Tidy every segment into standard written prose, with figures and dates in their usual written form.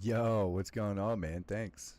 Yo, what's going on, man? Thanks.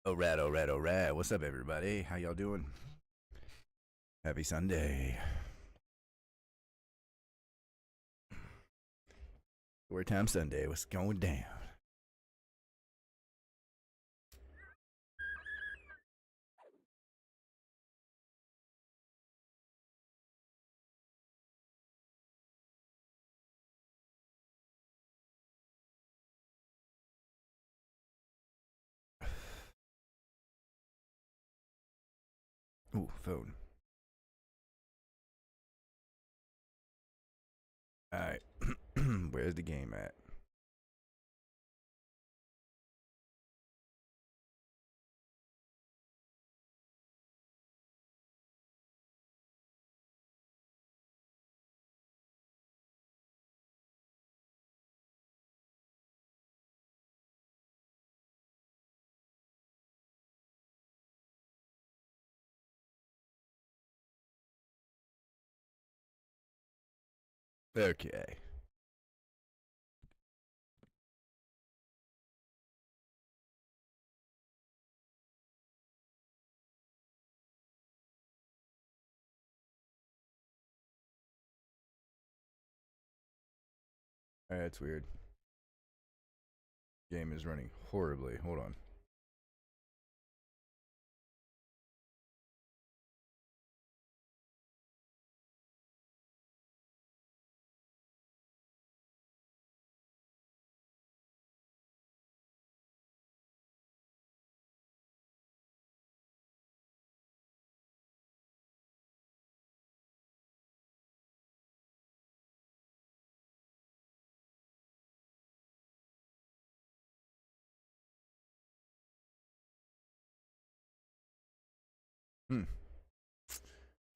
Alright, alright, alright. What's up, everybody? How y'all doing? Happy Sunday. Story time Sunday. What's going down? Ooh, phone. Alright. Where's the game at? Okay. Alright, that's weird. Game is running horribly. Hold on.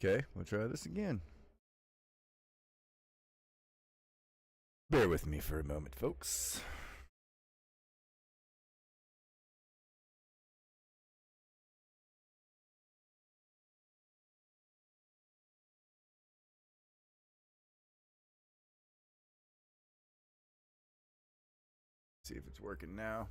Okay, we'll try this again. Bear with me for a moment, folks. See if it's working now.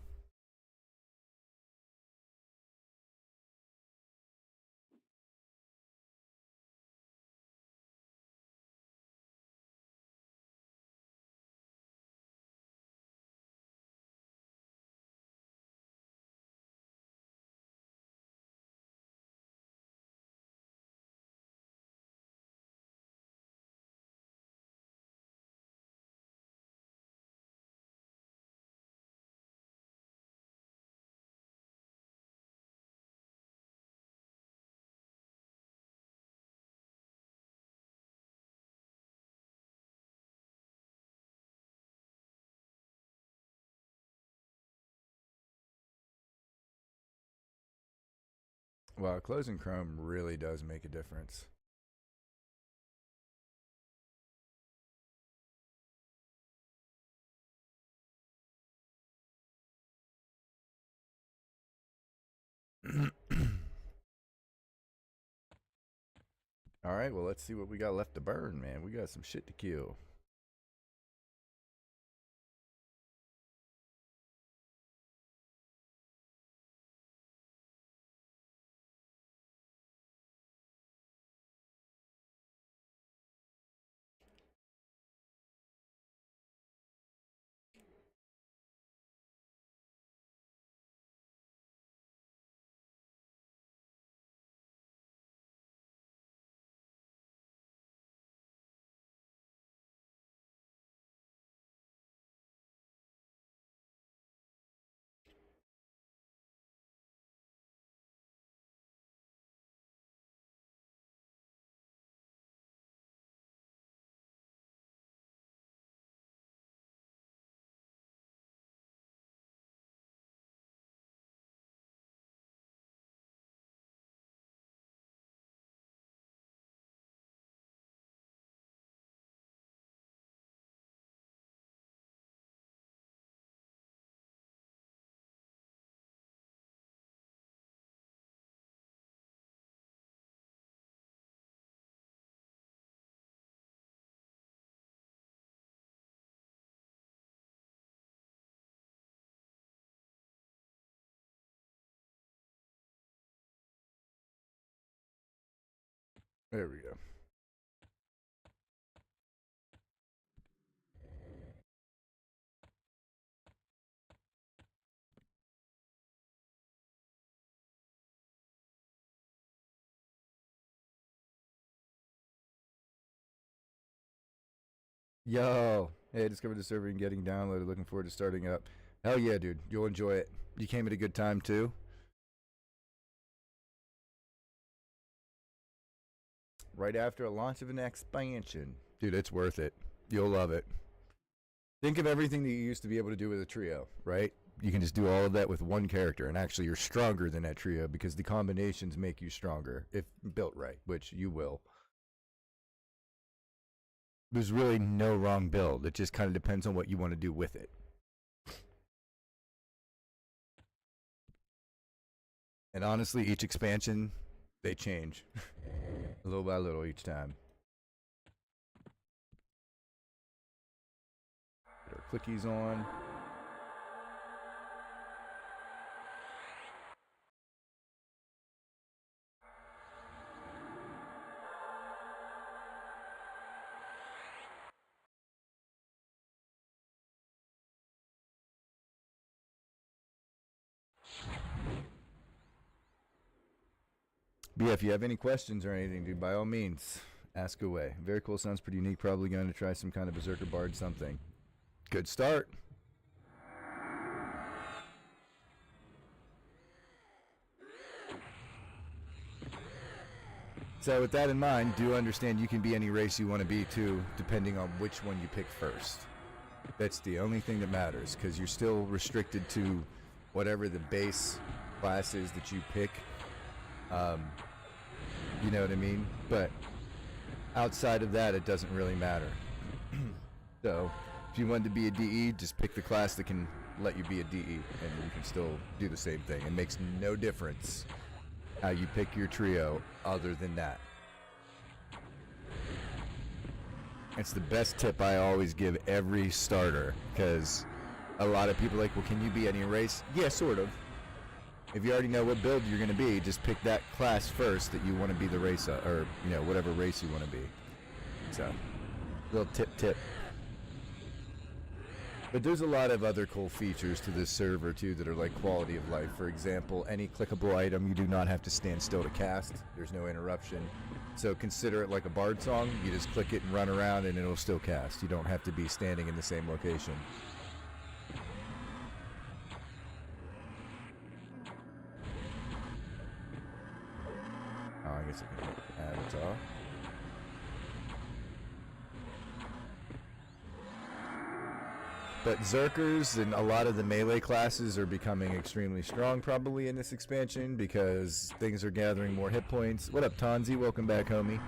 Wow, closing Chrome really does make a difference. Alright, well, let's see what we got left to burn, man. We got some shit to kill. There we go. Yo, hey, discovered the server and getting downloaded. Looking forward to starting up. Hell yeah, dude. You'll enjoy it. You came at a good time, too. Right after a launch of an expansion. Dude, it's worth it. You'll love it. Think of everything that you used to be able to do with a trio, right? You can just do all of that with one character, and actually you're stronger than that trio because the combinations make you stronger, if built right, which you will. There's really no wrong build. It just kind of depends on what you want to do with it. And honestly, each expansion, they change. Little by little each time. Put our clickies on. But yeah, if you have any questions or anything, dude, by all means, ask away. Very cool. Sounds pretty unique. Probably going to try some kind of Berserker Bard something. Good start. So with that in mind, do understand you can be any race you want to be too, depending on which one you pick first. That's the only thing that matters, because you're still restricted to whatever the base class is that you pick. You know what I mean? But outside of that, it doesn't really matter. So if you wanted to be a DE, just pick the class that can let you be a DE, and you can still do the same thing. It makes no difference how you pick your trio other than that. It's the best tip I always give every starter, because a lot of people are like, well, can you be any race? Yeah, sort of. If you already know what build you're going to be, just pick that class first that you want to be the race of, or, you know, whatever race you want to be. So, little tip. But there's a lot of other cool features to this server, too, that are like quality of life. For example, any clickable item, you do not have to stand still to cast. There's no interruption. So consider it like a bard song. You just click it and run around, and it'll still cast. You don't have to be standing in the same location. I guess I can hit avatar. But Zerkers and a lot of the melee classes are becoming extremely strong probably in this expansion because things are gathering more hit points. What up, Tonzi? Welcome back, homie.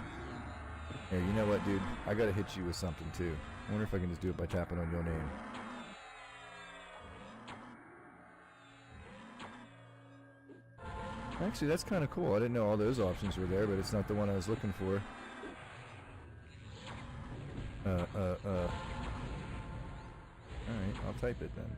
Here, you know what, dude? I gotta hit you with something, too. I wonder if I can just do it by tapping on your name. Actually, that's kind of cool. I didn't know all those options were there, but it's not the one I was looking for. Alright, I'll type it then.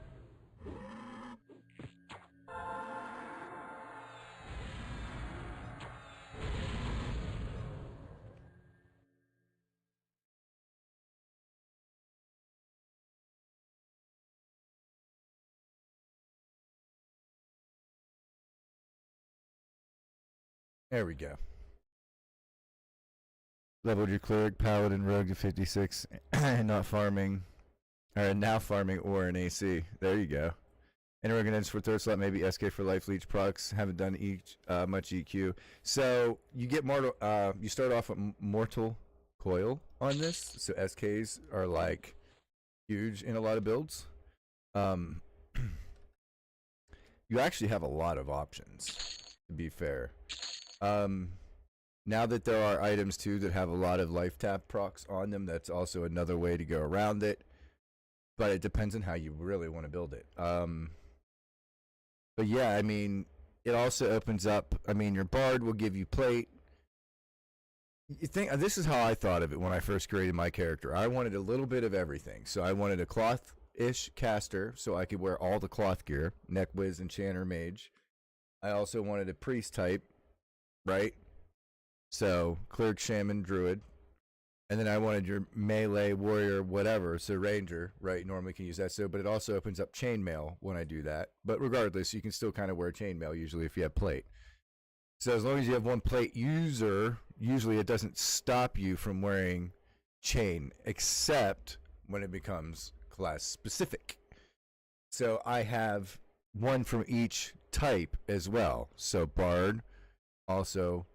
There we go. Leveled your cleric, paladin, rogue to 56, and not farming, or now farming or an AC. There you go. Interorganites for third slot, maybe SK for life leech procs. Haven't done much EQ. So you get mortal. You start off with mortal coil on this. So SKs are like huge in a lot of builds. You actually have a lot of options, to be fair. Now that there are items too that have a lot of life tap procs on them, that's also another way to go around it. But it depends on how you really want to build it. But yeah, I mean, it also opens up. I mean, your bard will give you plate. You think this is how I thought of it when I first created my character. I wanted a little bit of everything. So I wanted a cloth-ish caster, so I could wear all the cloth gear, neck whiz, enchanter, mage. I also wanted a priest type, right? So cleric, shaman, druid, and then I wanted your melee, warrior, whatever. So ranger, right? Normally can use that. So, but it also opens up chainmail when I do that. But regardless, you can still kind of wear chainmail usually if you have plate. So as long as you have one plate user, usually it doesn't stop you from wearing chain, except when it becomes class specific. So I have one from each type as well. So bard, also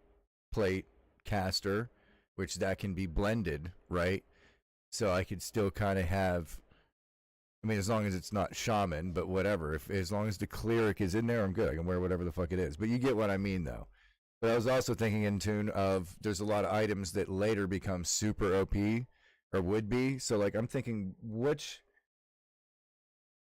plate, caster, which that can be blended, right? So I could still kind of have, I mean, as long as it's not shaman, but whatever. If as long as the cleric is in there, I'm good. I can wear whatever the fuck it is. But you get what I mean, though. But I was also thinking in tune of there's a lot of items that later become super OP or would be. So like I'm thinking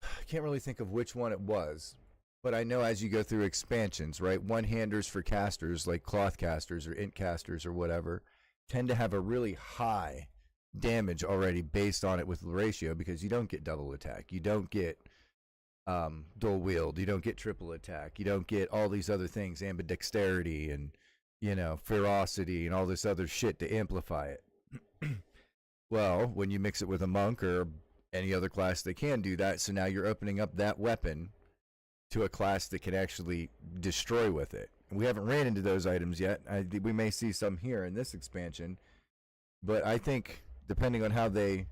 I can't really think of which one it was. But I know as you go through expansions, right? One-handers for casters, like cloth casters or int casters or whatever, tend to have a really high damage already based on it with the ratio because you don't get double attack. You don't get dual wield. You don't get triple attack. You don't get all these other things, ambidexterity and, you know, ferocity and all this other shit to amplify it. Well, when you mix it with a monk or any other class that can do that, so now you're opening up that weapon to a class that can actually destroy with it. We haven't ran into those items yet. We may see some here in this expansion, but I think depending on how they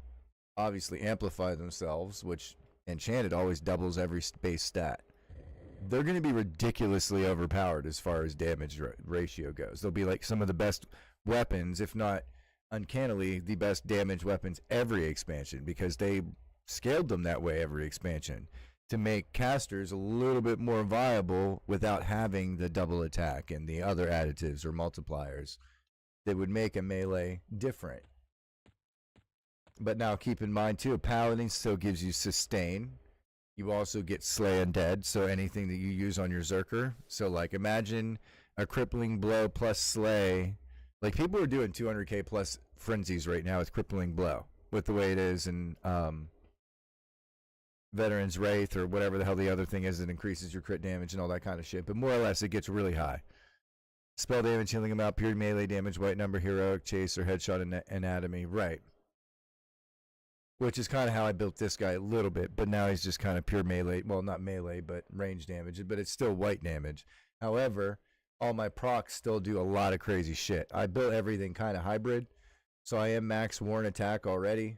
obviously amplify themselves, which enchanted always doubles every base stat, they're going to be ridiculously overpowered as far as damage ratio goes. They'll be like some of the best weapons, if not uncannily the best damage weapons every expansion, because they scaled them that way every expansion to make casters a little bit more viable without having the double attack and the other additives or multipliers that would make a melee different. But now keep in mind too, a paladin still gives you sustain. You also get slay undead, so anything that you use on your Zerker. So like imagine a crippling blow plus slay. Like people are doing 200k plus frenzies right now with crippling blow with the way it is in Veteran's Wraith or whatever the hell the other thing is that increases your crit damage and all that kind of shit. But more or less, it gets really high. Spell damage, healing amount, period melee damage, white number, heroic, chase, or headshot anatomy. Right. Which is kind of how I built this guy a little bit, but now he's just kind of pure melee. Well, not melee, but range damage, but it's still white damage. However, all my procs still do a lot of crazy shit. I built everything kind of hybrid, so I am max Warren attack already.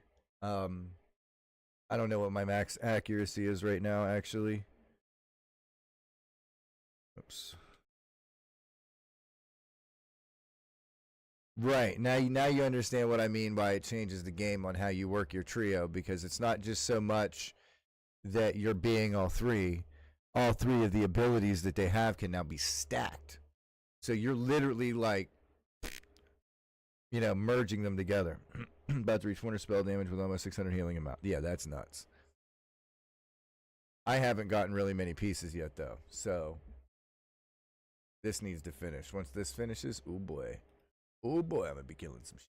I don't know what my max accuracy is right now, actually. Oops. Right. Now you understand what I mean by it changes the game on how you work your trio, because it's not just so much that you're being all three. All three of the abilities that they have can now be stacked. So you're literally like, you know, merging them together. About to reach 100 spell damage with almost 600 healing amount. Yeah, that's nuts. I haven't gotten really many pieces yet, though. So this needs to finish. Once this finishes, oh boy. Oh boy, I'm going to be killing some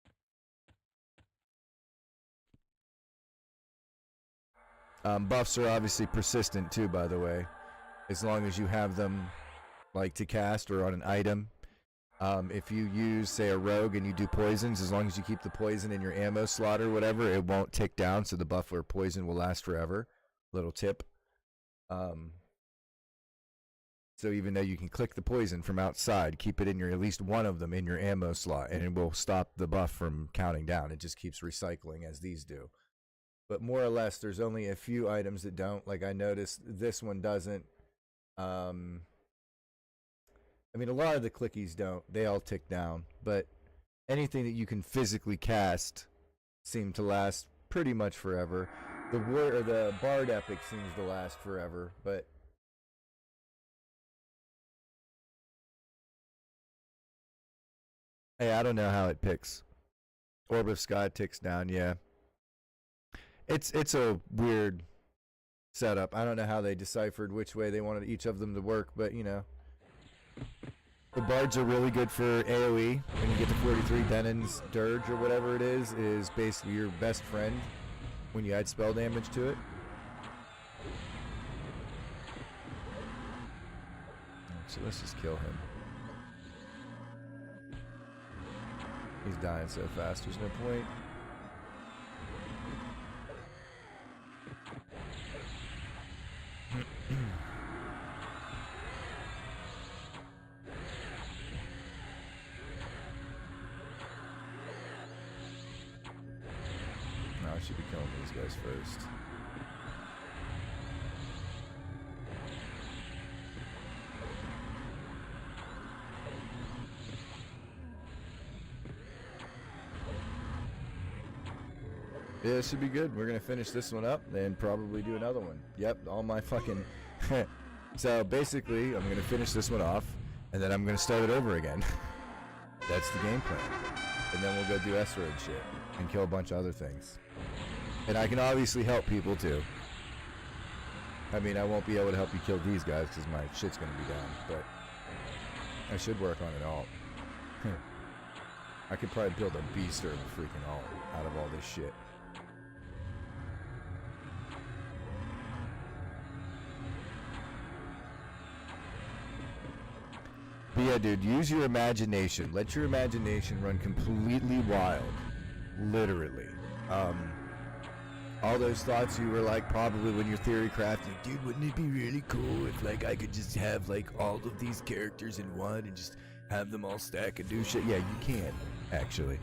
shit. Buffs are obviously persistent, too, by the way. As long as you have them, like, to cast or on an item. If you use, say, a rogue and you do poisons, as long as you keep the poison in your ammo slot or whatever, it won't tick down, so the buff or poison will last forever. Little tip. So even though you can click the poison from outside, keep it in your, at least one of them in your ammo slot, and it will stop the buff from counting down. It just keeps recycling as these do. But more or less, there's only a few items that don't. Like I noticed this one doesn't. I mean, a lot of the clickies don't. They all tick down. But anything that you can physically cast seem to last pretty much forever. The Bard Epic seems to last forever, but hey, I don't know how it picks. Orb of Sky ticks down, yeah. It's a weird setup. I don't know how they deciphered which way they wanted each of them to work, but you know. The bards are really good for AoE. When you get to 43, Denon's Dirge or whatever it is basically your best friend when you add spell damage to it. So let's just kill him. He's dying so fast, there's no point. No, I should be killing these guys first. Yeah, it should be good. We're gonna finish this one up and probably do another one. Yep, all my fucking... So basically, I'm gonna finish this one off, and then I'm gonna start it over again. That's the game plan. And then we'll go do S-Road shit, and kill a bunch of other things. And I can obviously help people too. I mean, I won't be able to help you kill these guys, because my shit's gonna be down, but... I should work on an alt. I could probably build a beast or a freaking alt out of all this shit. But yeah, dude, use your imagination. Let your imagination run completely wild. Literally. All those thoughts you were like probably when you're theory crafting, dude, wouldn't it be really cool if like I could just have like all of these characters in one and just have them all stack and do shit? Yeah, you can, actually.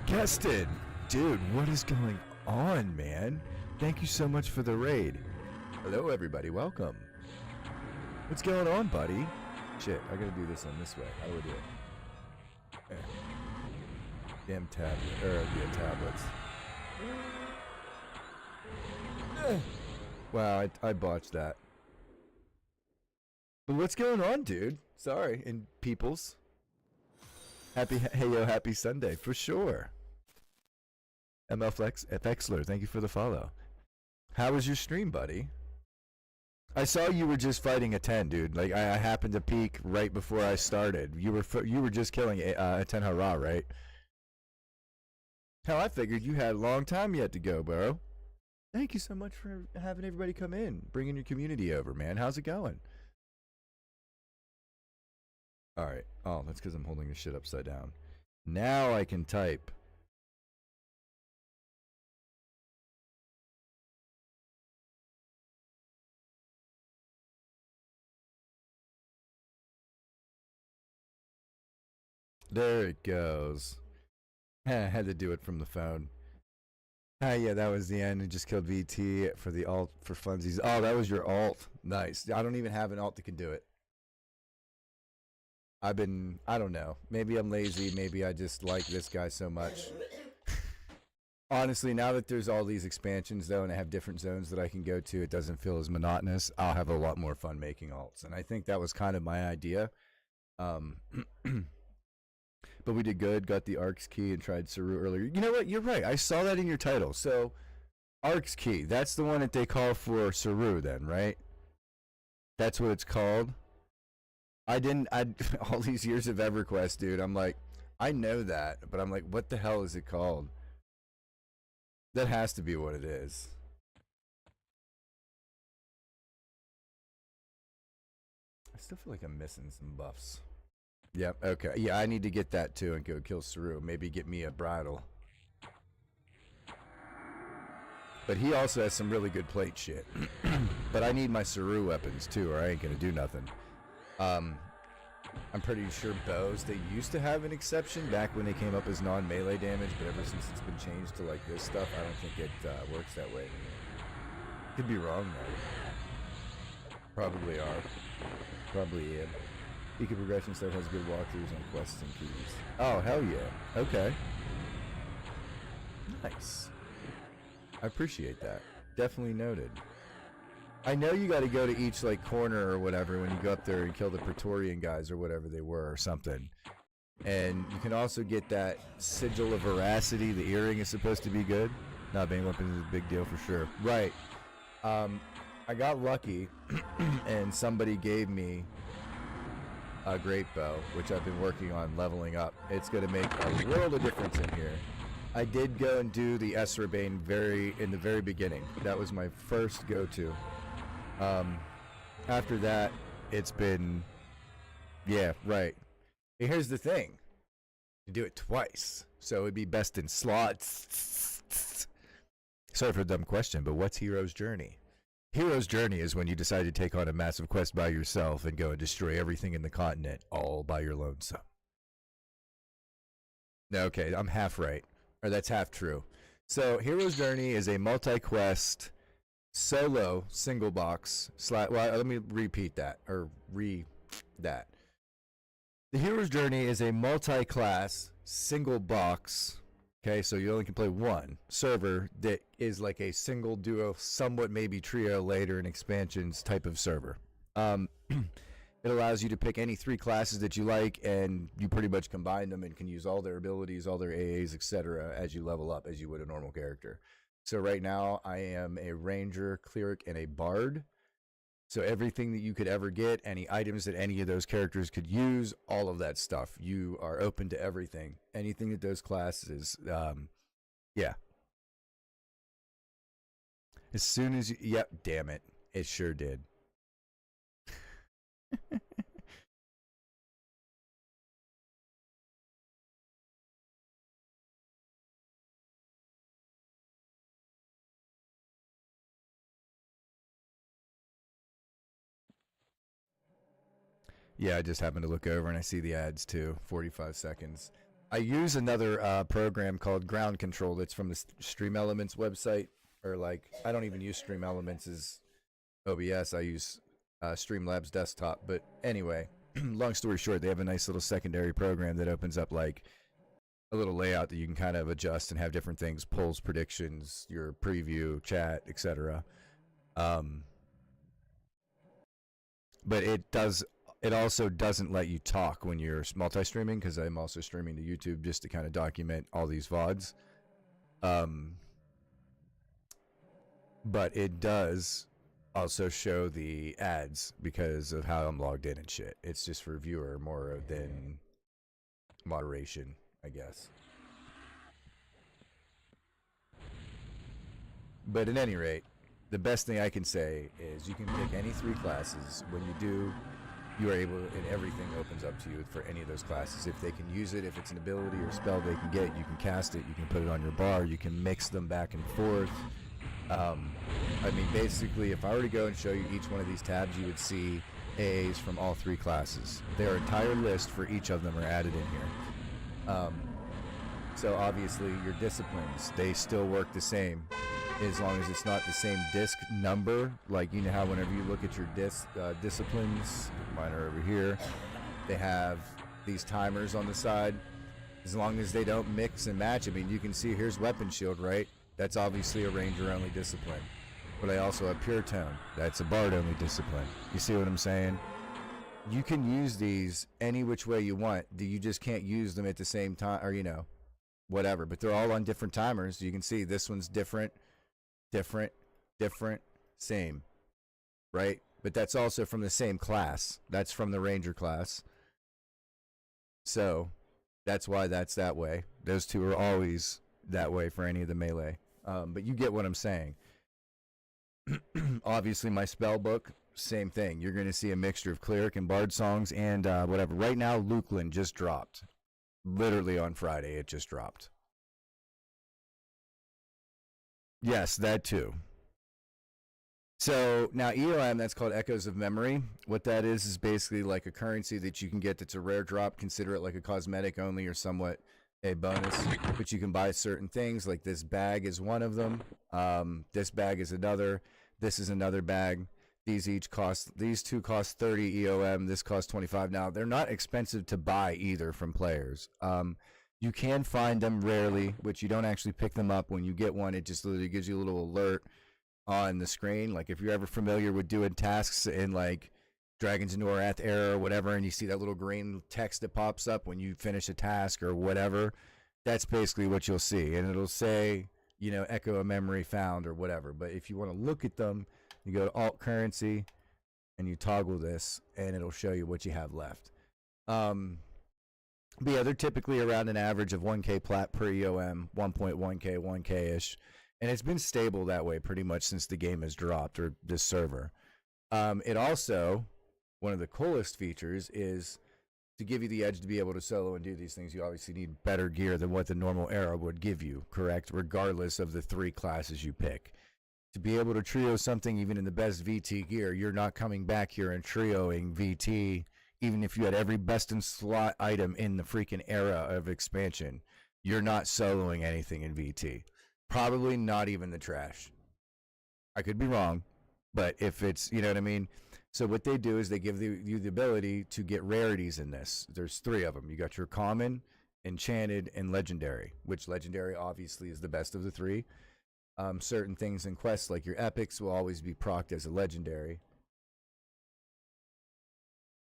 Keston! Dude, what is going on, man? Thank you so much for the raid. Hello, everybody. Welcome. What's going on, buddy? Shit, I gotta do this on this way. How do I do it? Damn tablet. Yeah, tablets. Wow, I botched that. But what's going on, dude? Sorry, and peoples. Hey yo, happy Sunday, for sure. FXler, thank you for the follow. How was your stream, buddy? I saw you were just fighting a 10, dude. Like I happened to peek right before I started. You were just killing a 10 hurrah, right? Hell, I figured you had a long time yet to go, bro. Thank you so much for having everybody come in, bringing your community over, man. How's it going? All right. Oh, that's because I'm holding this shit upside down. Now I can type. There it goes. I had to do it from the phone. Yeah, that was the end. I just killed VT for the alt for funsies. Oh, that was your alt. Nice. I don't even have an alt that can do it. I don't know. Maybe I'm lazy. Maybe I just like this guy so much. Honestly, now that there's all these expansions, though, and I have different zones that I can go to, it doesn't feel as monotonous. I'll have a lot more fun making alts. And I think that was kind of my idea. But we did good, got the ARC's key and tried Saru earlier. You know what? You're right. I saw that in your title. So, ARC's key, that's the one that they call for Saru then, right? That's what it's called? All these years of EverQuest, dude, I'm like, I know that, but I'm like, what the hell is it called? That has to be what it is. I still feel like I'm missing some buffs. Yep, okay. Yeah, I need to get that too and go kill Saru. Maybe get me a bridle. But he also has some really good plate shit. But I need my Saru weapons too, or I ain't gonna do nothing. I'm pretty sure bows, they used to have an exception back when they came up as non-melee damage, but ever since it's been changed to like this stuff, I don't think it works that way. Could be wrong though. Probably are. Probably am. Eco Progression stuff has good walkthroughs on quests and keys. Oh, hell yeah. Okay. Nice. I appreciate that. Definitely noted. I know you got to go to each like corner or whatever when you go up there and kill the Praetorian guys or whatever they were or something. And you can also get that Sigil of Veracity. The earring is supposed to be good. Not being weapons is a big deal for sure. Right. I got lucky and somebody gave me a great bow, which I've been working on leveling up. It's going to make a world of difference in here. I did go and do the Esra Bane in the very beginning. That was my first go-to. After that, it's been, yeah, right. Here's the thing. You do it twice, so it'd be best in slots. Sorry for a dumb question, but what's Hero's Journey? Hero's Journey is when you decide to take on a massive quest by yourself and go and destroy everything in the continent all by your lonesome. Okay, I'm half right. Or that's half true. So, Hero's Journey is a multi-quest solo single box. Well, let me repeat that. That. The Hero's Journey is a multi-class single box. Okay, so you only can play one server that is like a single, duo, somewhat maybe trio later in expansions type of server. It allows you to pick any 3 classes that you like, and you pretty much combine them and can use all their abilities, all their AAs, etc. as you level up, as you would a normal character. So right now, I am a ranger, cleric, and a bard. So everything that you could ever get, any items that any of those characters could use, all of that stuff. You are open to everything. Anything that those classes, yeah. As soon as you, yep, damn it. It sure did. Yeah, I just happened to look over and I see the ads too. 45 seconds. I use another program called Ground Control that's from the Stream Elements website. Or like, I don't even use Stream Elements as OBS. I use Streamlabs Desktop. But anyway, long story short, they have a nice little secondary program that opens up like a little layout that you can kind of adjust and have different things, polls, predictions, your preview, chat, etc. But it also doesn't let you talk when you're multi-streaming, because I'm also streaming to YouTube just to kind of document all these VODs. But it does also show the ads because of how I'm logged in and shit. It's just for viewer more than moderation, I guess. But at any rate, the best thing I can say is you can pick any 3 classes. When you do, you are able, and everything opens up to you for any of those classes. If they can use it, if it's an ability or spell they can get, you can cast it, you can put it on your bar, you can mix them back and forth. I mean, basically, if I were to go and show you each one of these tabs, you would see AAs from all 3 classes. Their entire list for each of them are added in here. So obviously, your disciplines, they still work the same, as long as it's not the same disc number. Like, you know how whenever you look at your disciplines, mine are over here, they have these timers on the side. As long as they don't mix and match, I mean, you can see here's weapon shield, right? That's obviously a ranger only discipline. But I also have pure tone. That's a bard only discipline. You see what I'm saying? You can use these any which way you want. You just can't use them at the same time, or, you know, whatever. But they're all on different timers. You can see this one's different, same, right? But that's also from the same class. That's from the ranger class. So that's why that's that way. Those two are always that way for any of the melee. But you get what I'm saying. Obviously, my spell book, same thing. You're going to see a mixture of cleric and bard songs and whatever. Right now, Lukeland just dropped. Literally on Friday, it just dropped. Yes, that too. So now EOM, that's called Echoes of Memory. What that is basically like a currency that you can get that's a rare drop. Consider it like a cosmetic only or somewhat a bonus. But you can buy certain things, like this bag is one of them. This bag is another. This is another bag. These two cost 30 EOM. This costs 25. Now, they're not expensive to buy either from players. You can find them rarely, which you don't actually pick them up. When you get one, it just literally gives you a little alert on the screen. Like if you're ever familiar with doing tasks in like Dragon's Norath era or whatever, and you see that little green text that pops up when you finish a task or whatever, that's basically what you'll see. And it'll say, you know, echo of memory found or whatever. But if you want to look at them, you go to alt currency and you toggle this and it'll show you what you have left. But yeah, they're typically around an average of 1K plat per EOM, 1.1K, 1K-ish. And it's been stable that way pretty much since the game has dropped, or this server. It also, one of the coolest features is to give you the edge to be able to solo and do these things, you obviously need better gear than what the normal era would give you, correct? Regardless of the 3 classes you pick. To be able to trio something even in the best VT gear, you're not coming back here and trioing VT, even if you had every best in slot item in the freaking era of expansion. You're not soloing anything in VT. Probably not even the trash. I could be wrong, but if it's, you know what I mean? So what they do is they give you the ability to get rarities in this. There's 3 of them. You got your common, enchanted, and legendary, which legendary obviously is the best of the 3. Certain things in quests like your epics will always be procced as a legendary.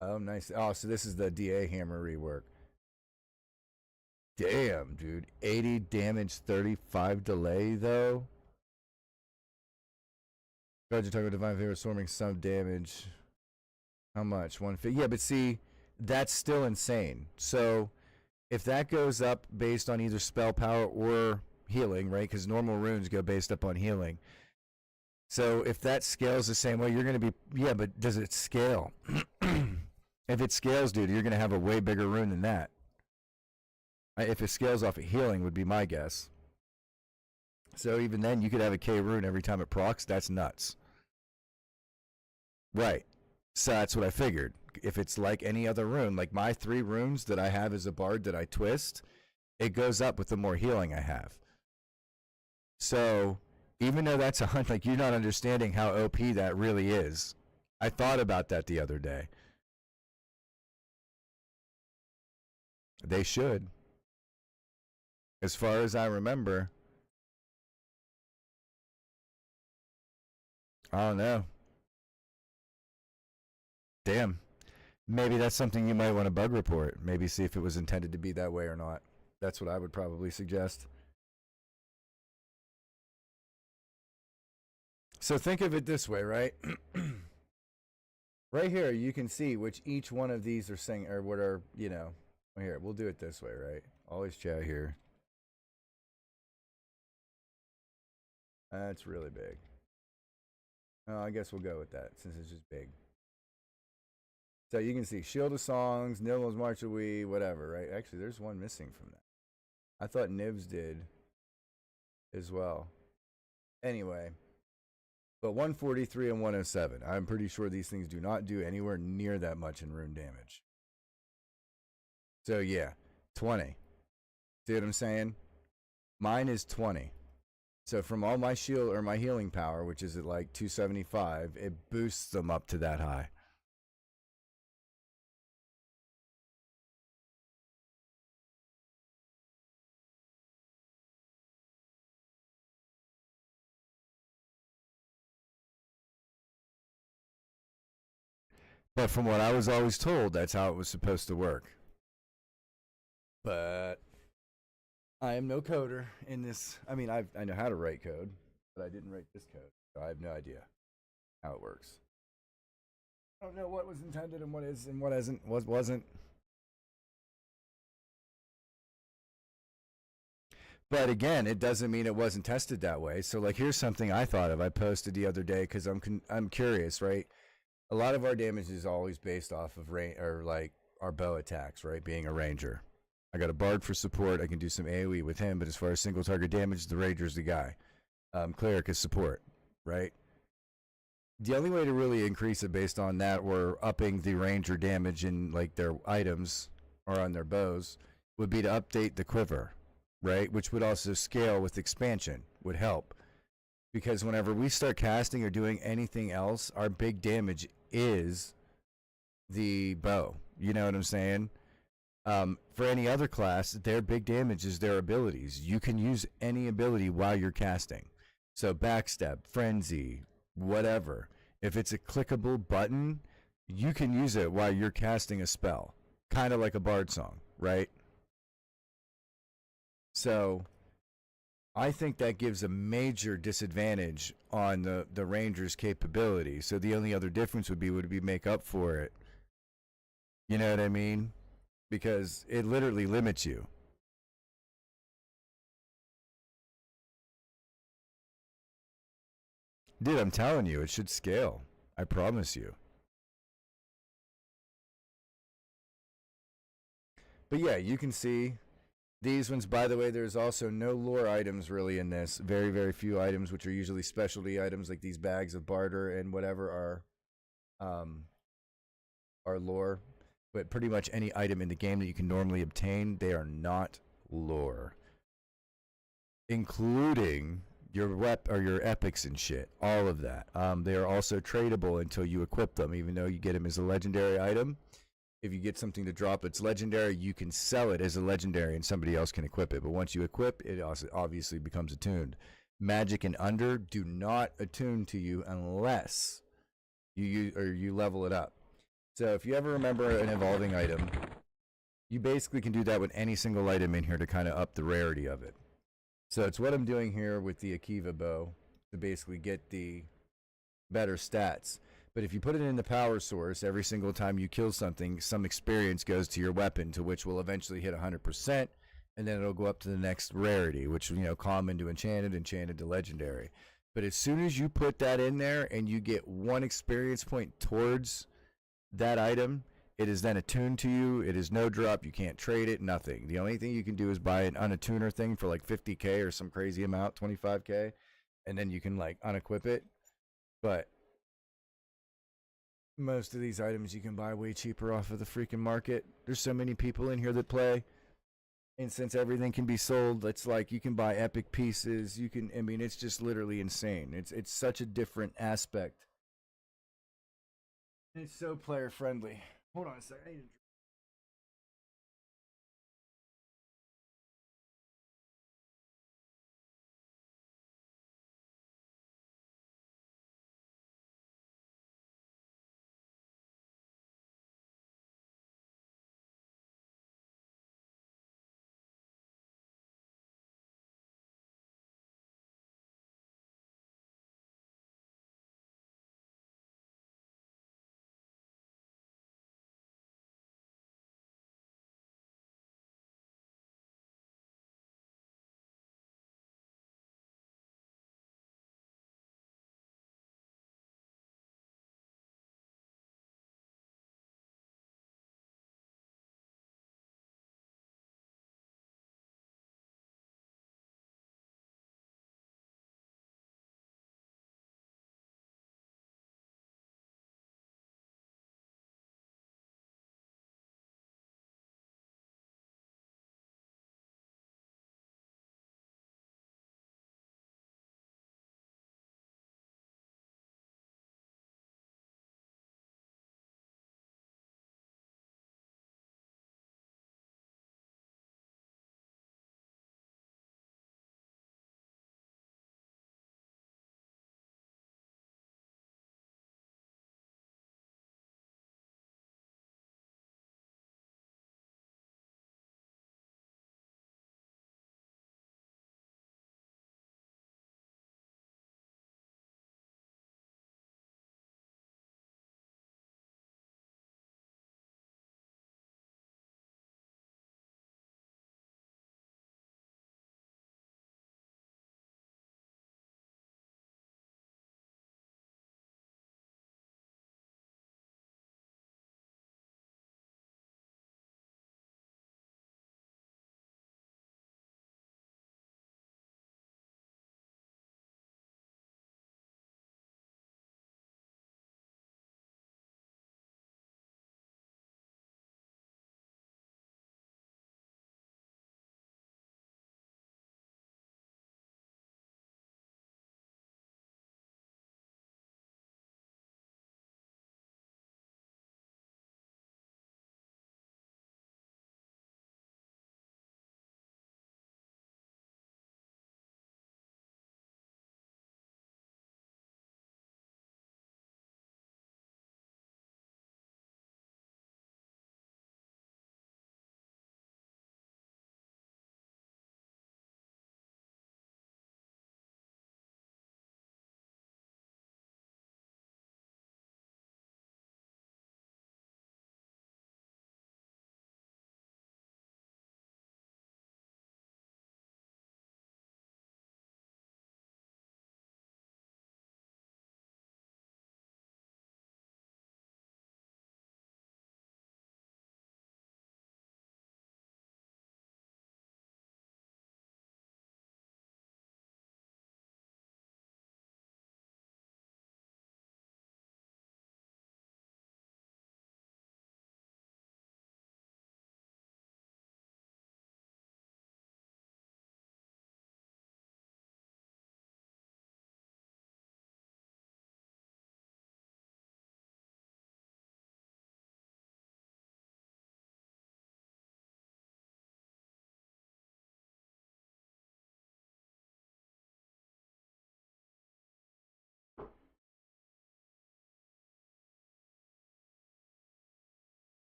Oh, nice. Oh, so this is the DA hammer rework. Damn, dude. 80 damage, 35 delay, though. You're talking about Divine Favor, swarming some damage. How much? 150. Yeah, but see, that's still insane. So if that goes up based on either spell power or healing, right? Because normal runes go based up on healing. So if that scales the same way, you're going to be, yeah, but does it scale? If it scales, dude, you're going to have a way bigger rune than that. If it scales off of healing would be my guess. So even then, you could have a K rune every time it procs. That's nuts. Right. So that's what I figured. If it's like any other rune, like my 3 runes that I have as a bard that I twist, it goes up with the more healing I have. So even though that's like you're not understanding how OP that really is. I thought about that the other day. They should. As far as I remember. I don't know. Damn. Maybe that's something you might want to bug report. Maybe see if it was intended to be that way or not. That's what I would probably suggest. So think of it this way, right? Right here, you can see which each one of these are saying, or what are, you know, here, we'll do it this way, right? Always chat here. That's really big. Oh, I guess we'll go with that since it's just big. So you can see Shield of Songs, Nibbles March of We, whatever, right? Actually, there's one missing from that. I thought Nibs did as well. Anyway, but 143 and 107. I'm pretty sure these things do not do anywhere near that much in rune damage. So yeah, 20. See what I'm saying? Mine is 20. So from all my shield or my healing power, which is at like 275, it boosts them up to that high. But from what I was always told, that's how it was supposed to work. But I am no coder in this. I mean, I know how to write code, but I didn't write this code. So I have no idea how it works. I don't know what was intended and what is and what isn't, what wasn't. But again, it doesn't mean it wasn't tested that way. So like, here's something I thought of. I posted the other day because I'm curious, right? A lot of our damage is always based off of or like our bow attacks, right? Being a ranger. I got a bard for support. I can do some AoE with him, but as far as single target damage, the ranger's the guy. Cleric is support, right? The only way to really increase it based on that or upping the ranger damage in like their items or on their bows would be to update the quiver, right? Which would also scale with expansion, would help. Because whenever we start casting or doing anything else, our big damage is the bow. You know what I'm saying? For any other class, their big damage is their abilities. You can use any ability while you're casting. So backstep, frenzy, whatever. If it's a clickable button, you can use it while you're casting a spell. Kind of like a bard song, right? So I think that gives a major disadvantage on the ranger's capability. So the only other difference would be make up for it. You know what I mean? Because it literally limits you. Dude, I'm telling you, it should scale. I promise you. But yeah, you can see these ones. By the way, there's also no lore items really in this. Very, very few items, which are usually specialty items like these bags of barter and whatever um, are lore. But pretty much any item in the game that you can normally obtain, they are not lore, including your your epics and shit. All of that. They are also tradable until you equip them, even though you get them as a legendary item. If you get something to drop it's legendary, you can sell it as a legendary and somebody else can equip it. But once you equip it, also obviously becomes attuned. Magic and under do not attune to you unless you level it up. So if you ever remember an evolving item, you basically can do that with any single item in here to kind of up the rarity of it. So it's what I'm doing here with the Akiva bow to basically get the better stats. But if you put it in the power source, every single time you kill something, some experience goes to your weapon, to which will eventually hit 100%, and then it'll go up to the next rarity, which, common to enchanted, enchanted to legendary. But as soon as you put that in there and you get one experience point towards that item, it is then attuned to you. It is no drop. You can't trade it, nothing. The only thing you can do is buy an unattuner thing for like 50K or some crazy amount, 25K, and then you can like unequip it. But most of these items you can buy way cheaper off of the freaking market. There's so many people in here that play. And since everything can be sold, it's like you can buy epic pieces. It's just literally insane. It's such a different aspect. It's so player friendly. Hold on a second.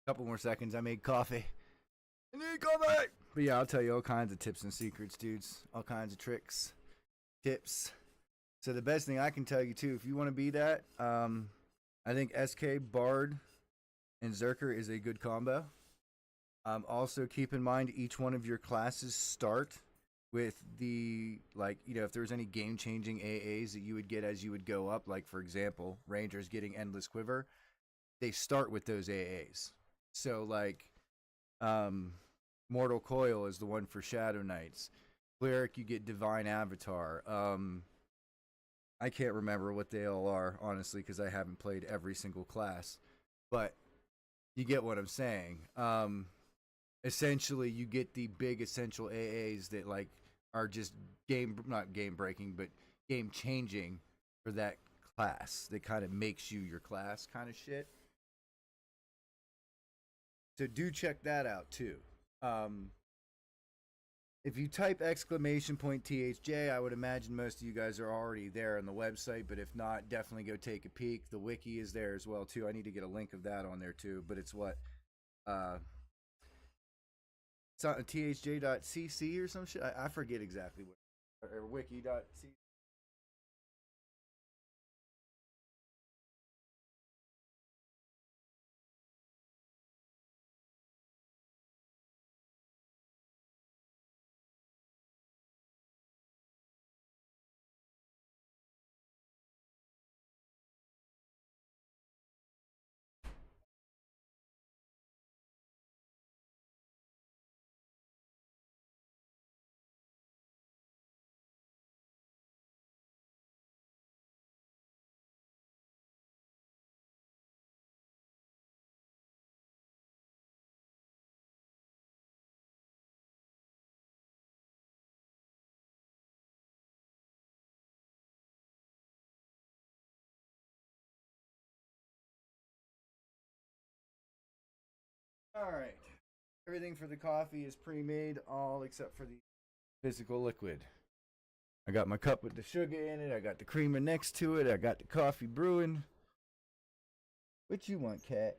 Couple more seconds. I made coffee. I need coffee. But yeah, I'll tell you all kinds of tips and secrets, dudes. All kinds of tricks, tips. So the best thing I can tell you too, if you want to be that, I think SK, Bard, and Zerker is a good combo. Also keep in mind each one of your classes start with the, like, you know, if there's any game-changing AAs that you would get as you would go up, like for example, Rangers getting Endless Quiver, they start with those AAs. So like Mortal Coil is the one for Shadow Knights. Cleric, you get Divine Avatar. I can't remember what they all are, honestly, because I haven't played every single class. But you get what I'm saying. Essentially, you get the big essential AAs that like are just not game breaking, but game changing for that class. That kind of makes you your class, kind of shit. So do check that out too. If you type !THJ, I would imagine most of you guys are already there on the website, but if not, definitely go take a peek. The wiki is there as well too. I need to get a link of that on there too, but it's what it's on thj.cc or some shit. I forget exactly what, or wiki.cc. All right. Everything for the coffee is pre-made, all except for the physical liquid. I got my cup with the sugar in it. I got the creamer next to it. I got the coffee brewing. What you want, cat?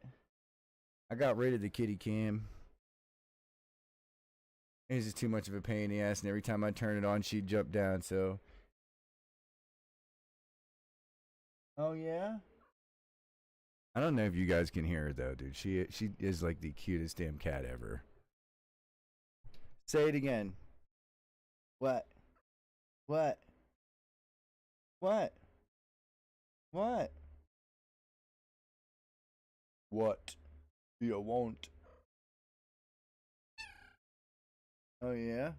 I got rid of the kitty cam. It's just too much of a pain in the ass, and every time I turn it on, she'd jump down, so. Oh, yeah? I don't know if you guys can hear her, though, dude. She is like the cutest damn cat ever. Say it again. What? What? What? What? What? You won't. Oh, yeah?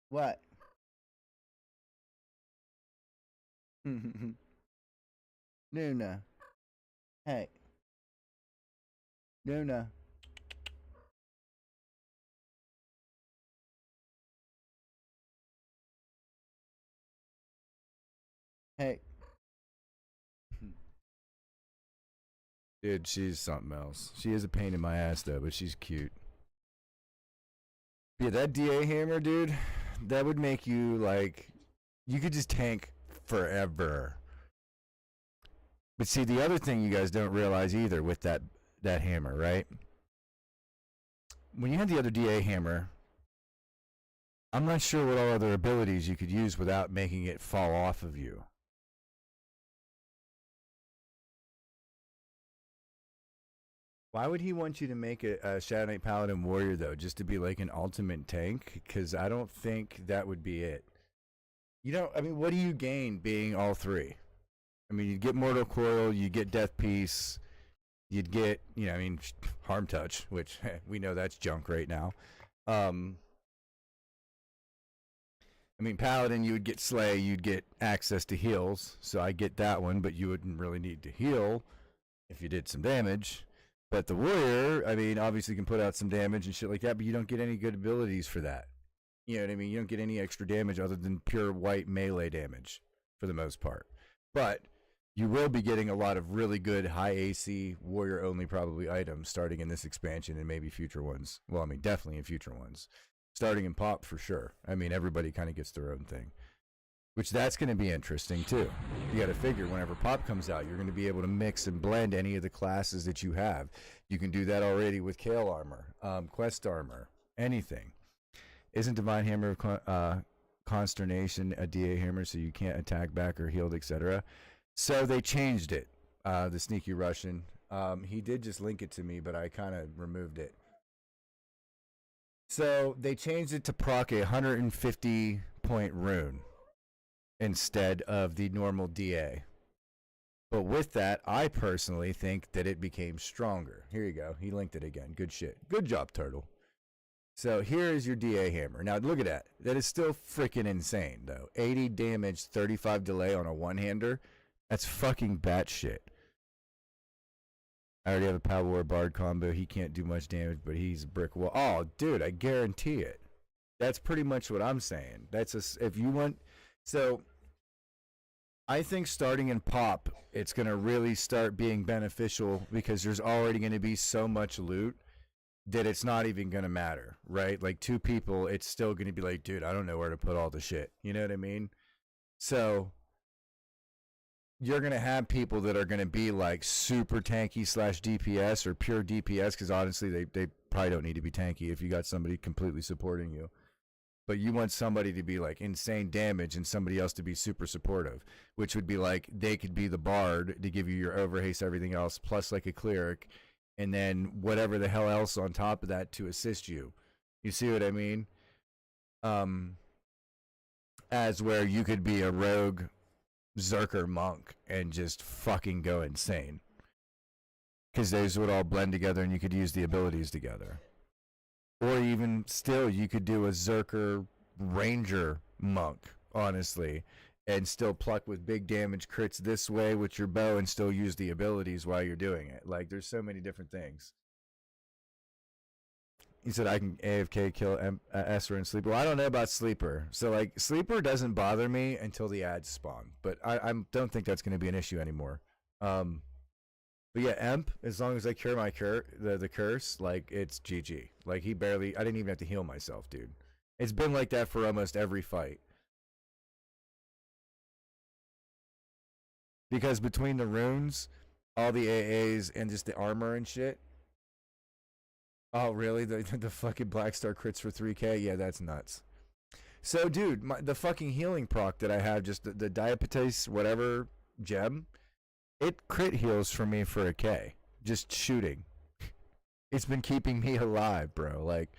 What? Nuna. Hey. Nuna. Hey. Dude, she's something else. She is a pain in my ass, though, but she's cute. Yeah, that DA hammer, dude, that would make you, like, you could just tank forever. But see, the other thing you guys don't realize either with that hammer, right? When you had the other DA hammer, I'm not sure what all other abilities you could use without making it fall off of you. Why would he want you to make a Shadow Knight Paladin Warrior, though, just to be like an ultimate tank? Because I don't think that would be it. You know, I mean, what do you gain being all three? I mean, you'd get Mortal Coil, you'd get Death Piece, you'd get, you know, I mean, Harm Touch, which we know that's junk right now. I mean, Paladin, you would get Slay, you'd get access to heals, so I get that one, but you wouldn't really need to heal if you did some damage. But the Warrior, I mean, obviously can put out some damage and shit like that, but you don't get any good abilities for that. You know what I mean? You don't get any extra damage other than pure white melee damage for the most part. But you will be getting a lot of really good high AC Warrior only probably items starting in this expansion and maybe future ones. Well, I mean, definitely in future ones. Starting in Pop for sure. I mean, everybody kind of gets their own thing. which that's going to be interesting too. You got to figure whenever pop comes out, you're going to be able to mix and blend any of the classes that you have. You can do that already with Kale armor, Quest armor, anything. Isn't Divine Hammer of Consternation a DA hammer so you can't attack back or healed, etc.? So they changed it. The Sneaky Russian. He did just link it to me, but I kind of removed it. So they changed it to proc a 150 point rune instead of the normal DA. But with that, I personally think that it became stronger. Here you go. He linked it again. Good shit. Good job, Turtle. So here is your DA hammer. Now look at that. That is still freaking insane, though. 80 damage, 35 delay on a one-hander. That's fucking batshit. I already have a Power War Bard combo. He can't do much damage, but he's a brick wall. Oh, dude, I guarantee it. That's pretty much what I'm saying. That's if you want. So I think starting in pop, it's going to really start being beneficial because there's already going to be so much loot that it's not even going to matter, right? Like two people, it's still going to be like, dude, I don't know where to put all the shit. You know what I mean? So you're going to have people that are going to be like super tanky / DPS or pure DPS because honestly, they probably don't need to be tanky if you got somebody completely supporting you. But you want somebody to be like insane damage and somebody else to be super supportive, which would be like they could be the bard to give you your overhaste, everything else, plus like a cleric, and then whatever the hell else on top of that to assist you. You see what I mean? As where you could be a rogue Zerker monk and just fucking go insane. Because those would all blend together and you could use the abilities together. Or even still, you could do a Zerker Ranger monk, honestly, and still pluck with big damage crits this way with your bow and still use the abilities while you're doing it. Like, there's so many different things. He said, I can AFK kill Esper and Sleeper. Well, I don't know about Sleeper. So, like, Sleeper doesn't bother me until the ads spawn. But I don't think that's going to be an issue anymore. But yeah, Emp, as long as I cure my the curse, like, it's GG. Like, I didn't even have to heal myself, dude. It's been like that for almost every fight. Because between the runes, all the AAs, and just the armor and shit. Oh, really? The fucking Black Star crits for 3k? Yeah, that's nuts. So, dude, the fucking healing proc that I have, just the Diapetes whatever gem, it crit heals for me for a K. Just shooting. It's been keeping me alive, bro. Like,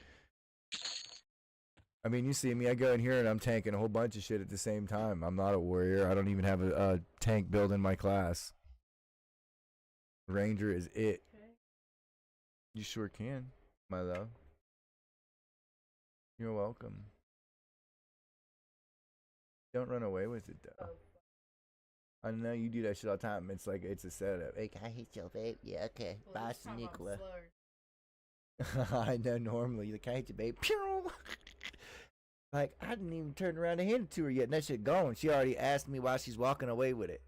I mean, you see me, I go in here and I'm tanking a whole bunch of shit at the same time. I'm not a warrior. I don't even have a tank build in my class. Ranger is it. You sure can, my love. You're welcome. Don't run away with it, though. I know you do that shit all the time. It's like, it's a setup. Hey, can I hit your babe? Yeah, okay. Bye, Nicola. I know normally. You're like, can I hit your babe? Like, I didn't even turn around and hand it to her yet, and that shit gone. She already asked me why she's walking away with it.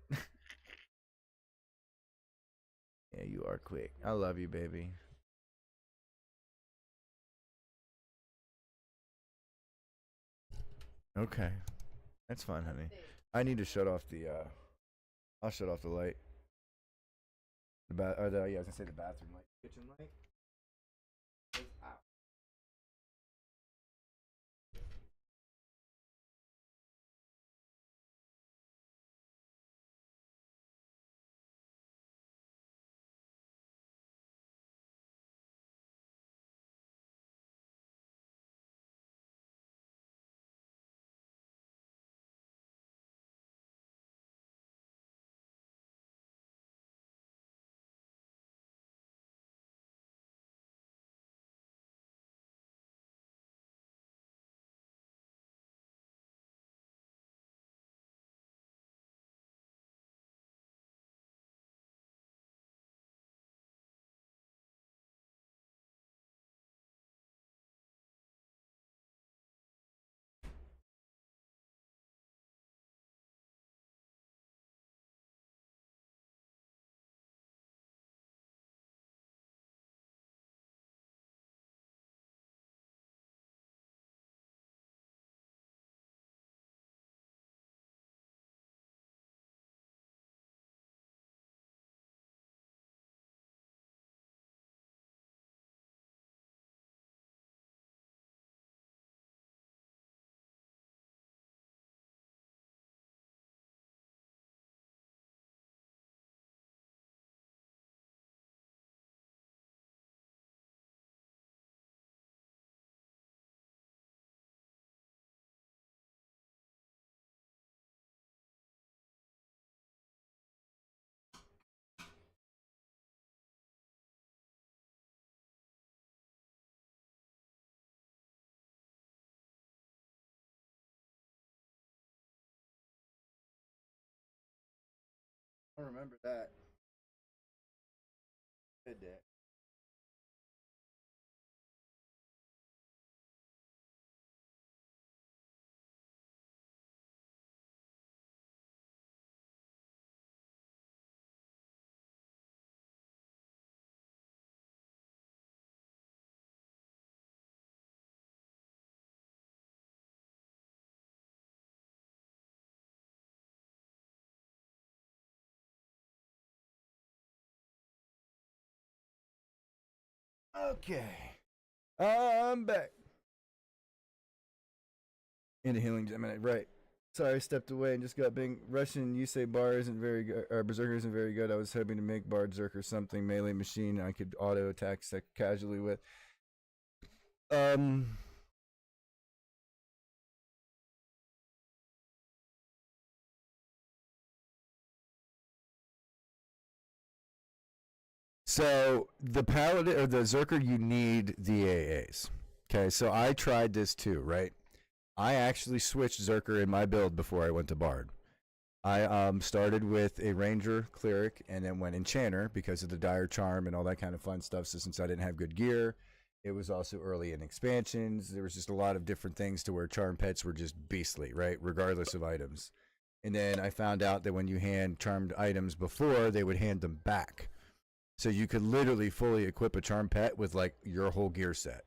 Yeah, you are quick. I love you, baby. Okay. That's fine, honey. I need to shut off the, I'll shut off the light. Yeah, I was gonna say the bathroom light. Kitchen light? Out. I remember that. Good day. Okay. I'm back. Into healing Gemini, right. Sorry, I stepped away and just got bing. Russian Yusei bar isn't very good. Berserker isn't very good. I was hoping to make Bard Zerker something melee machine I could auto attack casually with. Um. So the paladin or the Zerker, you need the AAs. Okay, so I tried this too, right? I actually switched Zerker in my build before I went to Bard. I started with a Ranger Cleric and then went Enchanter because of the Dire Charm and all that kind of fun stuff. So since I didn't have good gear, it was also early in expansions. There was just a lot of different things to where Charm Pets were just beastly, right? Regardless of items. And then I found out that when you hand charmed items before, they would hand them back. So you could literally fully equip a Charm Pet with like your whole gear set.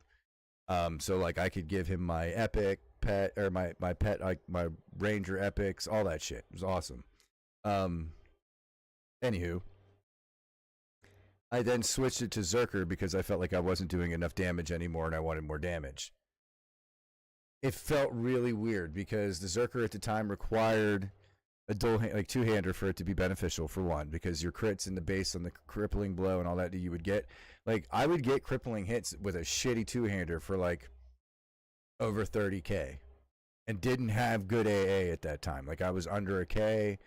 So like I could give him my epic pet or my pet, like my Ranger epics, all that shit. It was awesome. Um, Anywho, I then switched it to Zerker because I felt like I wasn't doing enough damage anymore and I wanted more damage. It felt really weird because the Zerker at the time required a dual like two-hander for it to be beneficial, for one, because your crits and the base on the crippling blow and all that you would get, like I would get crippling hits with a shitty two-hander for like over 30k and didn't have good AA at that time. Like I was under a K,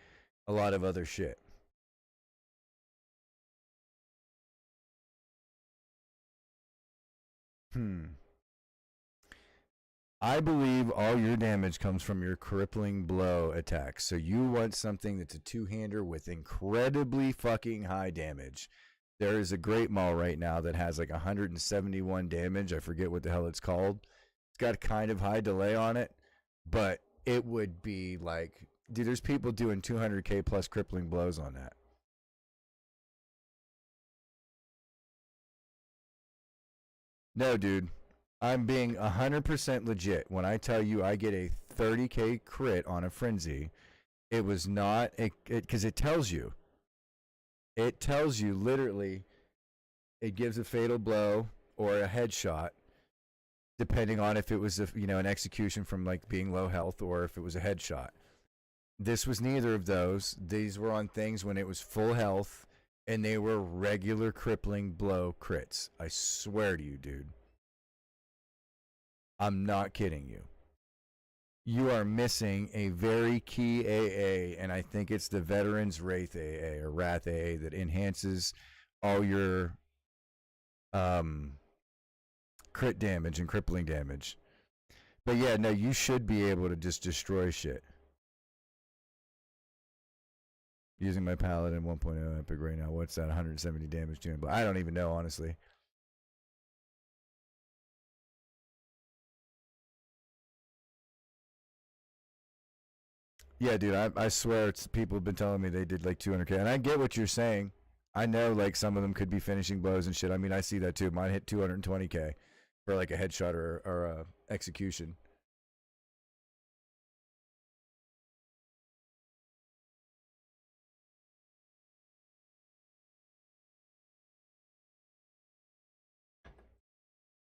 a lot of other shit. I believe all your damage comes from your crippling blow attacks. So you want something that's a two-hander with incredibly fucking high damage. There is a Great Maul right now that has like 171 damage. I forget what the hell it's called. It's got kind of high delay on it, but it would be like, dude, there's people doing 200k plus crippling blows on that. No, dude. I'm being 100% legit. When I tell you I get a 30k crit on a frenzy, it was not a, because it tells you. It tells you literally it gives a fatal blow or a headshot depending on if it was an execution from like being low health or if it was a headshot. This was neither of those. These were on things when it was full health and they were regular crippling blow crits. I swear to you, dude. I'm not kidding you. You are missing a very key AA, and I think it's the Veterans Wraith AA or Wrath AA that enhances all your um, crit damage and crippling damage. But yeah, no, you should be able to just destroy shit. Using my Paladin 1.0 Epic right now. What's that? 170 damage to him. But I don't even know, honestly. Yeah, dude, I swear it's people have been telling me they did like 200k, and I get what you're saying. I know like some of them could be finishing blows and shit. I mean, I see that too. Mine hit 220k for like a headshot or a execution.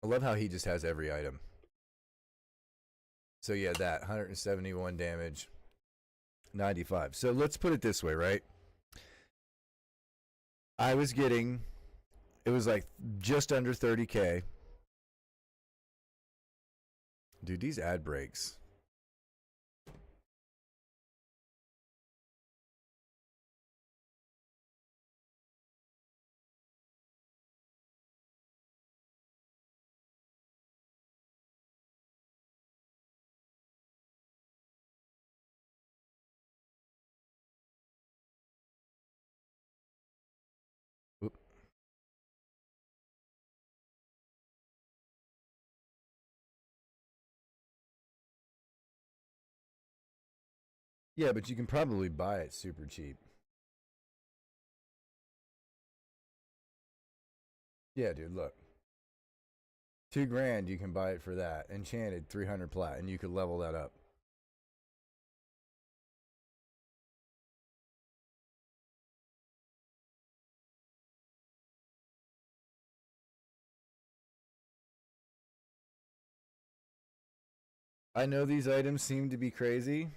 I love how he just has every item. So yeah, that 171 damage, 95. So let's put it this way, right? I was getting, it was like just under 30k. Dude, these ad breaks. Yeah, but you can probably buy it super cheap. Yeah, dude, look. $2,000 you can buy it for that. Enchanted 300 plat, and you could level that up. I know these items seem to be crazy.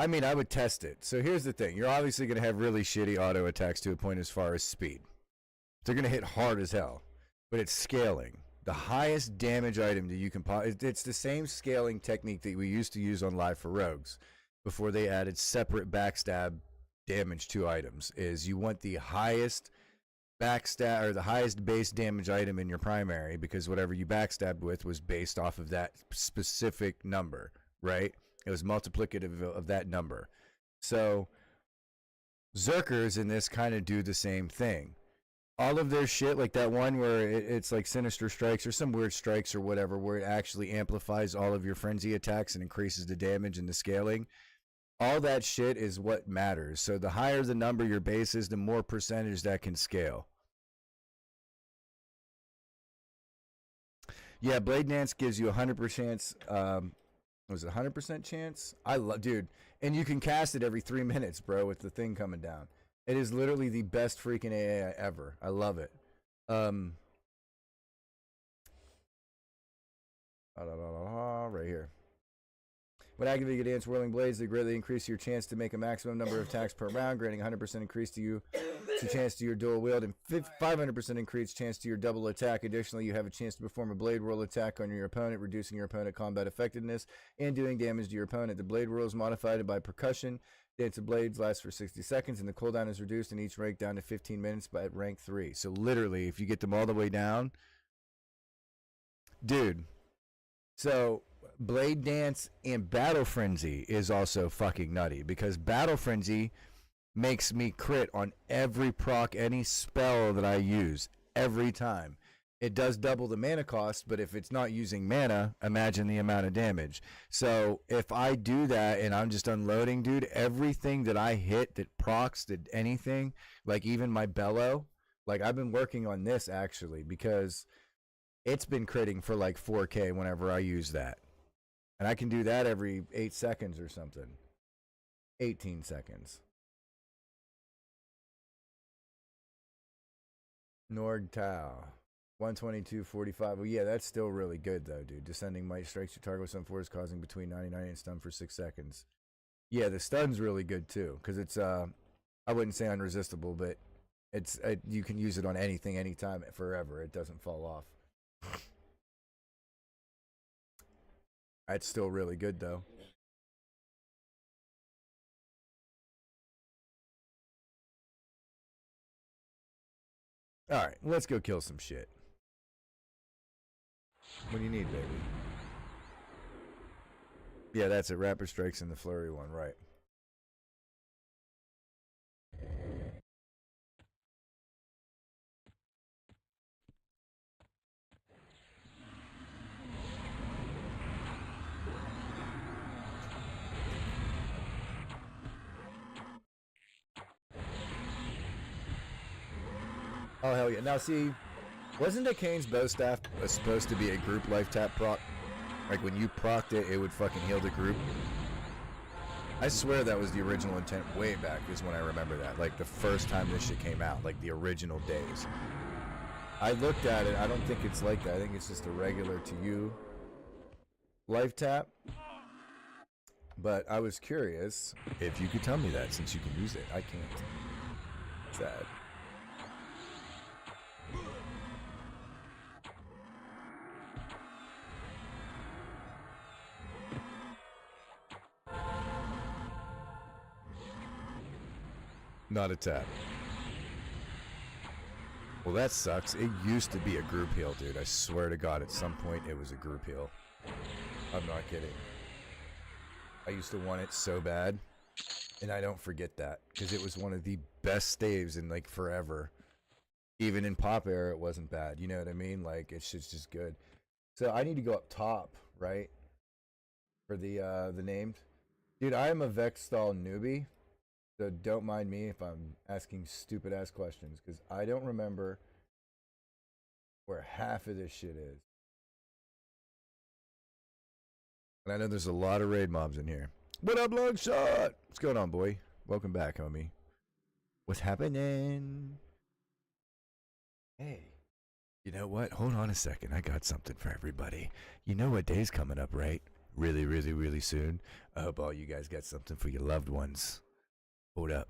I mean, I would test it. So here's the thing. You're obviously going to have really shitty auto attacks to a point as far as speed. They're going to hit hard as hell. But it's scaling. The highest damage item that you can... It's the same scaling technique that we used to use on Live for Rogues before they added separate backstab damage to items. Is you want the highest backstab or the highest base damage item in your primary, because whatever you backstabbed with was based off of that specific number, right? It was multiplicative of that number. So Zerkers in this kind of do the same thing. All of their shit, like that one where it's like Sinister Strikes or some weird strikes or whatever, where it actually amplifies all of your frenzy attacks and increases the damage and the scaling. All that shit is what matters. So the higher the number your base is, the more percentage that can scale. Yeah, Blade Dance gives you 100%. Was it 100% chance? I love, dude. And you can cast it every 3 minutes, bro, with the thing coming down. It is literally the best freaking AI ever. I love it. Right here. When activating Dance Whirling Blades, they greatly increase your chance to make a maximum number of attacks per round, granting 100% increase to you to chance to your dual wield and 500% increased chance to your double attack. Additionally, you have a chance to perform a blade roll attack on your opponent, reducing your opponent combat effectiveness and doing damage to your opponent. The blade roll is modified by percussion. Dance of Blades lasts for 60 seconds, and the cooldown is reduced in each rank down to 15 minutes by rank 3. So literally, if you get them all the way down, dude. So Blade Dance and Battle Frenzy is also fucking nutty, because Battle Frenzy makes me crit on every proc, any spell that I use, every time. It does double the mana cost, but if it's not using mana, imagine the amount of damage. So if I do that and I'm just unloading, dude, everything that I hit that procs, did anything, like even my bellow, like I've been working on this actually, because it's been critting for like 4K whenever I use that. And I can do that every 8 seconds or something. 18 seconds. Nord Tau. 122.45. Well, yeah, that's still really good, though, dude. Descending Might strikes your target with some force, causing between 99 and stun for 6 seconds. Yeah, the stun's really good, too, because it's, I wouldn't say unresistible, but it's you can use it on anything, anytime, forever. It doesn't fall off. That's still really good, though. All right, let's go kill some shit. What do you need, baby? Yeah, that's it. Rapid Strikes in the Flurry one, right. Oh, hell yeah. Now, see, wasn't the Kane's Bow Staff supposed to be a group life tap proc? Like, when you procced it, it would fucking heal the group? I swear that was the original intent way back is when I remember that. Like, the first time this shit came out. Like, the original days. I looked at it. I don't think it's like that. I think it's just a regular to you life tap. But I was curious if you could tell me that, since you can use it. I can't. Sad. Not a tap. Well, that sucks. It used to be a group heal, dude. I swear to God, at some point it was a group heal. I'm not kidding. I used to want it so bad, and I don't forget that, because it was one of the best staves in, like, forever. Even in pop era, it wasn't bad. You know what I mean? Like, it's just good. So I need to go up top, right? for the named. Dude, I am a Vexstall newbie, so don't mind me if I'm asking stupid ass questions because I don't remember where half of this shit is. And I know there's a lot of raid mobs in here. What up, Longshot? What's going on, boy? Welcome back, homie. What's happening? Hey, you know what? Hold on a second. I got something for everybody. You know what day's coming up, right? Really, really, really soon. I hope all you guys got something for your loved ones. Hold up.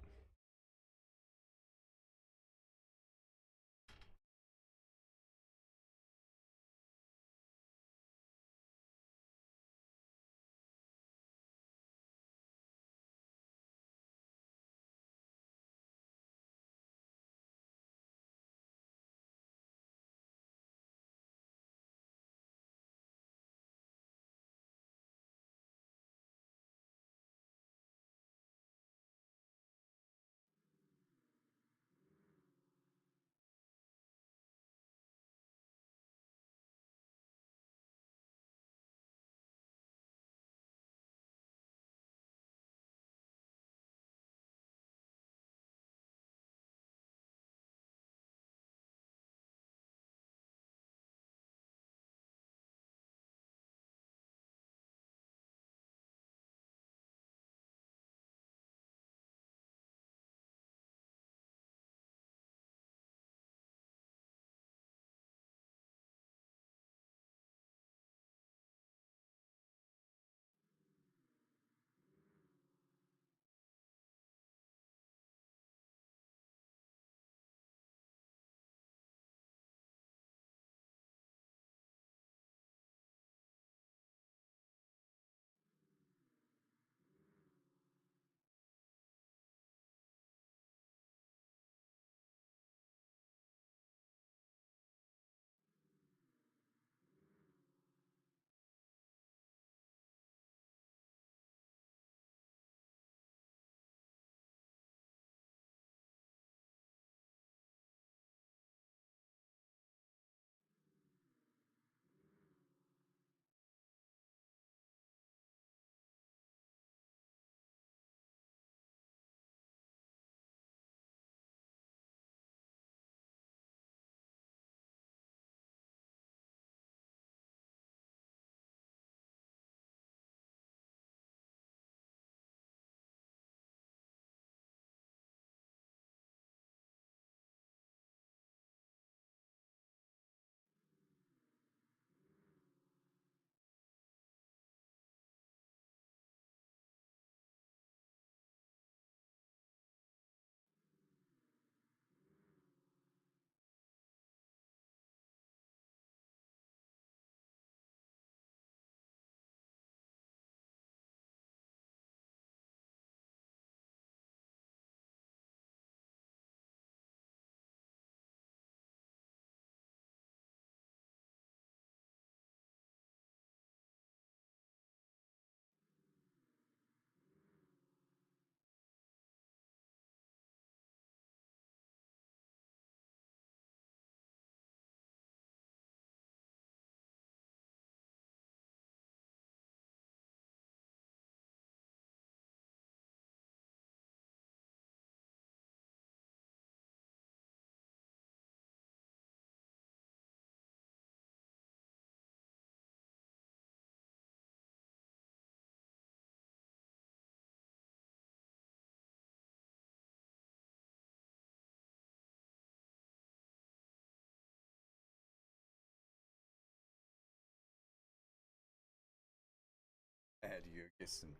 I had to go get some.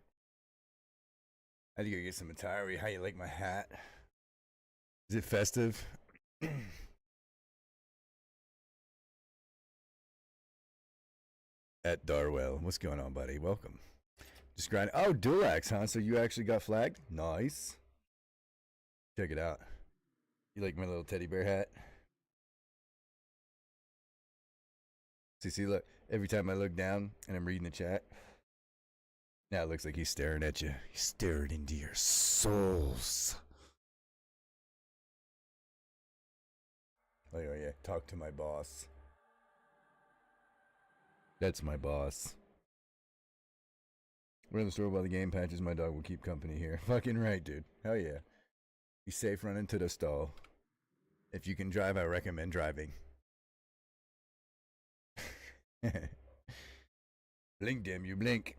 I had to go get some attire. How you like my hat? Is it festive? At Darwell. What's going on, buddy? Welcome. Just grind. Oh, Dulax, huh? So you actually got flagged? Nice. Check it out. You like my little teddy bear hat? See, look. Every time I look down and I'm reading the chat, now it looks like he's staring at you. He's staring into your souls. Oh, yeah. Talk to my boss. That's my boss. We're in the store while the game patches. My dog will keep company here. Fucking right, dude. Hell yeah. Be safe running to the stall. If you can drive, I recommend driving. Blink, damn you, blink.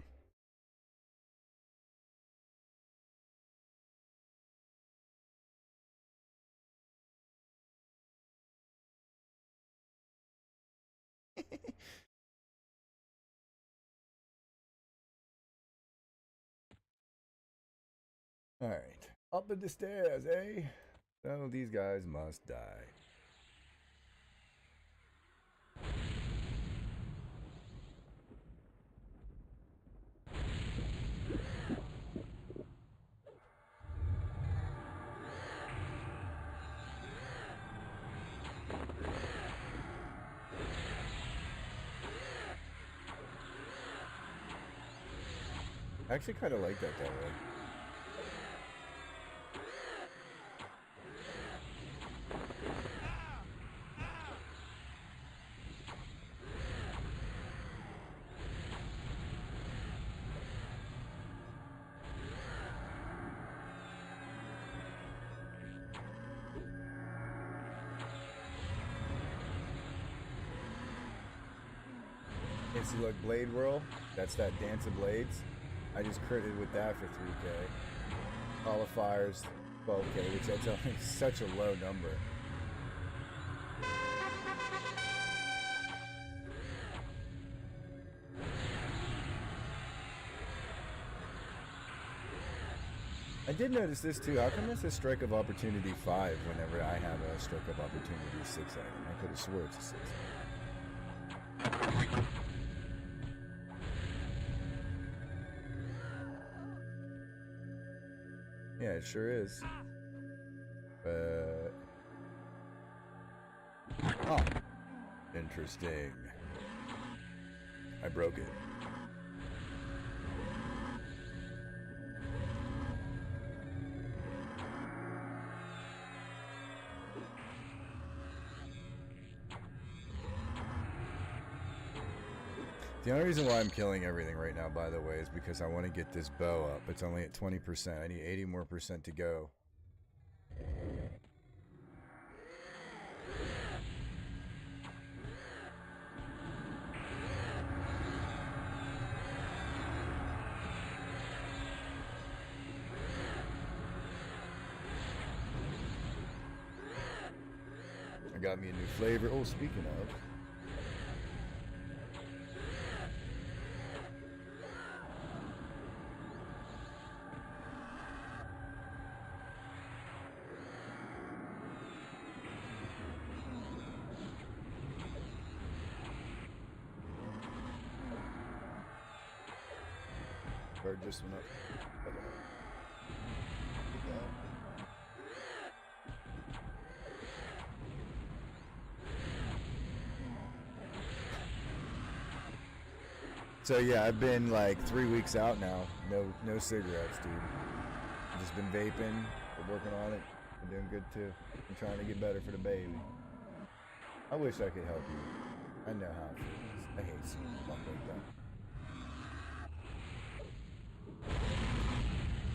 Alright. Up the stairs, eh? So these guys must die. I actually kind of like that way. It's like Blade Whirl. That's that Dance of Blades. I just critted with that for 3K. Qualifiers 12K, which that's only such a low number. I did notice this too. How come this is Strike of Opportunity 5 whenever I have a Strike of Opportunity 6 item? I could have swore it's a 6 item. Yeah, it sure is. Oh, interesting. I broke it. The only reason why I'm killing everything right now, by the way, is because I want to get this bow up. It's only at 20%. I need 80 more percent to go. I got me a new flavor. Oh, speaking of. Just went up. So yeah, I've been like 3 weeks out now. No cigarettes, dude. I've just been vaping. Been working on it. Been doing good too. I'm trying to get better for the baby. I wish I could help you. I know how it feels. I hate seeing stuff like that.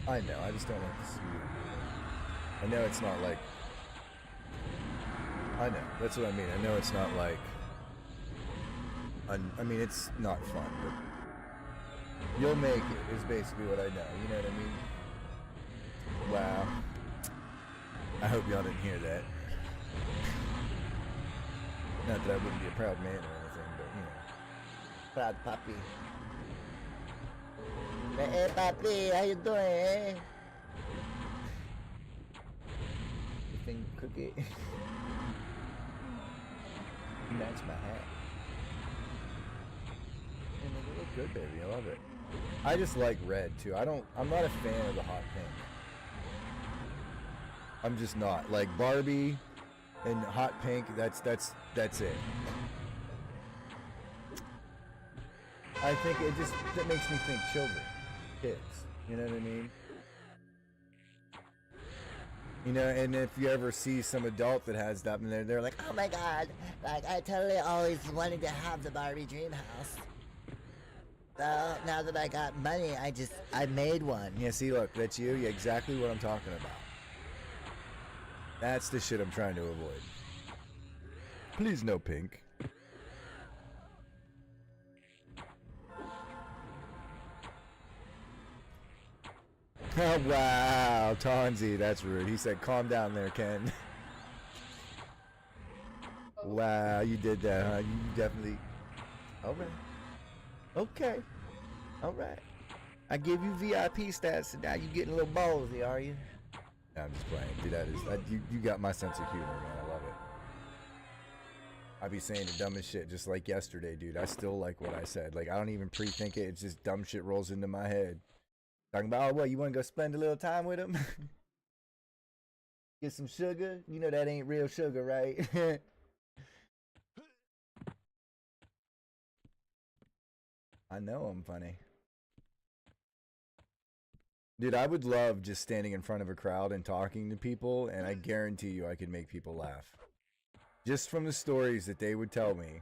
I know, I just don't like to see it. I know it's not like... I know, that's what I mean. I know it's not like... I mean, it's not fun, but... You'll make it, is basically what I know. You know what I mean? Wow. I hope y'all didn't hear that. Not that I wouldn't be a proud man or anything, but, you know. Proud puppy. Hey, papi, how you doing, eh? You think cookie? That's my hat. And it look good, baby. I love it. I just like red too. I'm not a fan of the hot pink. I'm just not. Like Barbie and hot pink, that's it. I think that makes me think children. Kids, you know what I mean? You know, and if you ever see some adult that has that, and they're like, oh my god, like I totally always wanted to have the Barbie dream house. Well, now that I got money, I made one. Yeah, see, look, that's you. Yeah, exactly what I'm talking about. That's the shit I'm trying to avoid. Please no pink. Oh, wow, Tonzi, that's rude. He said, calm down there, Ken. Wow, you did that, huh? You definitely... Alright. Okay. Alright. I give you VIP stats, and now you getting a little ballsy, are you? No, I'm just playing. Dude, that is... you got my sense of humor, man. I love it. I be saying the dumbest shit just like yesterday, dude. I still like what I said. Like, I don't even pre-think it. It's just dumb shit rolls into my head. Talking about, oh, what, you want to go spend a little time with him? Get some sugar? You know that ain't real sugar, right? I know I'm funny. Dude, I would love just standing in front of a crowd and talking to people, and I guarantee you I could make people laugh. Just from the stories that they would tell me,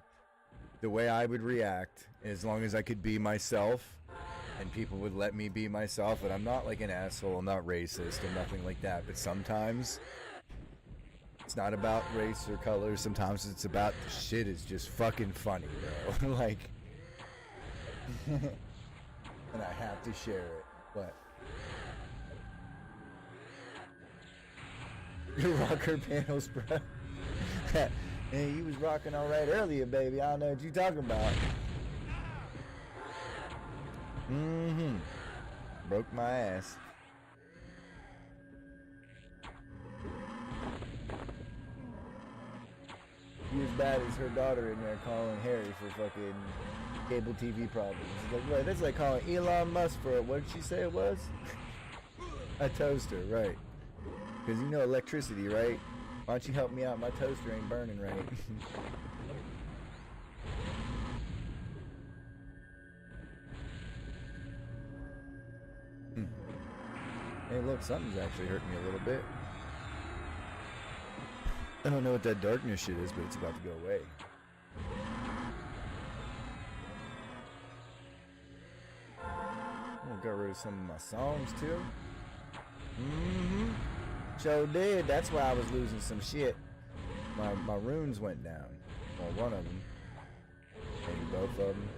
the way I would react, as long as I could be myself, and people would let me be myself, and I'm not like an asshole, I'm not racist or nothing like that, but sometimes it's not about race or color, sometimes it's about the shit is just fucking funny, bro. Like, and I have to share it, but your rocker panels, bro. Hey, you was rocking all right earlier, baby. I don't know what you talking about. Mm-hmm. Broke my ass. She was bad as her daughter in there calling Harry for fucking cable TV problems. She's like, wait, that's like calling Elon Musk for, what did she say it was? A toaster, right. Because you know electricity, right? Why don't you help me out? My toaster ain't burning right. Hey, look, something's actually hurting me a little bit. I don't know what that darkness shit is, but it's about to go away. I got rid of some of my songs, too. Mm-hmm. Sure did. That's why I was losing some shit. My runes went down. Well, one of them. Maybe both of them.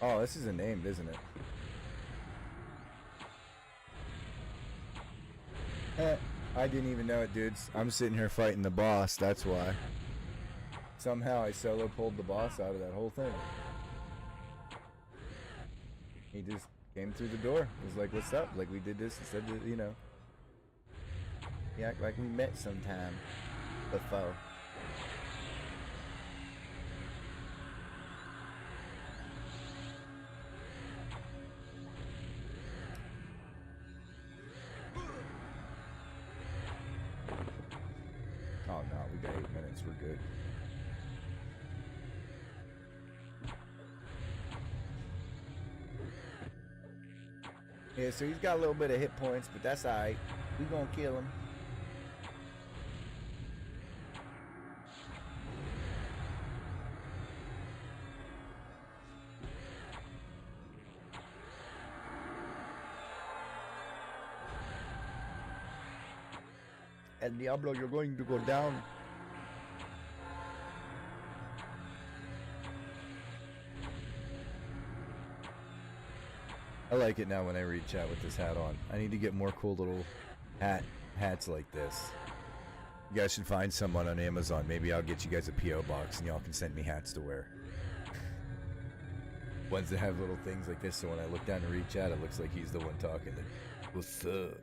Oh, this isn't named, isn't it? I didn't even know it, dudes. I'm sitting here fighting the boss, that's why. Somehow I solo pulled the boss out of that whole thing. He just came through the door. He was like, what's up? Like, we did this instead of, you know. He act like we met sometime before. Oh no, we got 8 minutes, we're good. Yeah, so he's got a little bit of hit points, but that's alright. We gonna kill him. El Diablo, you're going to go down. I like it now when I read chat with this hat on. I need to get more cool little hats like this. You guys should find someone on Amazon. Maybe I'll get you guys a P.O. box and y'all can send me hats to wear. Ones that have little things like this, so when I look down to read chat, it looks like he's the one talking. Like, what's up?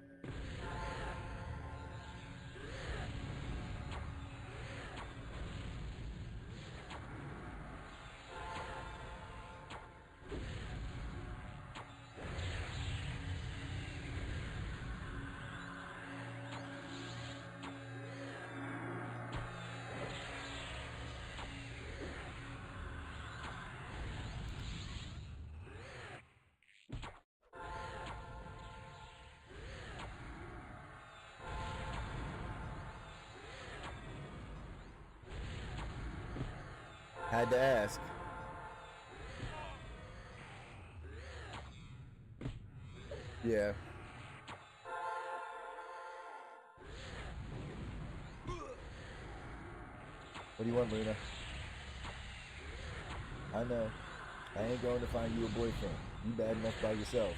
Had to ask. Yeah. What do you want, Luna? I know. I ain't going to find you a boyfriend. You bad enough by yourself.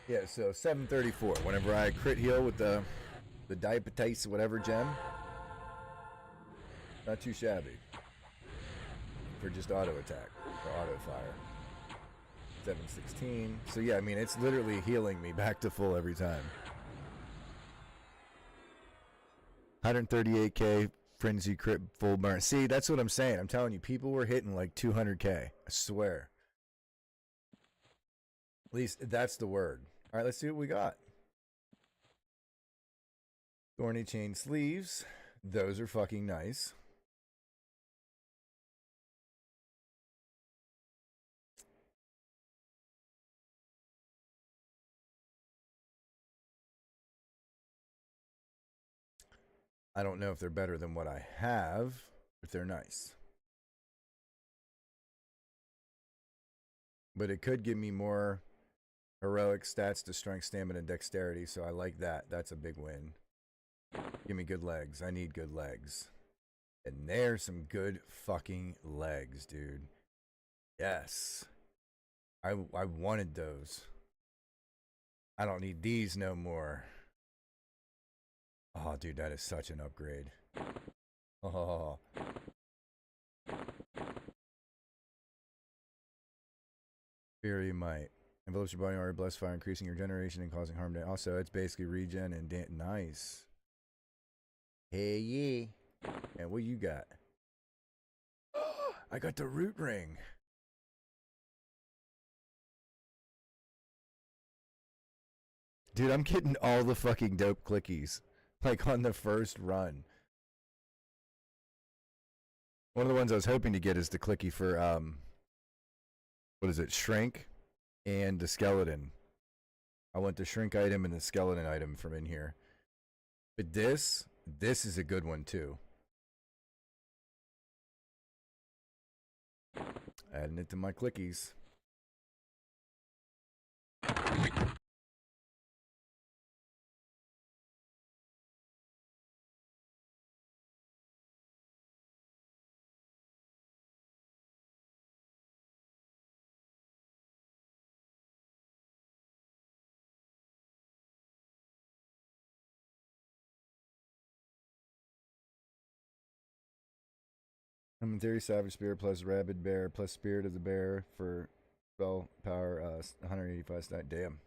Yeah, so 734. Whenever I crit heal with the diabetes whatever gem, not too shabby for just auto attack or auto fire. 716. So yeah, I mean it's literally healing me back to full every time. 138k frenzy crit full burn. See, that's what I'm saying. I'm telling you, people were hitting like 200k. I swear. At least that's the word. All right, let's see what we got. Thorny chain sleeves. Those are fucking nice. I don't know if they're better than what I have, but they're nice. But it could give me more heroic stats to strength, stamina, and dexterity, so I like that. That's a big win. Give me good legs. I need good legs. And there's some good fucking legs, dude. Yes. I wanted those. I don't need these no more. Oh, dude, that is such an upgrade. Oh. Fury might. Envelops your body armor, bless fire, increasing your generation and causing harm to. Also, it's basically regen and nice. Hey, yeah. And what you got? I got the root ring. Dude, I'm getting all the fucking dope clickies. Like on the first run. One of the ones I was hoping to get is the clicky for, what is it? Shrink and the skeleton. I want the shrink item and the skeleton item from in here. But this is a good one too. Adding it to my clickies. I'm in theory Savage Spirit plus Rabid Bear plus Spirit of the Bear for spell power 185 stat. Damn.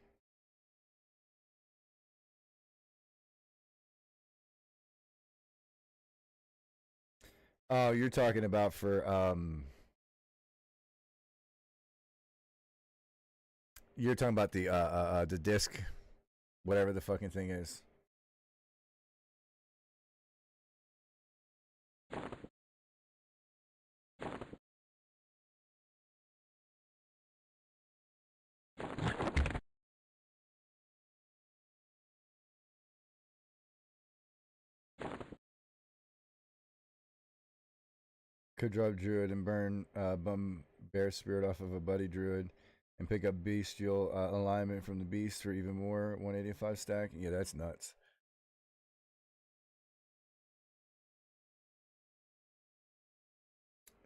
Oh, you're talking about for you're talking about the disc, whatever the fucking thing is. Could drop Druid and burn bum Bear Spirit off of a buddy Druid and pick up Bestial alignment from the Beast for even more 185 stack. Yeah, that's nuts.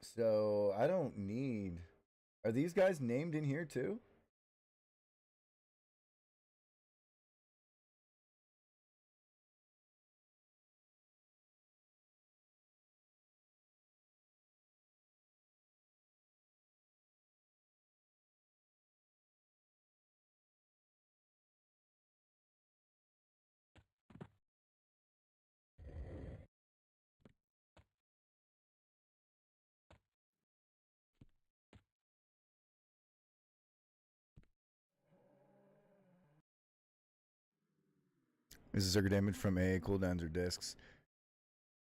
So I don't need. Are these guys named in here too? This is circuit damage from AA cooldowns or discs.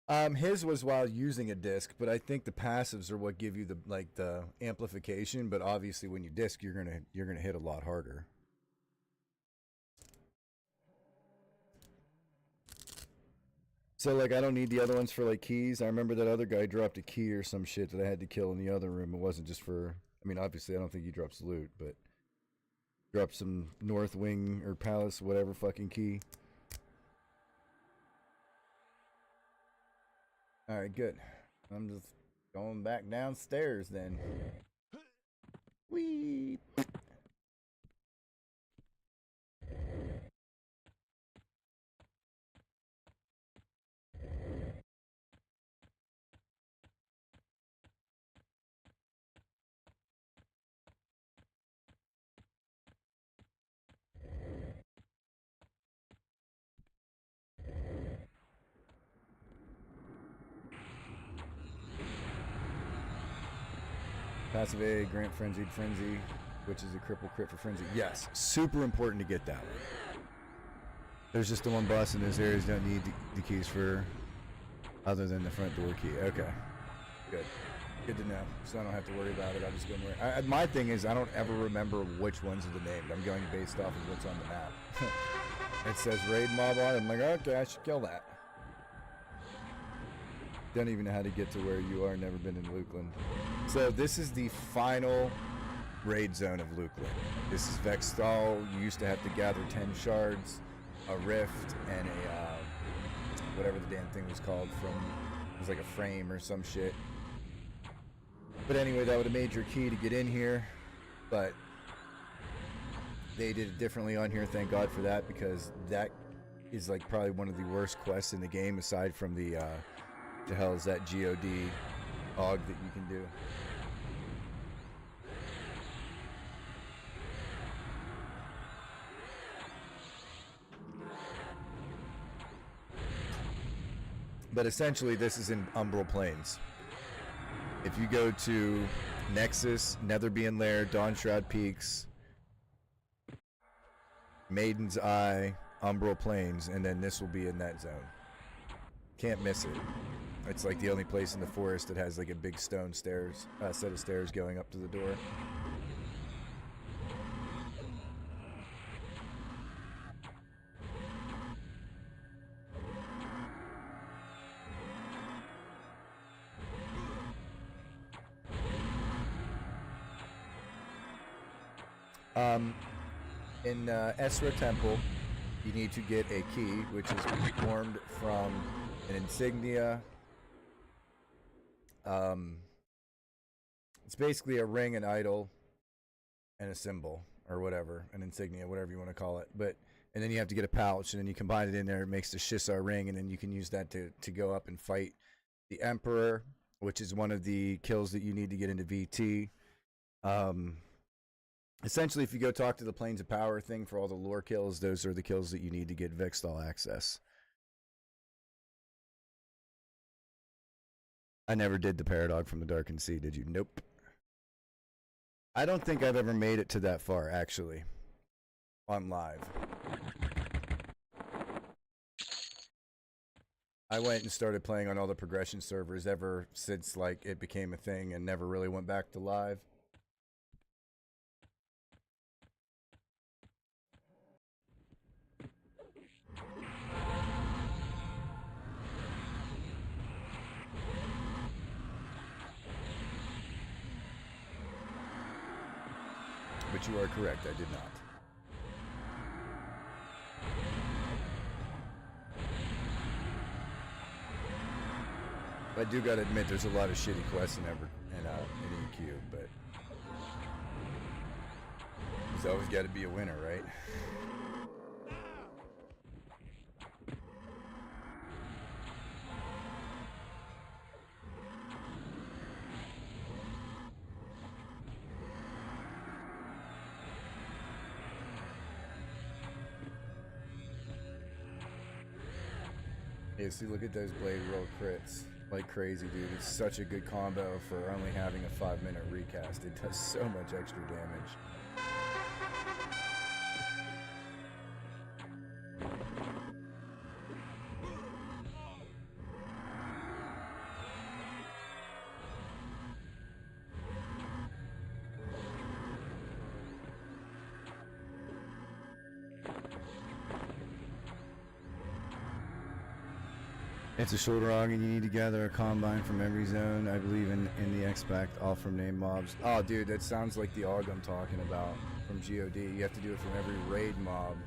His was while using a disc, but I think the passives are what give you the amplification. But obviously, when you disc, you're gonna hit a lot harder. So like I don't need the other ones for like keys. I remember that other guy dropped a key or some shit that I had to kill in the other room. It wasn't just for. I mean, obviously I don't think he drops loot, but dropped some North Wing or Palace whatever fucking key. All right, good. I'm just going back downstairs then. Whee! Passive A, grant Frenzied Frenzy, which is a cripple crit for Frenzy. Yes, super important to get that one. There's just the one boss in this area who don't need the keys for other than the front door key. Okay, good. Good to know, so I don't have to worry about it. I'll just go anywhere. My thing is I don't ever remember which ones are the named. I'm going based off of what's on the map. It says raid mob on it. I'm like, okay, I should kill that. Don't even know how to get to where you are. Never been in Lukeland. So this is the final raid zone of Lukeland. This is Vexthal. You used to have to gather 10 shards, a rift, and a whatever the damn thing was called from. It was like a frame or some shit. But anyway, that would have made your key to get in here. But they did it differently on here. Thank God for that, because that is like probably one of the worst quests in the game, aside from the hell is that God Og that you can do. But essentially this is in Umbral Plains. If you go to Nexus, Netherbean Lair, Dawnshroud Peaks, Maiden's Eye, Umbral Plains, and then this will be in that zone. Can't miss it. It's like the only place in the forest that has like a big stone stairs, set of stairs going up to the door. In Esra Temple, you need to get a key, which is formed from an insignia. It's basically a ring, an idol, and a symbol, or whatever, an insignia, whatever you want to call it. And then you have to get a pouch, and then you combine it in there. It makes the Shissar ring, and then you can use that to go up and fight the Emperor, which is one of the kills that you need to get into VT. Essentially, if you go talk to the Plains of Power thing for all the lore kills, those are the kills that you need to get Vexthal access. I never did the Paradog from the Darkened Sea, did you? Nope. I don't think I've ever made it to that far, actually, on live. I went and started playing on all the progression servers ever since like it became a thing, and never really went back to live. But you are correct, I did not. I do gotta admit, there's a lot of shitty quests in EQ, but there's always gotta be a winner, right? Yeah, see, look at those blade roll crits. Like crazy, dude. It's such a good combo for only having a 5-minute recast. It does so much extra damage. It's a shoulder hog, and you need to gather a combine from every zone. I believe in the expect, all from named mobs. Oh, dude, that sounds like the AUG I'm talking about from GOD. You have to do it from every raid mob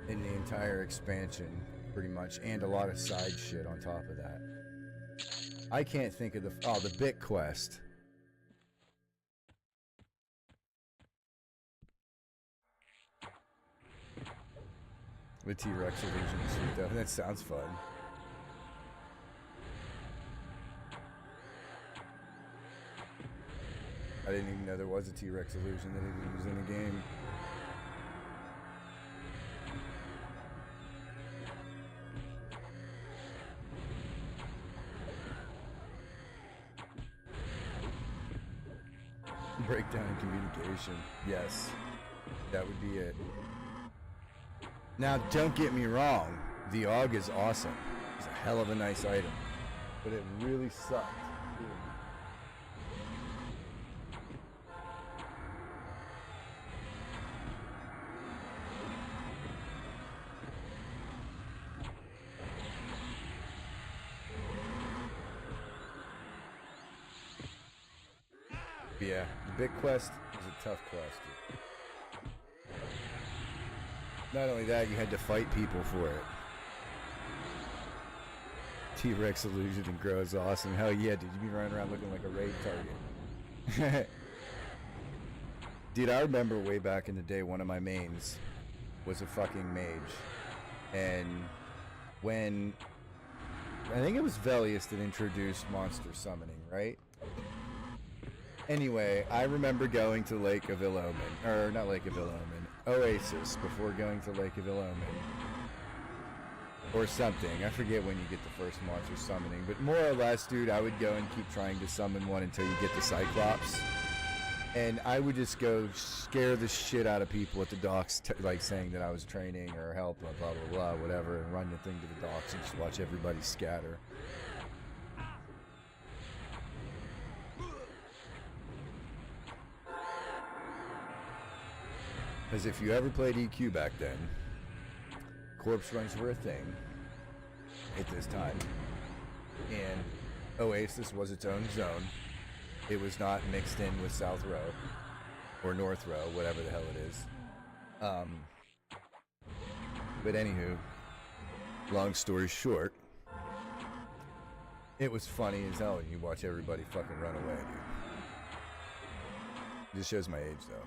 in the entire expansion, pretty much, and a lot of side shit on top of that. I can't think of the bit quest. The T-Rex illusion is sweet though. That sounds fun. I didn't even know there was a T-Rex illusion that it was in the game. Breakdown in communication. Yes, that would be it. Now, don't get me wrong. The AUG is awesome. It's a hell of a nice item. But it really sucked. Yeah, the big quest was a tough quest. Not only that, you had to fight people for it. T-Rex illusion and grow is awesome. Hell yeah, dude, you be running around looking like a raid target. Dude, I remember way back in the day, one of my mains was a fucking mage. And when, I think it was Velius that introduced monster summoning, right? Anyway, I remember going to Lake of Ill-Omen, or not Lake of Ill-Omen, Oasis, before going to Lake of Ill-Omen. Or something. I forget when you get the first monster summoning, but more or less, dude, I would go and keep trying to summon one until you get the Cyclops. And I would just go scare the shit out of people at the docks, like saying that I was training or help, blah, blah, blah, blah, whatever, and run the thing to the docks and just watch everybody scatter. Because if you ever played EQ back then, corpse runs were a thing at this time. And Oasis was its own zone. It was not mixed in with South Row or North Row, whatever the hell it is. But anywho, long story short, it was funny as hell when you watch everybody fucking run away, dude. This shows my age, though.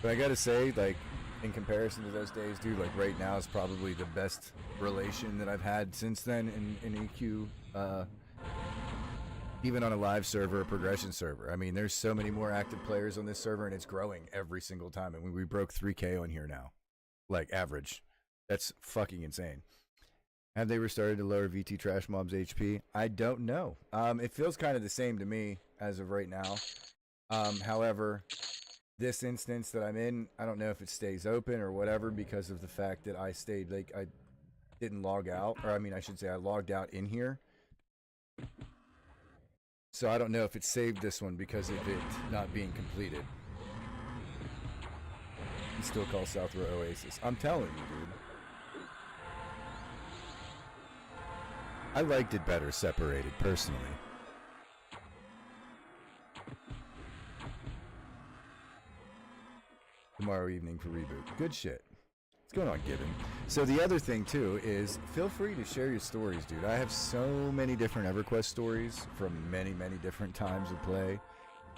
But I gotta say, like, in comparison to those days, dude, like right now is probably the best relation that I've had since then in EQ, even on a live server, a progression server. I mean, there's so many more active players on this server, and it's growing every single time. I mean, we broke 3K on here now, like average. That's fucking insane. Have they restarted to lower VT Trash Mob's HP? I don't know. It feels kind of the same to me as of right now. However, this instance that I'm in, I don't know if it stays open or whatever because of the fact that I stayed, like, I didn't log out, or I mean, I should say I logged out in here. So I don't know if it saved this one because of it not being completed. You still call South Row Oasis. I'm telling you, dude. I liked it better separated, personally. Tomorrow evening for reboot. Good shit. What's going on, Gibbon? So the other thing, too, is feel free to share your stories, dude. I have so many different EverQuest stories from many, many different times of play.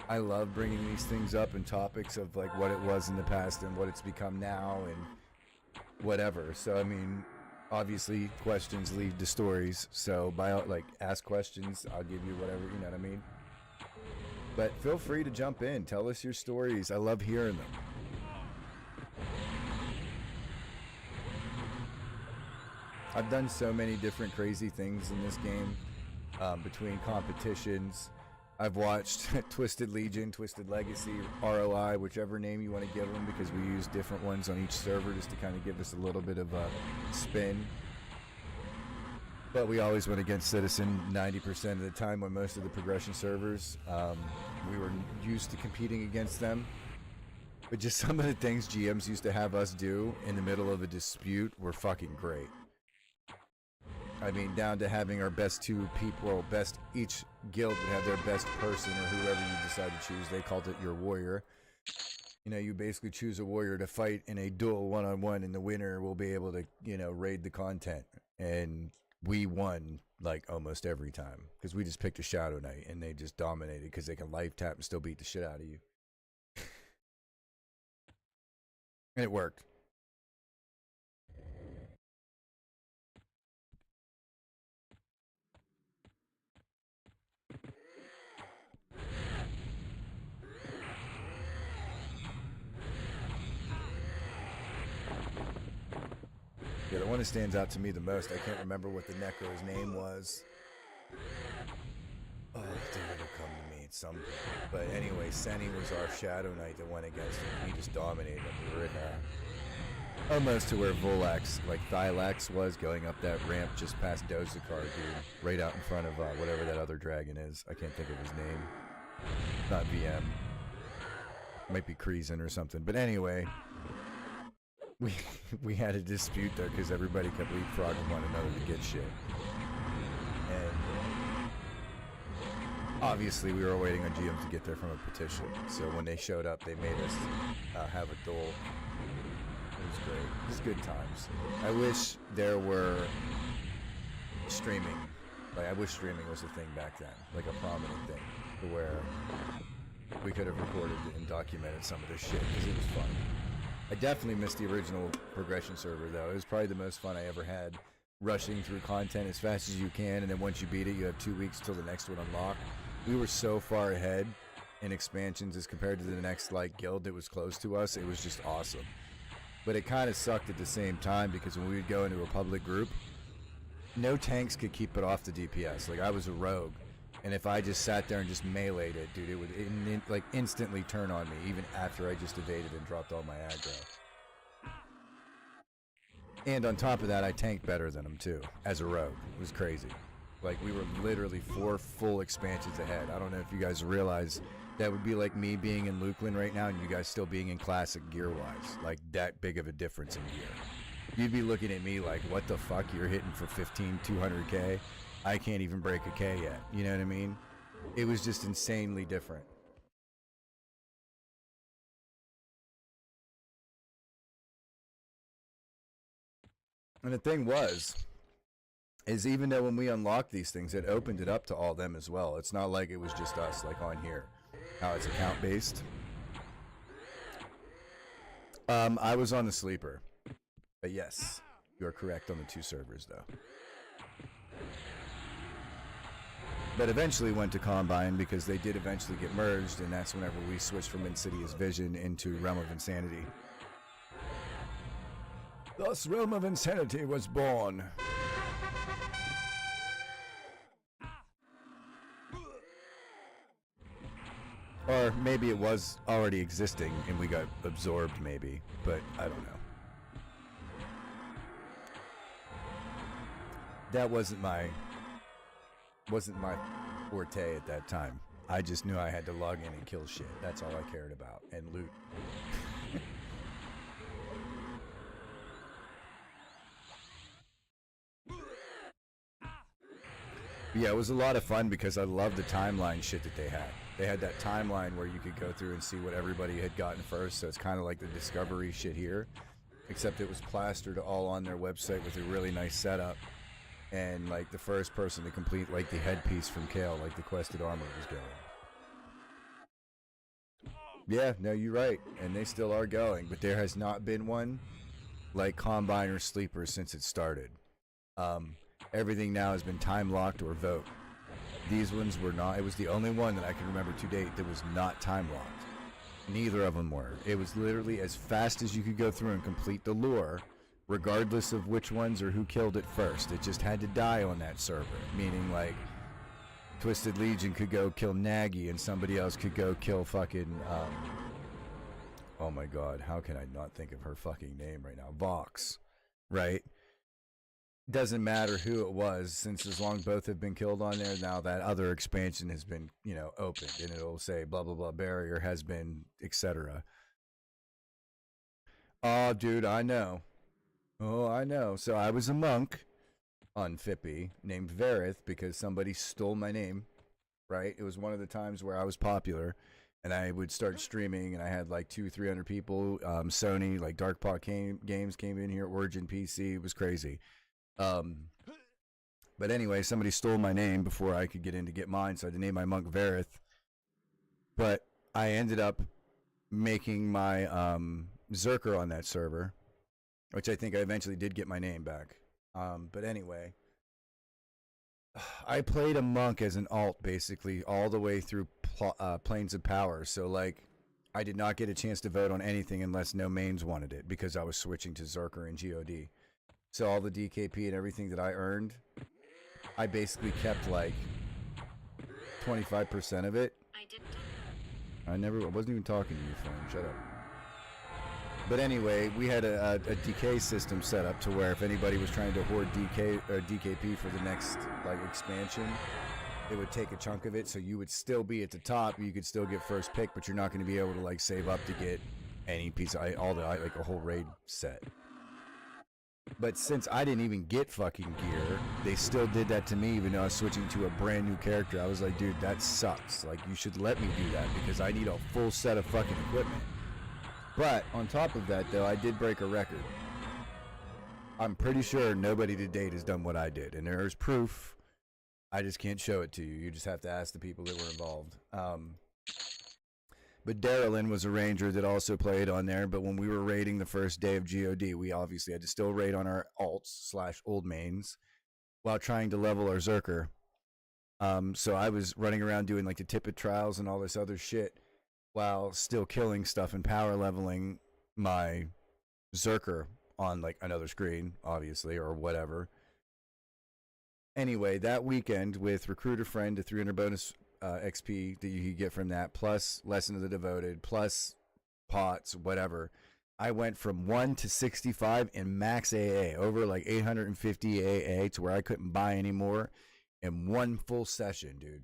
I love bringing these things up and topics of, like, what it was in the past and what it's become now and whatever. So, I mean, obviously, questions lead to stories. So, ask questions. I'll give you whatever, you know what I mean? But feel free to jump in. Tell us your stories. I love hearing them. I've done so many different crazy things in this game, between competitions. I've watched Twisted Legion, Twisted Legacy, ROI, whichever name you want to give them, because we use different ones on each server just to kind of give us a little bit of a spin. But we always went against Citizen 90% of the time on most of the progression servers. We were used to competing against them. But just some of the things GMs used to have us do in the middle of a dispute were fucking great. I mean, down to having our best two people, each guild would have their best person or whoever you decide to choose. They called it your warrior. You know, you basically choose a warrior to fight in a duel one-on-one, and the winner will be able to, you know, raid the content. And we won, like, almost every time. Because we just picked a Shadow Knight, and they just dominated because they can life tap and still beat the shit out of you. And it worked. Yeah, the one that stands out to me the most, I can't remember what the Necro's name was. Oh, dude, it'll come to me at some point. But anyway, Senny was our Shadow Knight that went against him. He just dominated him. We were in almost to where Volax, like Thylax was, going up that ramp just past Dozakar, dude. Right out in front of whatever that other dragon is. I can't think of his name. Not VM. Might be Kreezen or something. But anyway, we had a dispute there because everybody kept leapfrogging one another to get shit. And obviously we were waiting on GMs to get there from a petition. So when they showed up, they made us have a duel. It was great. It was good times. I wish there were streaming. Like, I wish streaming was a thing back then. Like a prominent thing. To where we could have recorded and documented some of this shit. Because it was fun. I definitely missed the original progression server, though. It was probably the most fun I ever had. Rushing through content as fast as you can. And then once you beat it, you have 2 weeks till the next one unlock. We were so far ahead in expansions as compared to the next, like, guild that was close to us. It was just awesome. But it kind of sucked at the same time because when we would go into a public group, no tanks could keep it off the DPS. Like, I was a rogue, and if I just sat there and just meleeed it, dude, it would like instantly turn on me, even after I just evaded and dropped all my aggro. And on top of that, I tanked better than him too, as a rogue. It was crazy. Like, we were literally 4 full expansions ahead. I don't know if you guys realize. That would be like me being in Lukeland right now and you guys still being in Classic gear-wise. Like, that big of a difference in gear. You'd be looking at me like, what the fuck? You're hitting for 200K? I can't even break a K yet. You know what I mean? It was just insanely different. And the thing is even though when we unlocked these things, it opened it up to all them as well. It's not like it was just us, like on here. How it's account based. I was on the sleeper, but yes, you are correct on the 2 servers though. But eventually went to Combine because they did eventually get merged, and that's whenever we switched from Insidious Vision into Realm of Insanity. Thus, Realm of Insanity was born. Or maybe it was already existing and we got absorbed, maybe. But I don't know. That wasn't my forte at that time. I just knew I had to log in and kill shit. That's all I cared about. And loot. Yeah, it was a lot of fun because I loved the timeline shit that they had. They had that timeline where you could go through and see what everybody had gotten first, so it's kind of like the Discovery shit here, except it was plastered all on their website with a really nice setup, and like the first person to complete like the headpiece from Kale, like the quested armor was going. Yeah, no, you're right, and they still are going, but there has not been one like Combine or Sleeper since it started. Everything now has been time locked or vote. These ones were not. It was the only one that I can remember to date that was not time locked. Neither of them were. It was literally as fast as you could go through and complete the lure, regardless of which ones or who killed it first. It just had to die on that server. Meaning, like, Twisted Legion could go kill Nagy and somebody else could go kill fucking, oh my god, how can I not think of her fucking name right now? Vox, right? Doesn't matter who it was, since as long both have been killed on there, now that other expansion has been, you know, opened, and it'll say blah blah blah barrier has been, etc. Oh, dude, I know. Oh, I know. So I was a monk on Fippy named Verith because somebody stole my name, right? It was one of the times where I was popular and I would start streaming and I had like 300 people. Sony, like Games came in here, Origin PC. It was crazy. Um, but anyway, somebody stole my name before I could get in to get mine, so I had to name my monk Verith. But I ended up making my Zerker on that server, which I think I eventually did get my name back. But anyway, I played a monk as an alt basically all the way through Planes of Power. So like, I did not get a chance to vote on anything unless no mains wanted it because I was switching to Zerker and God. So all the DKP and everything that I earned, I basically kept like 25% of it. I wasn't even talking to you, phone. Shut up. But anyway, we had a DK system set up to where if anybody was trying to hoard DK or DKP for the next like expansion, it would take a chunk of it, so you would still be at the top. You could still get first pick, but you're not going to be able to like save up to get any piece of like a whole raid set. But since I didn't even get fucking gear, they still did that to me even though I was switching to a brand new character. I was like, dude, that sucks. Like, you should let me do that because I need a full set of fucking equipment. But on top of that, though, I did break a record. I'm pretty sure nobody to date has done what I did. And there's proof. I just can't show it to you. You just have to ask the people that were involved. But Darylyn was a ranger that also played on there. But when we were raiding the first day of GOD, we obviously had to still raid on our alts/old mains while trying to level our Zerker. So I was running around doing like the Tippet trials and all this other shit while still killing stuff and power leveling my Zerker on like another screen, obviously, or whatever. Anyway, that weekend with Recruiter Friend, the 300 bonus XP that you could get from that, plus Lesson of the Devoted, plus pots, whatever. I went from 1 to 65 in max AA, over like 850 AA to where I couldn't buy anymore in one full session, dude.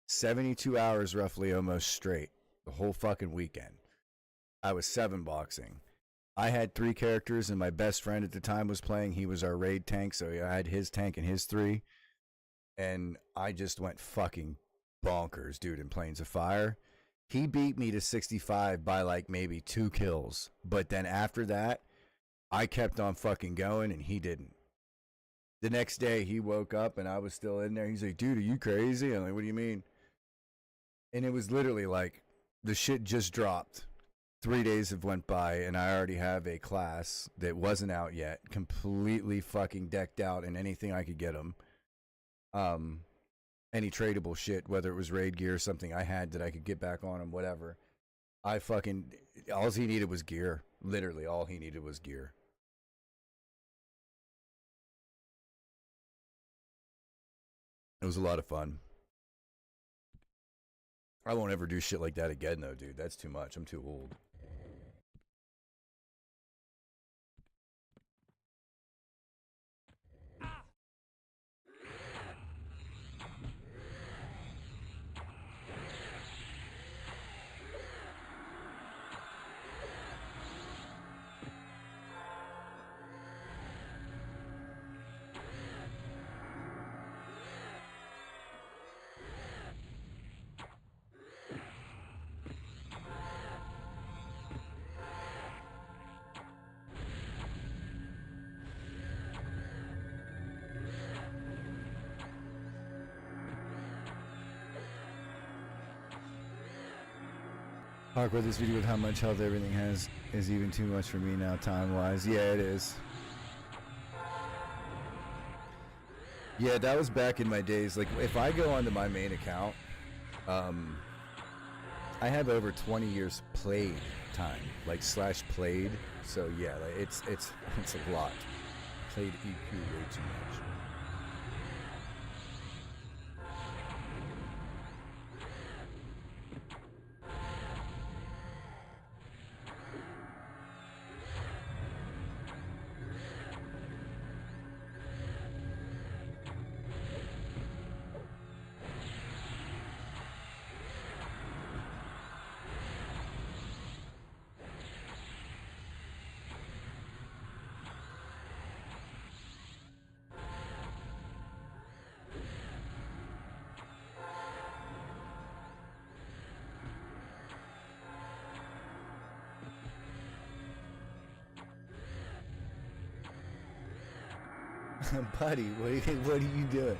72 hours roughly almost straight, the whole fucking weekend. I was 7-boxing. I had 3 characters and my best friend at the time was playing. He was our raid tank, so I had his tank and his 3. And I just went fucking bonkers, dude, in Planes of Fire. He beat me to 65 by like maybe 2 kills. But then after that, I kept on fucking going and he didn't. The next day he woke up and I was still in there. He's like, dude, are you crazy? I'm like, what do you mean? And it was literally like the shit just dropped. 3 days have went by and I already have a class that wasn't out yet, completely fucking decked out in anything I could get him. Any tradable shit, whether it was raid gear or something I had that I could get back on him, whatever. I fucking, all he needed was gear. Literally all he needed was gear. It was a lot of fun. I won't ever do shit like that again though, dude. That's too much. I'm too old. Awkward, this video with how much health everything has is even too much for me now, time-wise. Yeah, it is. Yeah, that was back in my days. Like, if I go onto my main account, I have over 20 years played time, like / played. So yeah, like it's a lot. Played EQ way too much. Buddy, what are you doing?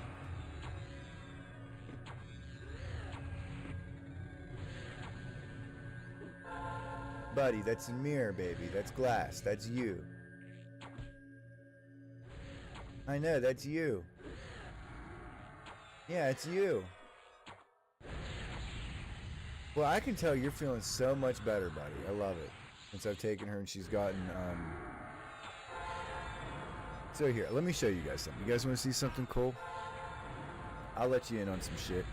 Buddy, that's a mirror, baby. That's glass. That's you. I know, that's you. Yeah, it's you. Well, I can tell you're feeling so much better, buddy. I love it. Since I've taken her and she's gotten, So here, let me show you guys something. You guys want to see something cool? I'll let you in on some shit.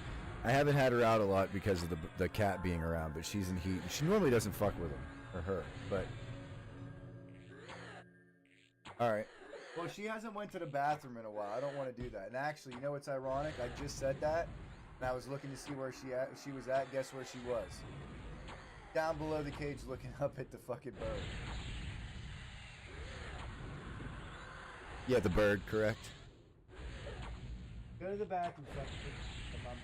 I haven't had her out a lot because of the cat being around, but she's in heat. She normally doesn't fuck with him, or her, but... Alright. Well, she hasn't went to the bathroom in a while. I don't want to do that. And actually, you know what's ironic? I just said that, and I was looking to see where she was at. Guess where she was? Down below the cage looking up at the fucking bird. Yeah, the bird, correct. Go to the bathroom second. Come on.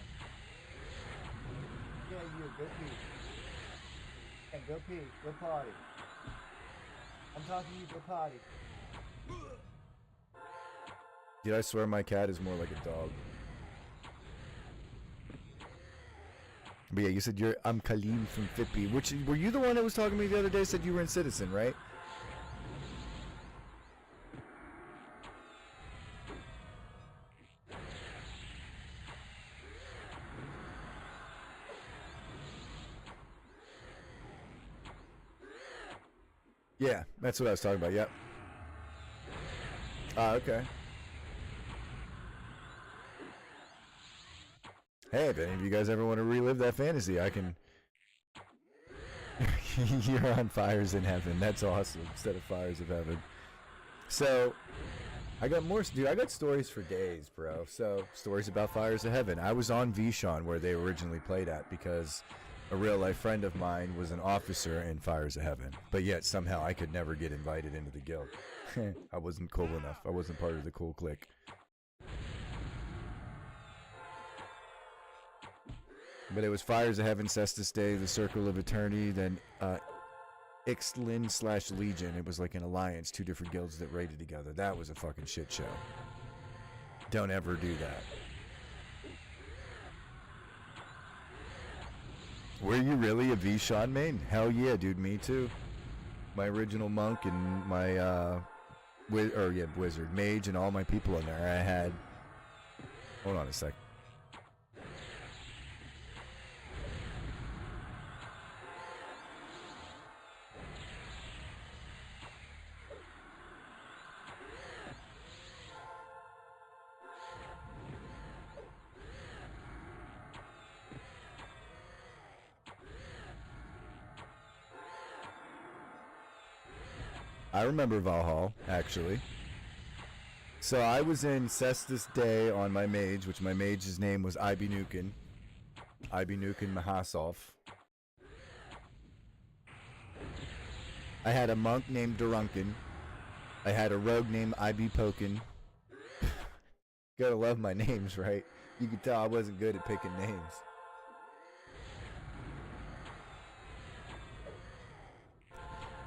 Yeah, you go pee. Yeah, go pee. Go potty. I'm talking to you, go potty. Dude, I swear my cat is more like a dog. But yeah, you said I'm Khalil from Fippy. Were you the one that was talking to me the other day? Said you were in Citizen, right? Yeah, that's what I was talking about. Yep. Okay. Hey, if any of you guys ever want to relive that fantasy, I can. You're on Fires in Heaven. That's awesome. Instead of Fires of Heaven. So, I got more. Dude, I got stories for days, bro. So, stories about Fires of Heaven. I was on Vishon where they originally played at because a real life friend of mine was an officer in Fires of Heaven. But yet, somehow, I could never get invited into the guild. I wasn't cool enough. I wasn't part of the cool clique. But it was Fires of Heaven, Cestus Day, the Circle of Eternity, then Ixtlin / Legion. It was like an alliance, 2 different guilds that raided together. That was a fucking shit show. Don't ever do that. Were you really a Vishon main? Hell yeah, dude, me too. My original monk and my, wizard, mage, and all my people in there. I had... Hold on a sec. I remember Valhall, actually. So I was in Cestus Day on my mage, which my mage's name was Ibinukin. Ibinukin Mahasov. I had a monk named Durunkin. I had a rogue named Ibipokin. Gotta love my names, right? You could tell I wasn't good at picking names.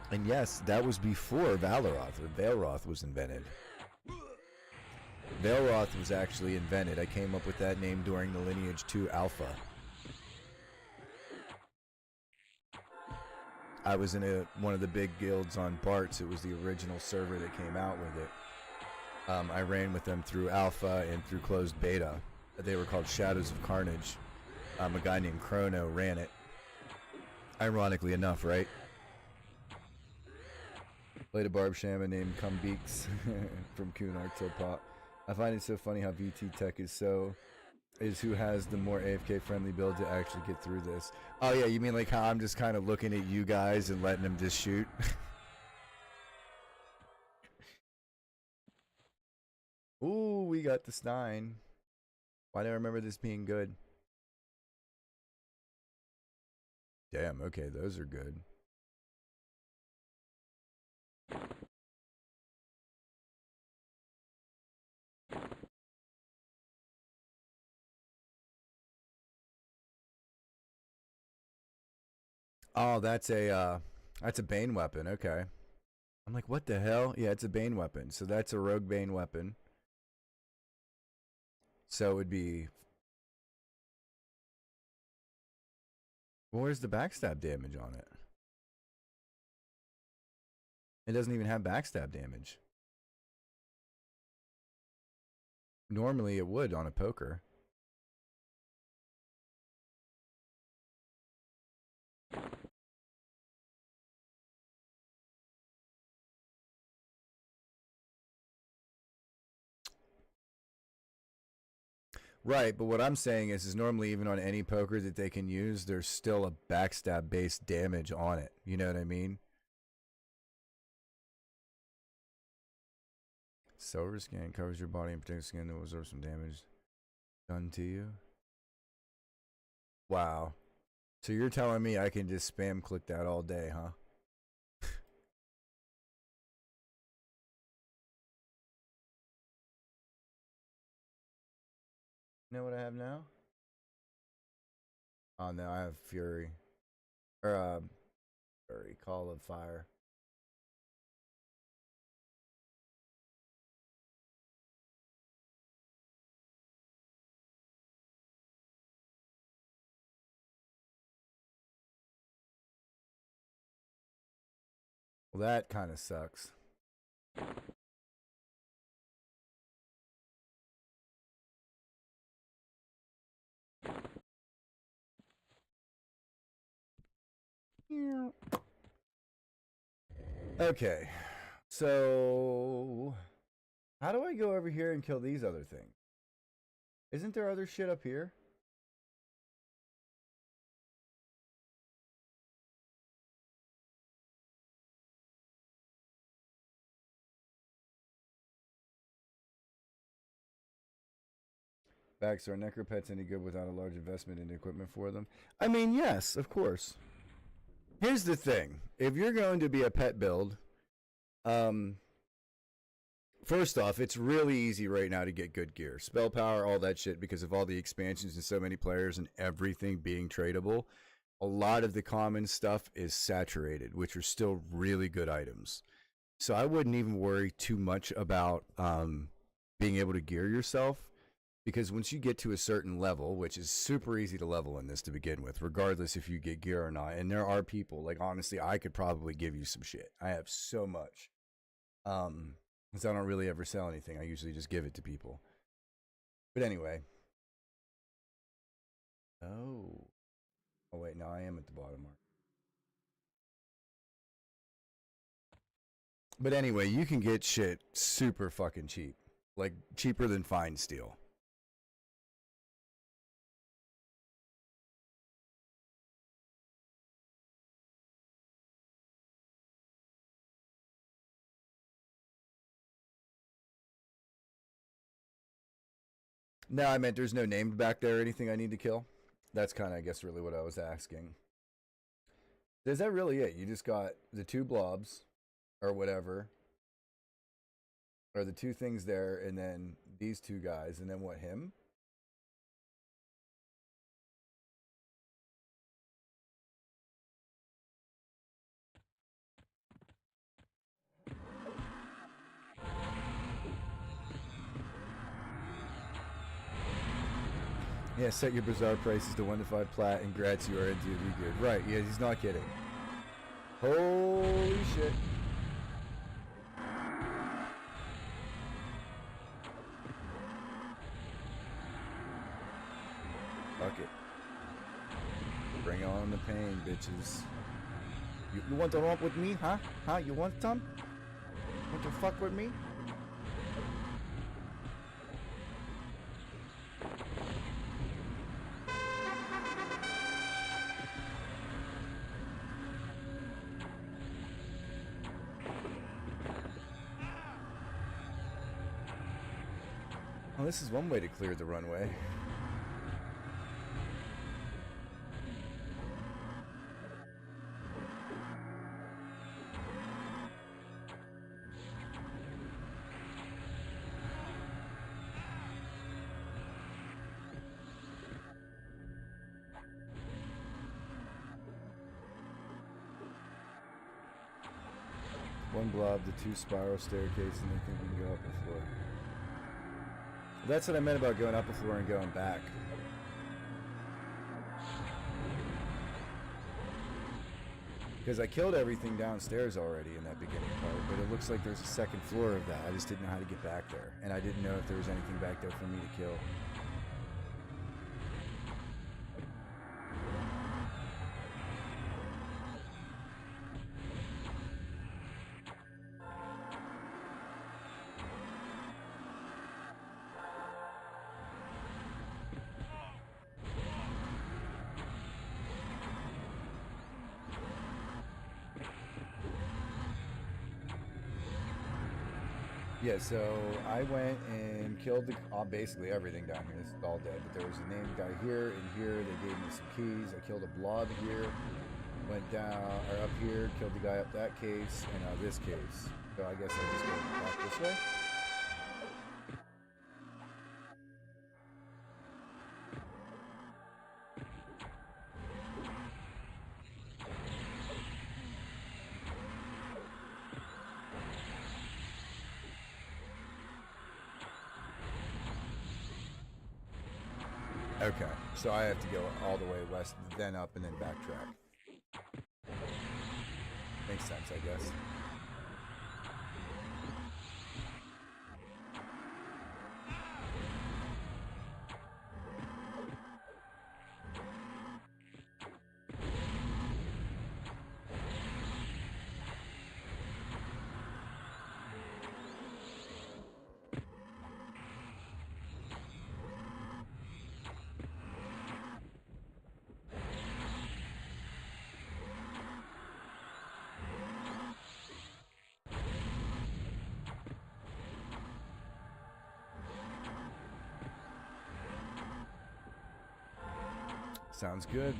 And yes, that was before Valoroth or Valroth was invented. Valroth was actually invented. I came up with that name during the Lineage 2 Alpha. I was in one of the big guilds on Bart's. It was the original server that came out with it. I ran with them through Alpha and through closed beta. They were called Shadows of Carnage. A guy named Chrono ran it. Ironically enough, right? Played a barb shaman named Cumbeaks from Kunar till Pop. I find it so funny how VT Tech is who has the more AFK friendly build to actually get through this. Oh yeah, you mean like how I'm just kind of looking at you guys and letting them just shoot? Ooh, we got the Stein. Why do I remember this being good? Damn, okay, those are good. Oh, that's a Bane weapon. Okay. I'm like, what the hell? Yeah, it's a Bane weapon. So that's a rogue Bane weapon. So it would be. Where's the backstab damage on it? It doesn't even have backstab damage. Normally it would on a poker. Right, but what I'm saying is normally even on any poker that they can use, there's still a backstab based damage on it. You know what I mean? Silver skin covers your body and protects skin that will absorb some damage done to you. Wow. So you're telling me I can just spam click that all day, huh? You know what I have now? Oh no, I have Fury. Or Fury, Call of Fire. Well, that kind of sucks. Okay, so how do I go over here and kill these other things? Isn't there other shit up here? Backs, are necropets any good without a large investment in equipment for them? I mean, yes, of course. Here's the thing. If you're going to be a pet build, first off, it's really easy right now to get good gear. Spell power, all that shit, because of all the expansions and so many players and everything being tradable. A lot of the common stuff is saturated, which are still really good items. So I wouldn't even worry too much about being able to gear yourself. Because once you get to a certain level, which is super easy to level in this to begin with, regardless if you get gear or not, and there are people, like honestly, I could probably give you some shit. I have so much. Because I don't really ever sell anything. I usually just give it to people. But anyway. Oh. Oh wait, no, I am at the bottom mark. But anyway, you can get shit super fucking cheap. Like cheaper than fine steel. No, I meant there's no named back there or anything I need to kill. That's kind of, I guess, really what I was asking. Is that really it? You just got the two blobs or whatever, or the two things there, and then these two guys, and then what, him? Yeah, set your bizarre prices to 1 to 5 plat and grats you RNG to be good. Right, yeah, he's not kidding. Holy shit. Fuck it. Bring on the pain, bitches. You want to romp with me, huh? Huh? You want some? Want to fuck with me? Well, this is one way to clear the runway. One blob, the two spiral staircase, and I think we can go up the floor. That's what I meant about going up a floor and going back. Because I killed everything downstairs already in that beginning part, but it looks like there's a second floor of that. I just didn't know how to get back there. And I didn't know if there was anything back there for me to kill. Yeah, so I went and killed basically everything down here. This is all dead, but there was a named guy here and here. They gave me some keys. I killed a blob here, went down or up here, killed the guy up that case, and now this case. So I guess I just go back this way. Okay, so I have to go all the way west, then up, and then backtrack. Makes sense, I guess. Sounds good.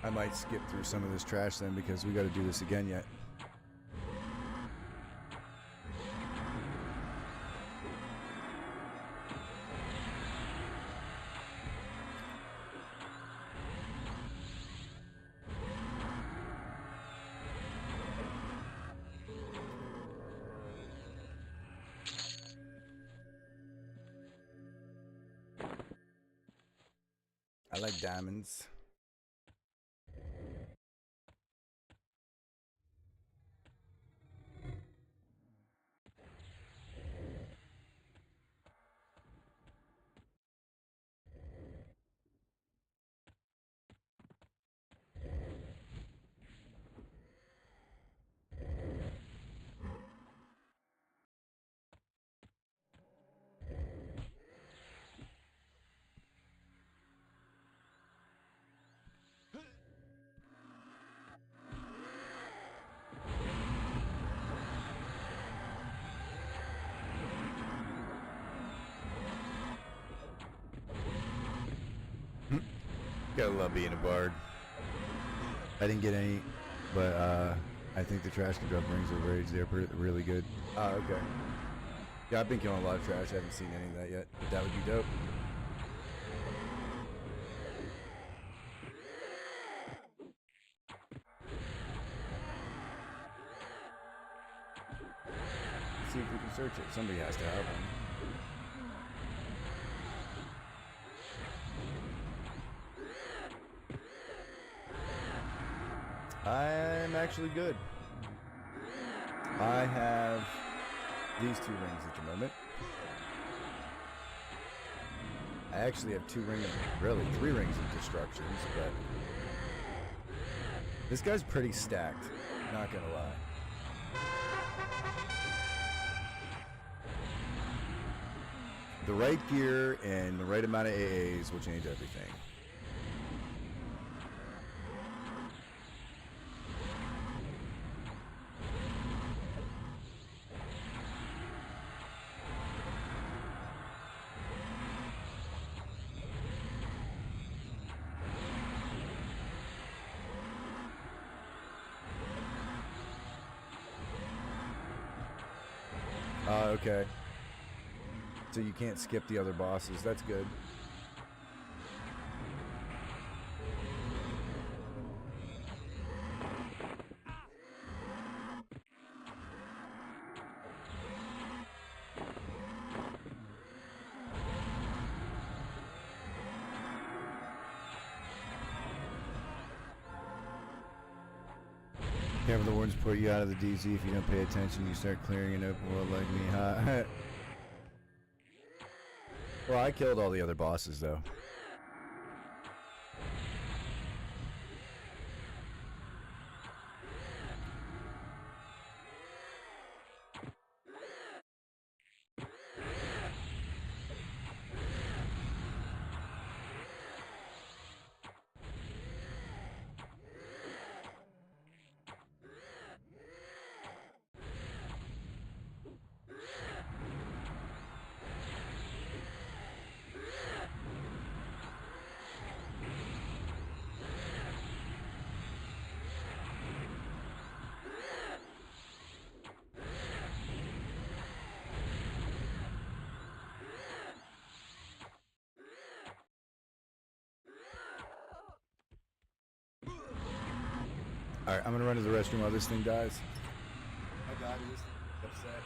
I might skip through some of this trash then because we got to do this again yet. I like diamonds. Gotta love being a bard. I didn't get any, but I think the trash can drop rings of rage. They're really good. Oh, okay. Yeah, I've been killing a lot of trash. I haven't seen any of that yet, but that would be dope. Let's see if we can search it. Somebody has to have one. I'm actually good. I have these 2 rings at the moment. I actually have 2 rings, really 3 rings of destructions, but this guy's pretty stacked, not gonna lie. The right gear and the right amount of AAs will change everything. Okay. So you can't skip the other bosses. That's good. Careful, the wards put you out of the DZ. If you don't pay attention, you start clearing an open world like me, huh? Well, I killed all the other bosses, though. Alright, I'm gonna run to the restroom while this thing dies. My dog is upset.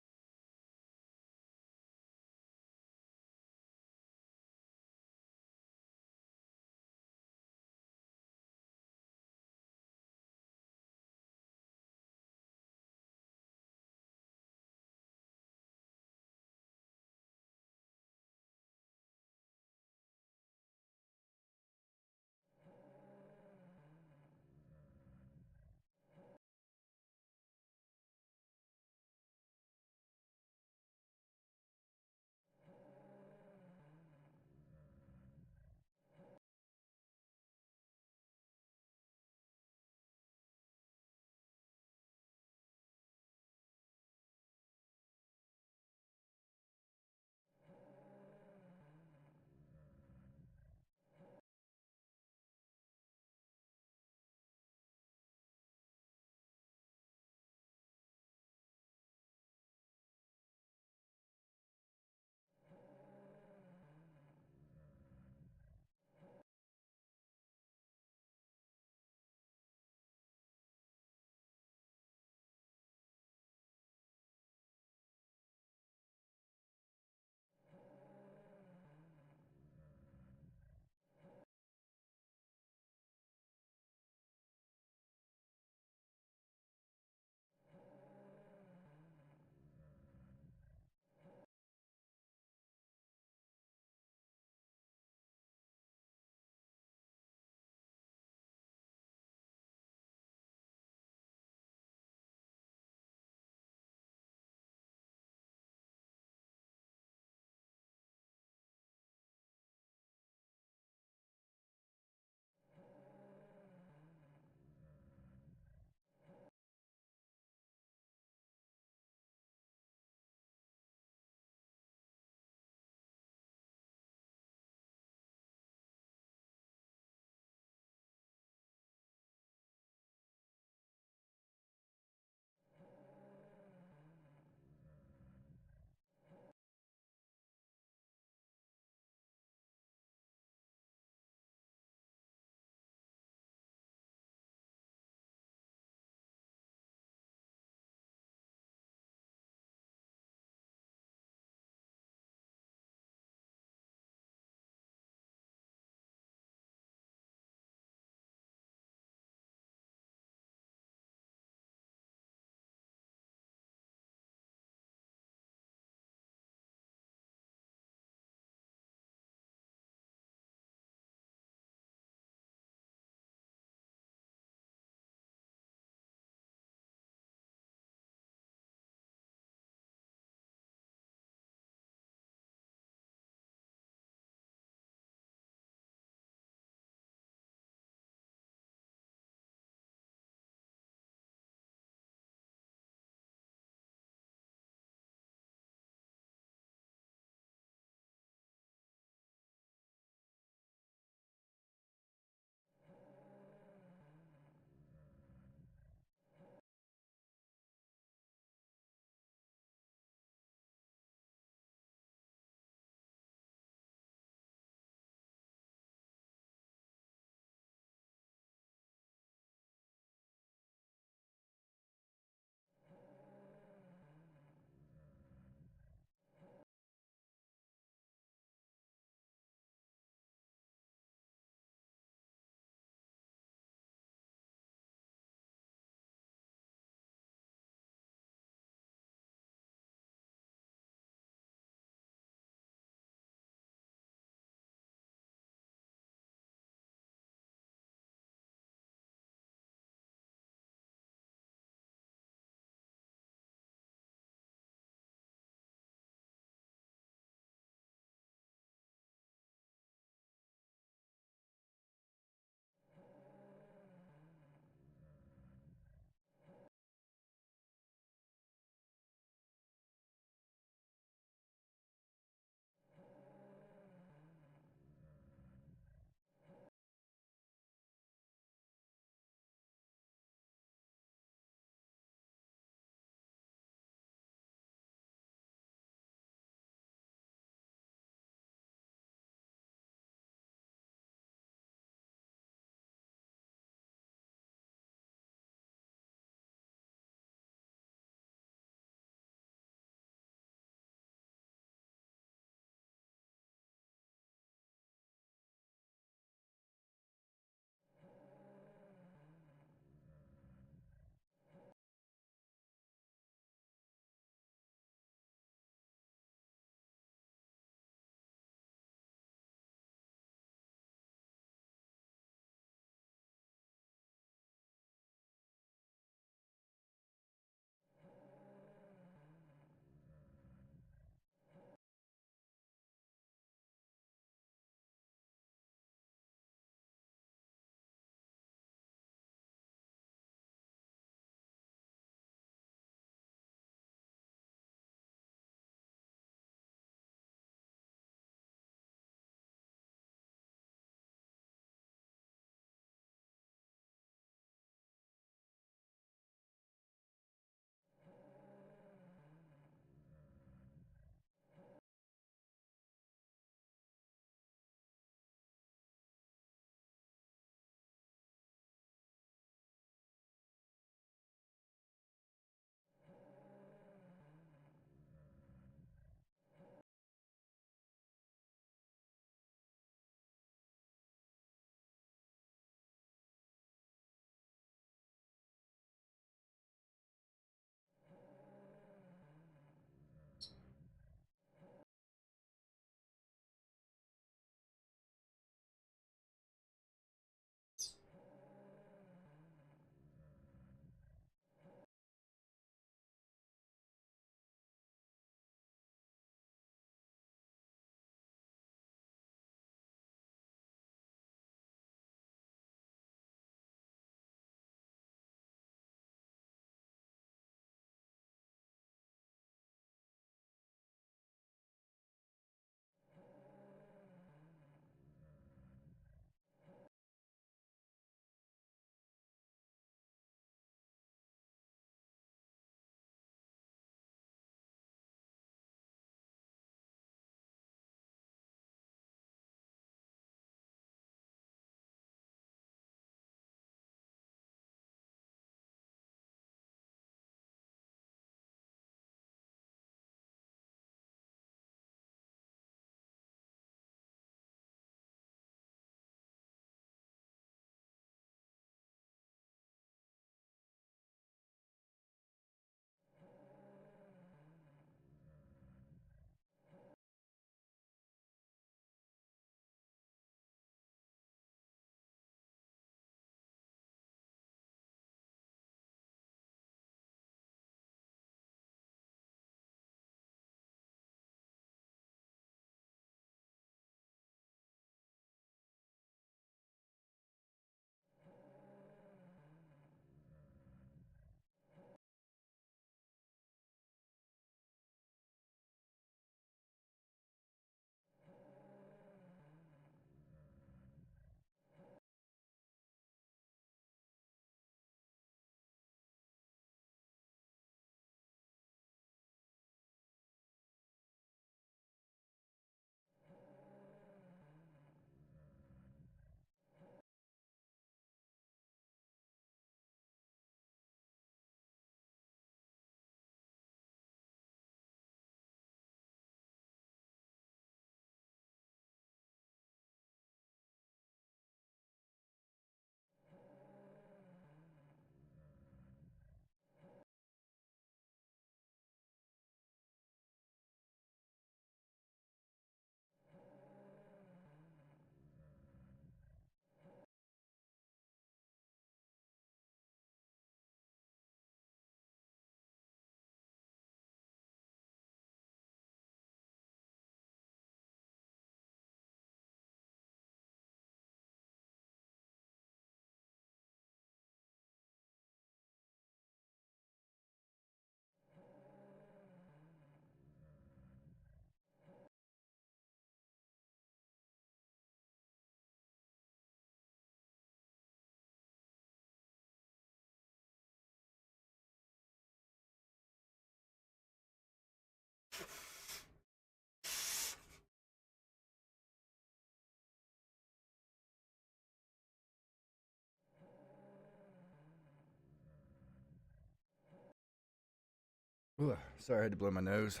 Ugh, sorry, I had to blow my nose.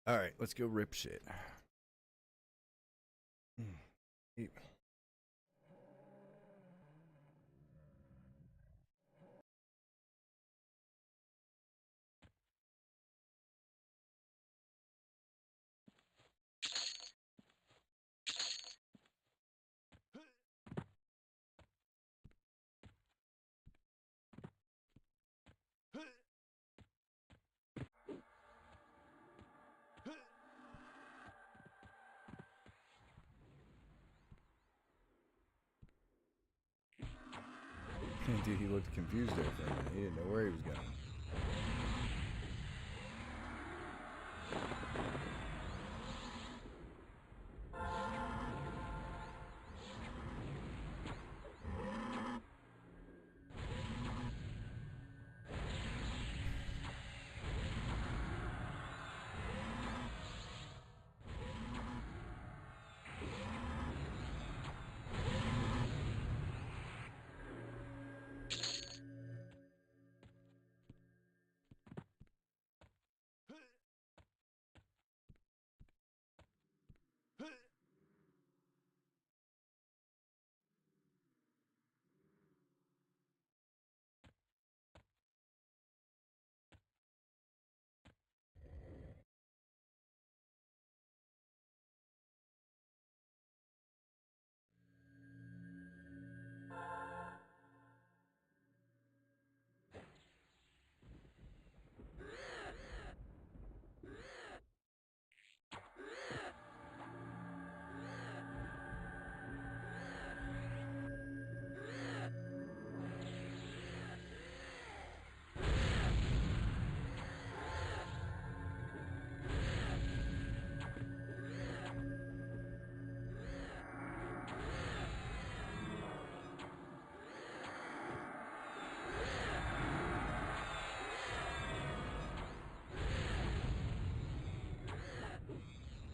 All right, let's go rip shit. Eat. Dude, he looked confused there for a minute. He didn't know where he was going.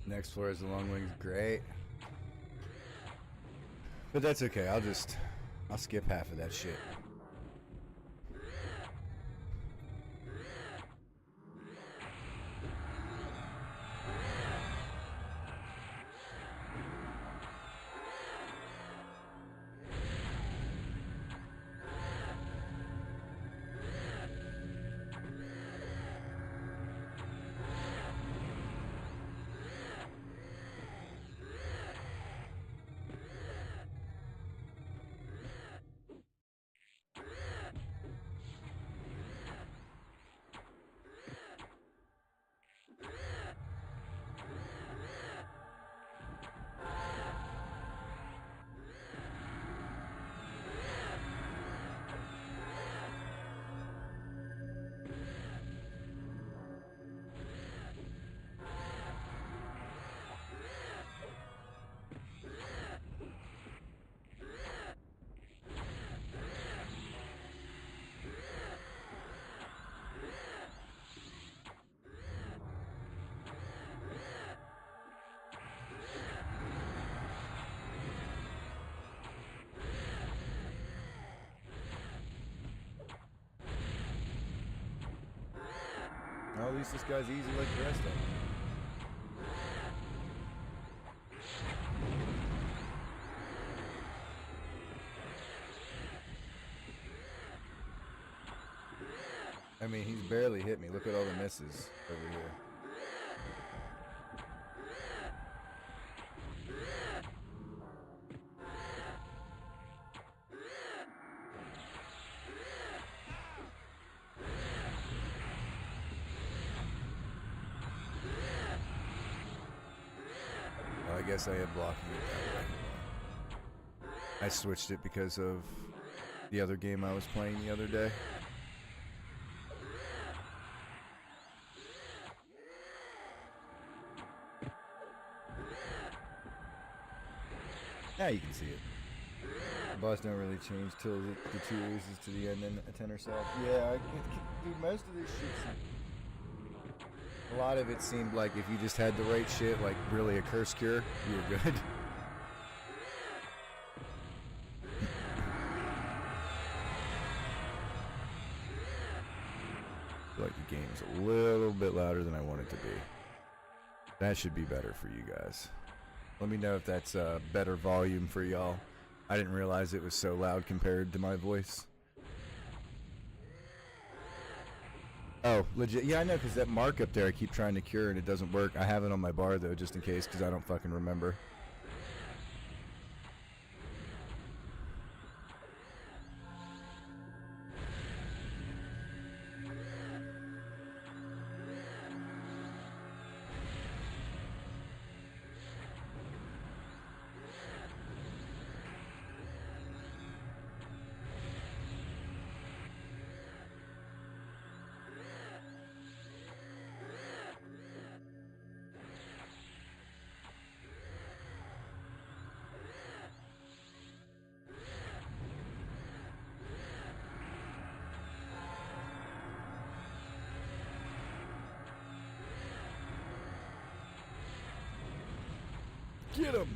Next floor is the long wings. Great. But that's okay. I'll skip half of that shit. Well, at least this guy's easy like the rest of them. I mean, he's barely hit me. Look at all the misses over here. Well, I guess I am blocking it that way. I switched it because of the other game I was playing the other day. Now you can see it. The boss don't really change till the 2 loses to the end and a 10 or so. Yeah, dude, most of this shit. A lot of it seemed like if you just had the right shit, like really a curse cure, you were good. feel like the game's a little bit louder than I want it to be. That should be better for you guys. Let me know if that's better volume for y'all. I didn't realize it was so loud compared to my voice. Oh, legit. Yeah, I know, because that mark up there I keep trying to cure and it doesn't work. I have it on my bar, though, just in case, because I don't fucking remember. Get him!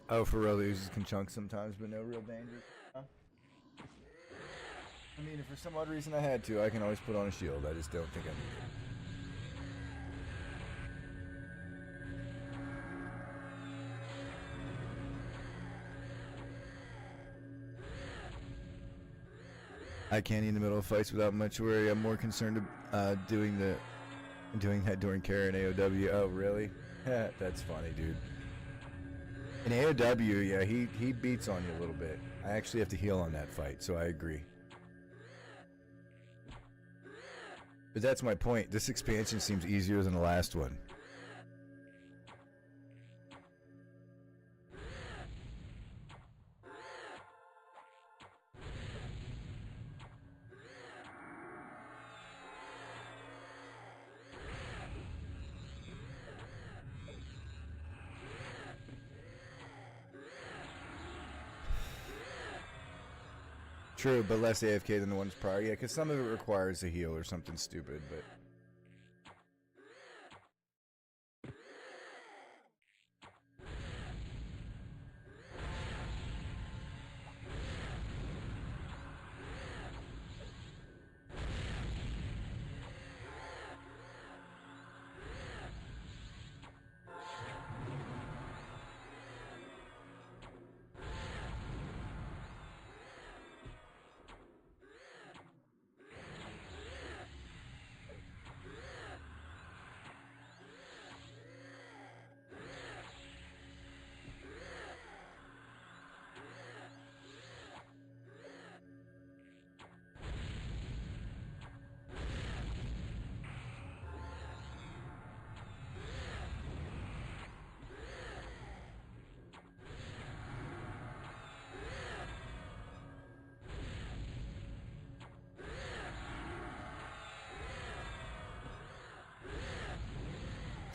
Oh, for real, the Uzis can chunk sometimes, but no real danger. Huh? I mean, if for some odd reason I had to, I can always put on a shield. I just don't think I need it. I can't in the middle of fights without much worry. I'm more concerned doing that during carry and AOW. Oh, really? That's funny, dude. In AOW, yeah, he beats on you a little bit. I actually have to heal on that fight, so I agree. But that's my point. This expansion seems easier than the last one. True, but less AFK than the ones prior. Yeah, because some of it requires a heal or something stupid, but...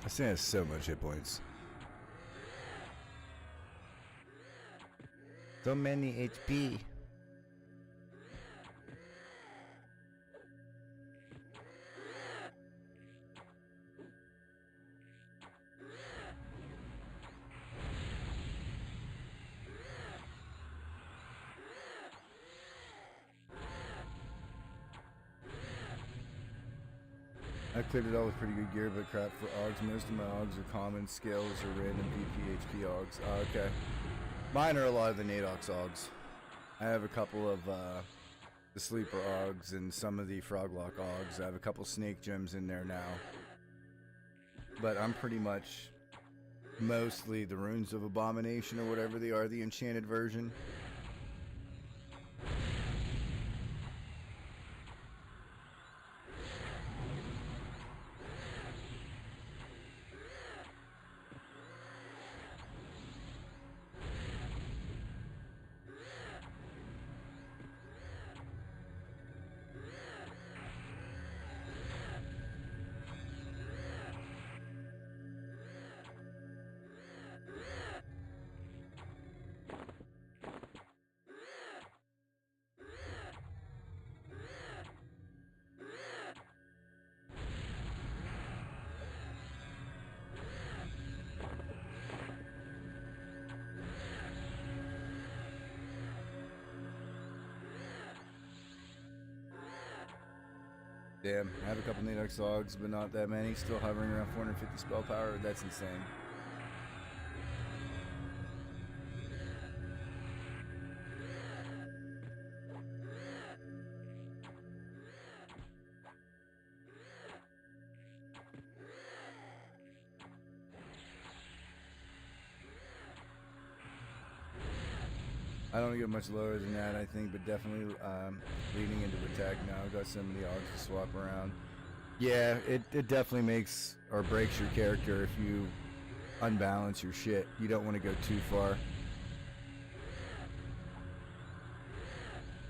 This thing has so much hit points. So many HP. I cleared it all with pretty good gear, but crap for Augs. Most of my Augs are common skills or random VP HP Augs. Okay. Mine are a lot of the Nadox Augs. I have a couple of the Sleeper Augs and some of the Froglock Augs. I have a couple Snake Gems in there now. But I'm pretty much mostly the Runes of Abomination or whatever they are, the enchanted version. Damn, I have a couple Nadox logs, but not that many. Still hovering around 450 spell power. That's insane. I don't get much lower than that, I think, but definitely leading into attack now. I've got so many odds to swap around. Yeah, it definitely makes or breaks your character if you unbalance your shit. You don't want to go too far.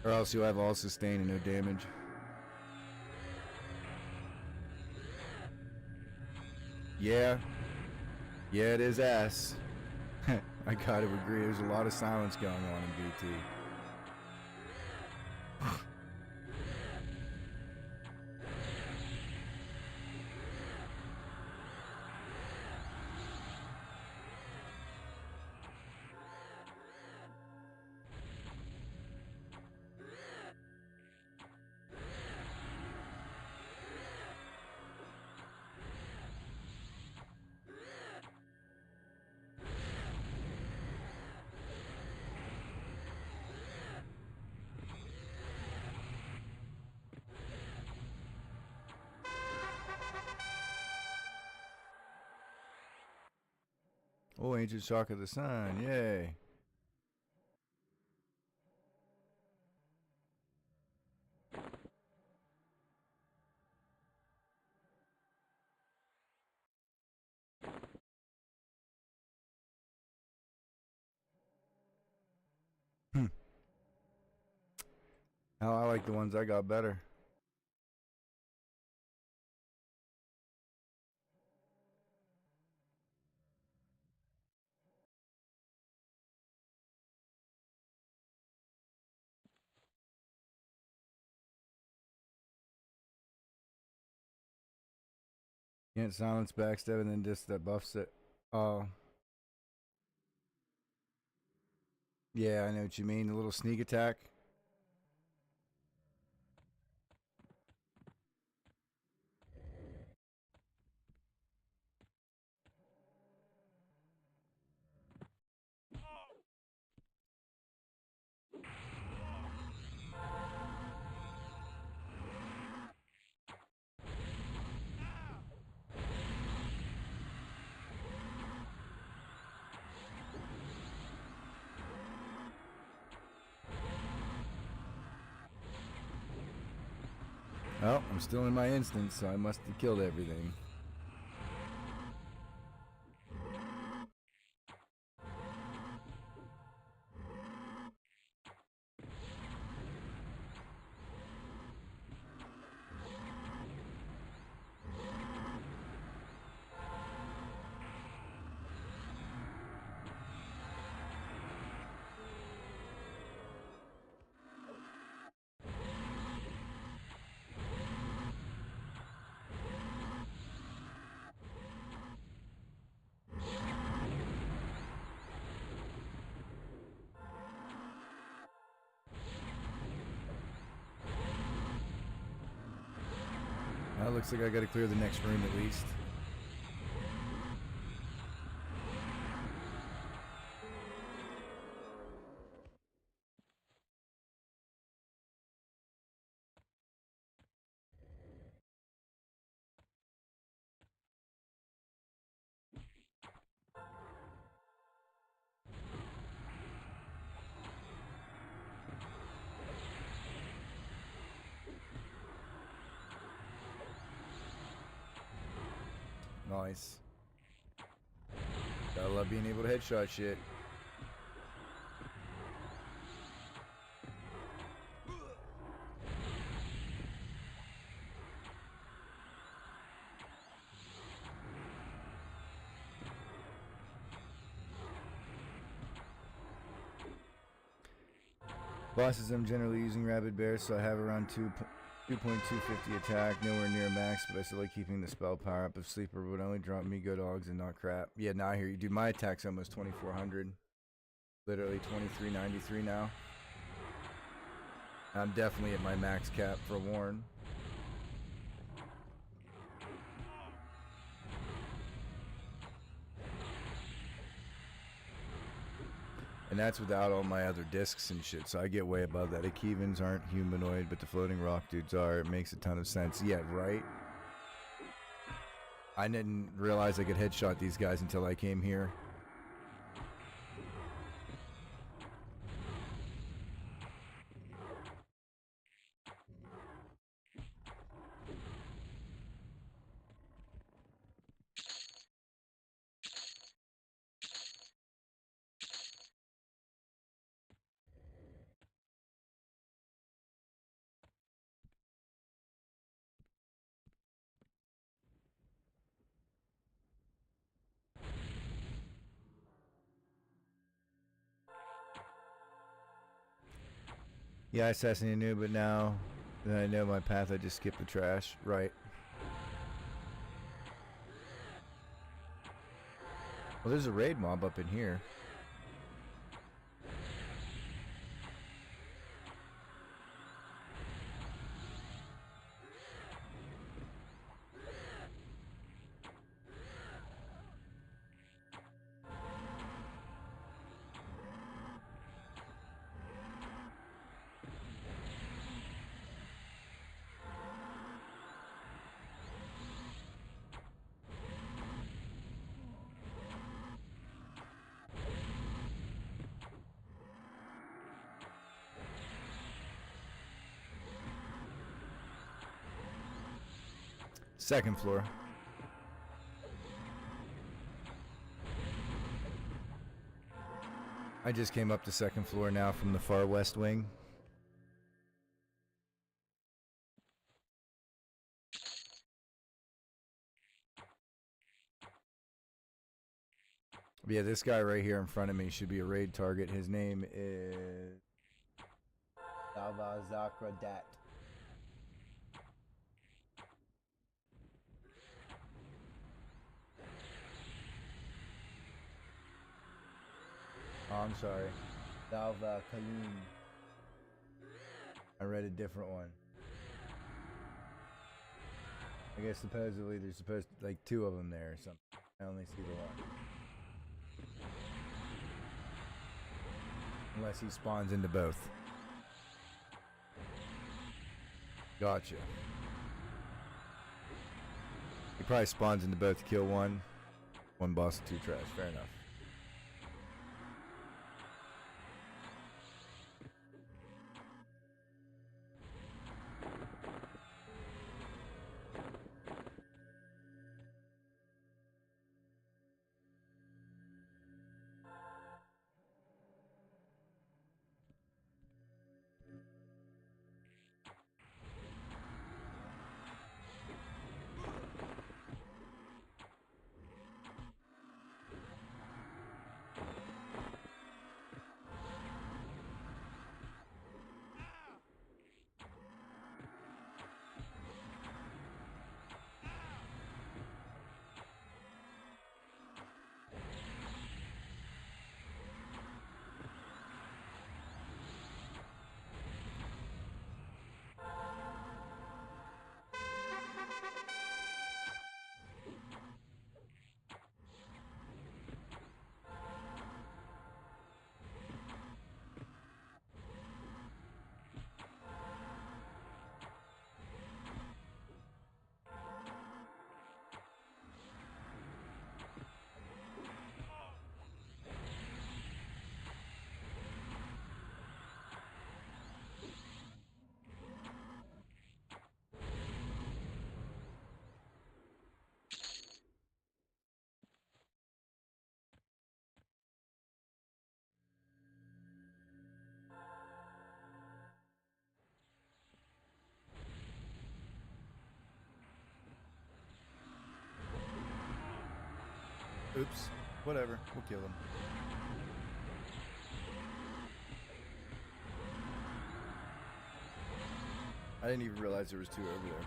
Or else you'll have all sustain and no damage. Yeah. Yeah, it is ass. I gotta agree, there's a lot of silence going on in BT. Oh, Ancient Shock of the Sun, yay. Hell, I like the ones I got better. Can't silence backstab and then just that buffs it. Oh. Yeah, I know what you mean. The little sneak attack. Oh, I'm still in my instance, so I must have killed everything. Well, looks like I gotta clear the next room at least. Nice. Gotta love being able to headshot shit. Bosses, I'm generally using Rabid Bear, so I have around 2.250 attack, nowhere near max, but I still like keeping the spell power up. If Sleeper would only drop me good dogs and not crap. Yeah, now I hear you. Dude, my attack's almost 2400. Literally 2393 now. I'm definitely at my max cap for Warren. And that's without all my other discs and shit, so I get way above that. Akevans aren't humanoid, but the floating rock dudes are. It makes a ton of sense. Yeah, right? I didn't realize I could headshot these guys until I came here. Yeah, I assassinated knew, but now that I know my path, I just skip the trash. Right. Well, there's a raid mob up in here. Second floor. I just came up to second floor now from the far west wing. Yeah, this guy right here in front of me should be a raid target. His name is Salva Zakradat. Oh, I'm sorry. Salva Kaloon. I read a different one. I guess supposedly there's supposed to, like, two of them there or something. I only see the one. Unless he spawns into both. Gotcha. He probably spawns into both to kill one. One boss and two trash. Fair enough. Oops. Whatever. We'll kill him. I didn't even realize there was two over there.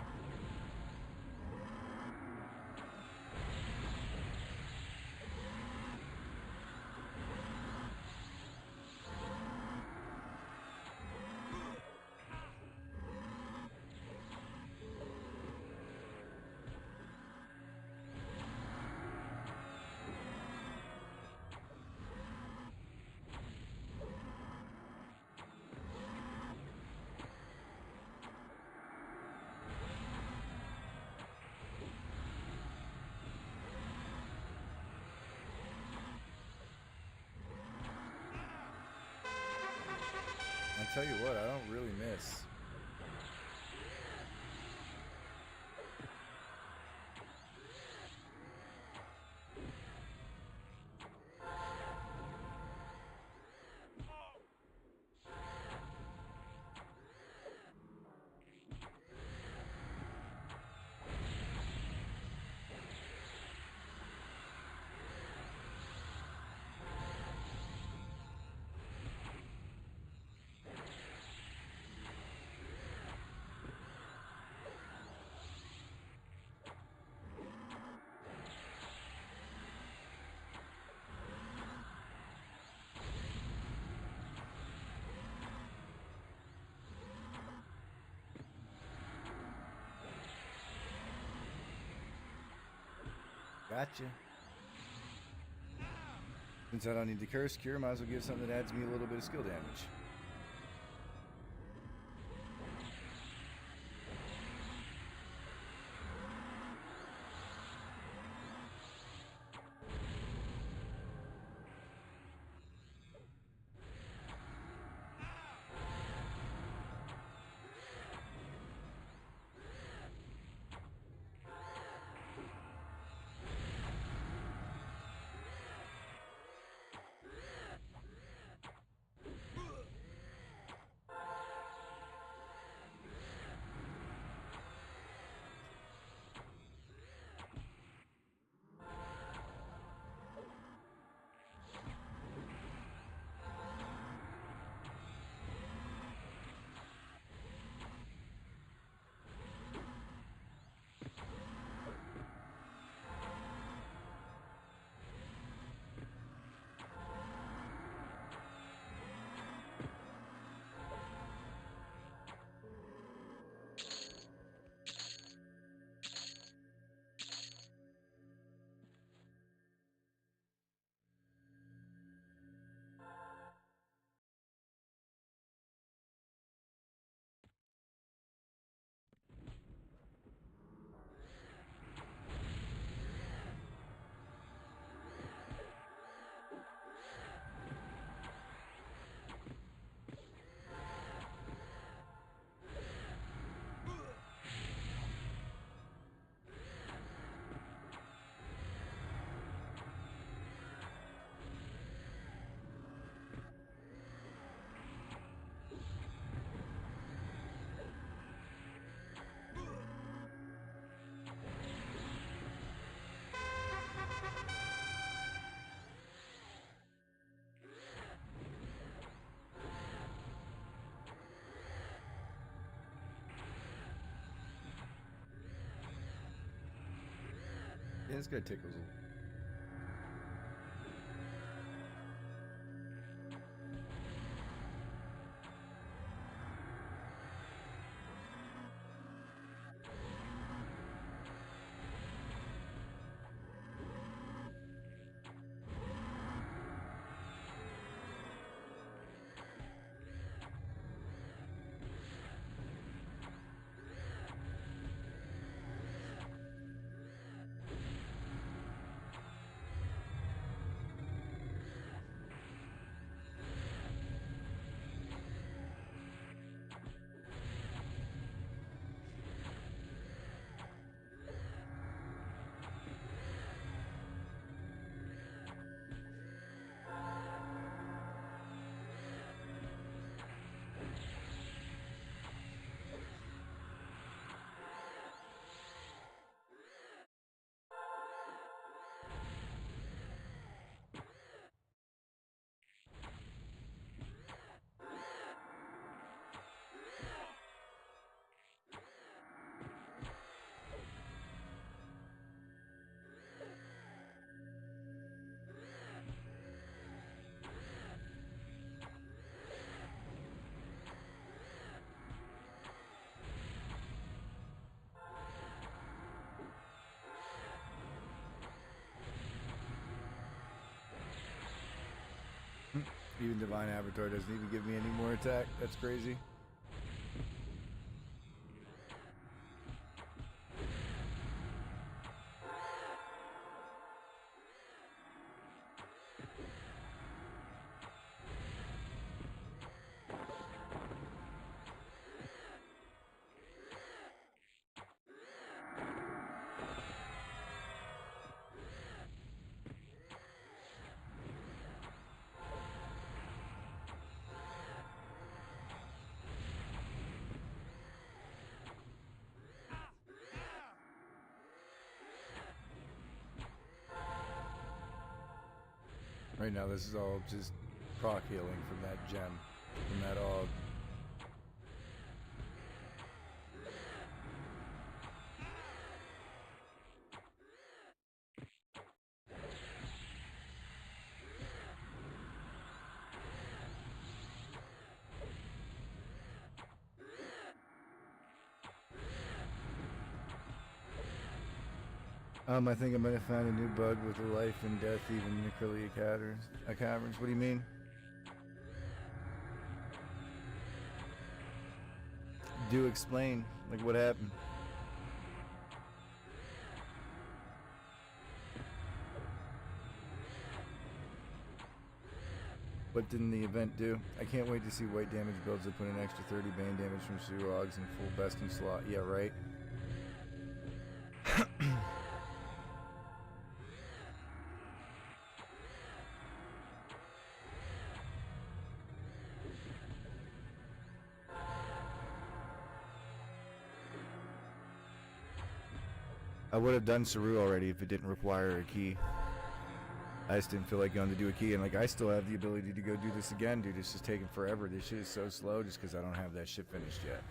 tell you what, I don't really miss. Gotcha. Since I don't need the curse cure, might as well give something that adds me a little bit of skill damage. Yeah, this guy tickles him. Even Divine Avatar doesn't even give me any more attack. That's crazy. Right now, this is all just proc healing from that gem, from that AUG. I think I might have found a new bug with the life and death, even necrolia caverns. What do you mean? Do explain. Like, what happened? What didn't the event do? I can't wait to see white damage builds that put an extra 30 bane damage from sewer logs and full besting slot. Yeah, right? I would have done Saru already if it didn't require a key. I just didn't feel like going to do a key, and like I still have the ability to go do this again, dude. It's just taking forever. This shit is so slow just because I don't have that shit finished yet.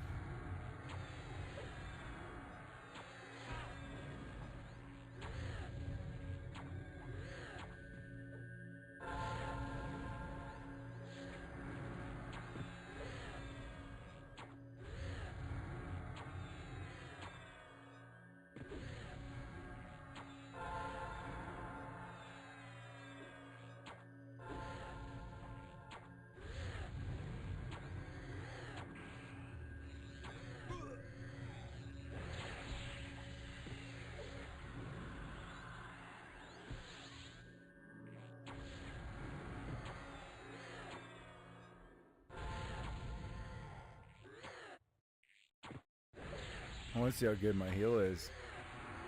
I want to see how good my heal is.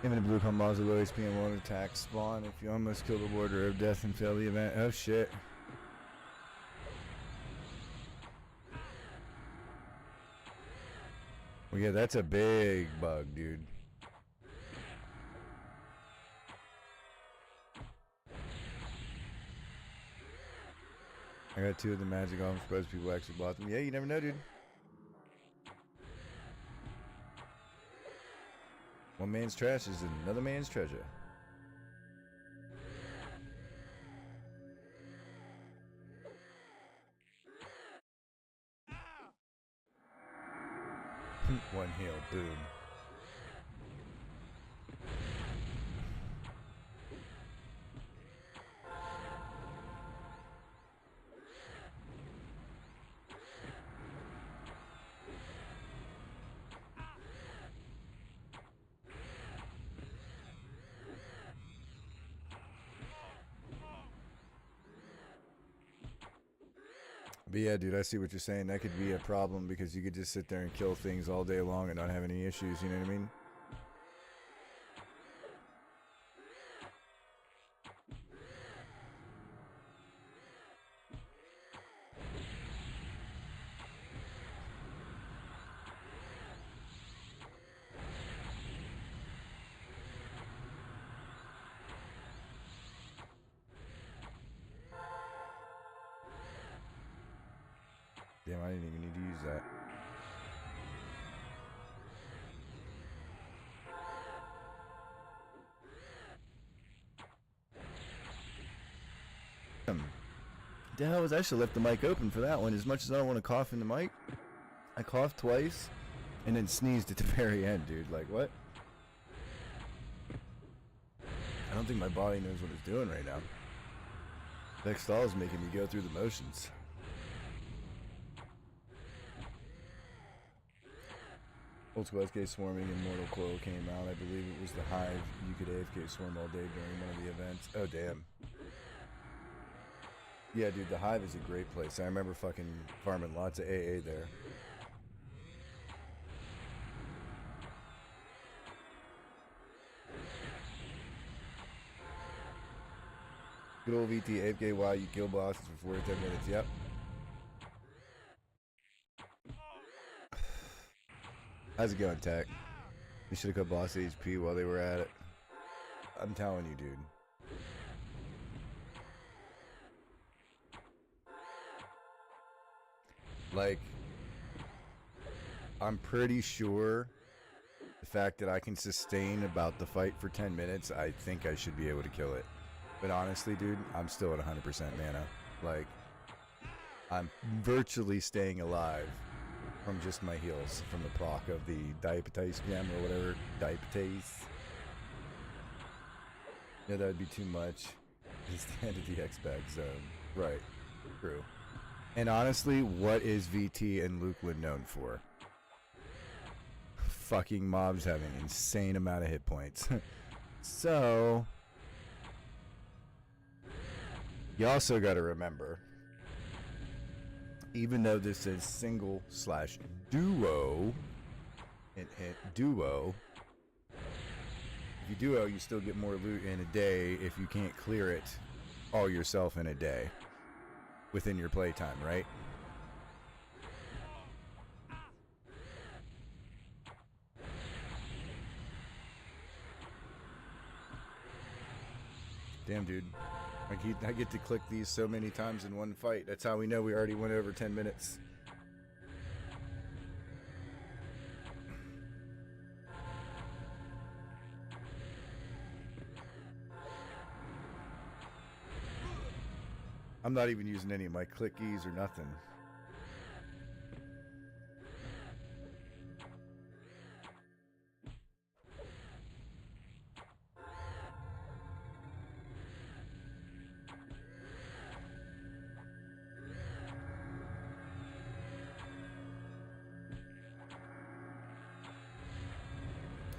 Infinite blue combos with low HP and one attack spawn if you almost kill the warder of death and fail the event. Oh shit. Well, yeah, that's a big bug, dude. I got 2 of the magic on. I'm surprised people actually bought them. Yeah, you never know, dude. One man's trash is another man's treasure. One heal, boom. But yeah, dude, I see what you're saying. That could be a problem because you could just sit there and kill things all day long and not have any issues, you know what I mean? Damn, I didn't even need to use that. The hell was I should have left the mic open for that one. As much as I don't want to cough in the mic, I coughed twice and then sneezed at the very end, dude. Like, what? I don't think my body knows what it's doing right now. Vextall is making me go through the motions. Old School SK Swarming and Mortal Coil came out. I believe it was the Hive. You could AFK swarm all day during one of the events. Oh, damn. Yeah, dude, the Hive is a great place. I remember fucking farming lots of AA there. Good old VT AFK while you kill bosses for 4 to 10 minutes. Yep. How's it going, Tech? You should have cut boss HP while they were at it. I'm telling you, dude. Like, I'm pretty sure the fact that I can sustain about the fight for 10 minutes, I think I should be able to kill it. But honestly, dude, I'm still at 100% mana. Like, I'm virtually staying alive from just my heals, from the proc of the diapetase gem or whatever. Diapetase. Yeah, that would be too much. It's the end of the X-Bag zone. Right. True. And honestly, what is VT and Lukeland known for? Fucking mobs having an insane amount of hit points. So, you also got to remember, even though this is single/duo, hint duo, if you duo, you still get more loot in a day if you can't clear it all yourself in a day within your playtime, right? Damn, dude. I get to click these so many times in one fight. That's how we know we already went over 10 minutes. I'm not even using any of my clickies or nothing.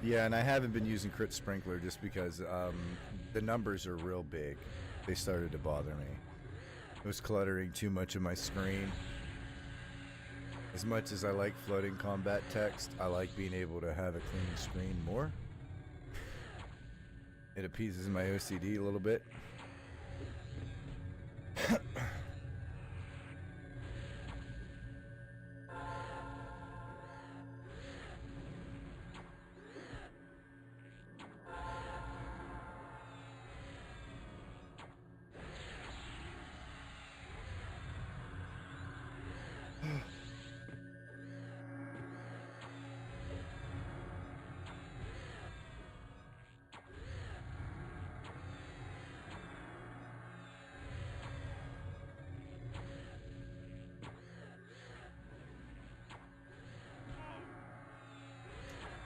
Yeah, and I haven't been using Crit Sprinkler just because the numbers are real big. They started to bother me. It was cluttering too much of my screen. As much as I like floating combat text, I like being able to have a clean screen more. It appeases my OCD a little bit.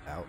Ouch.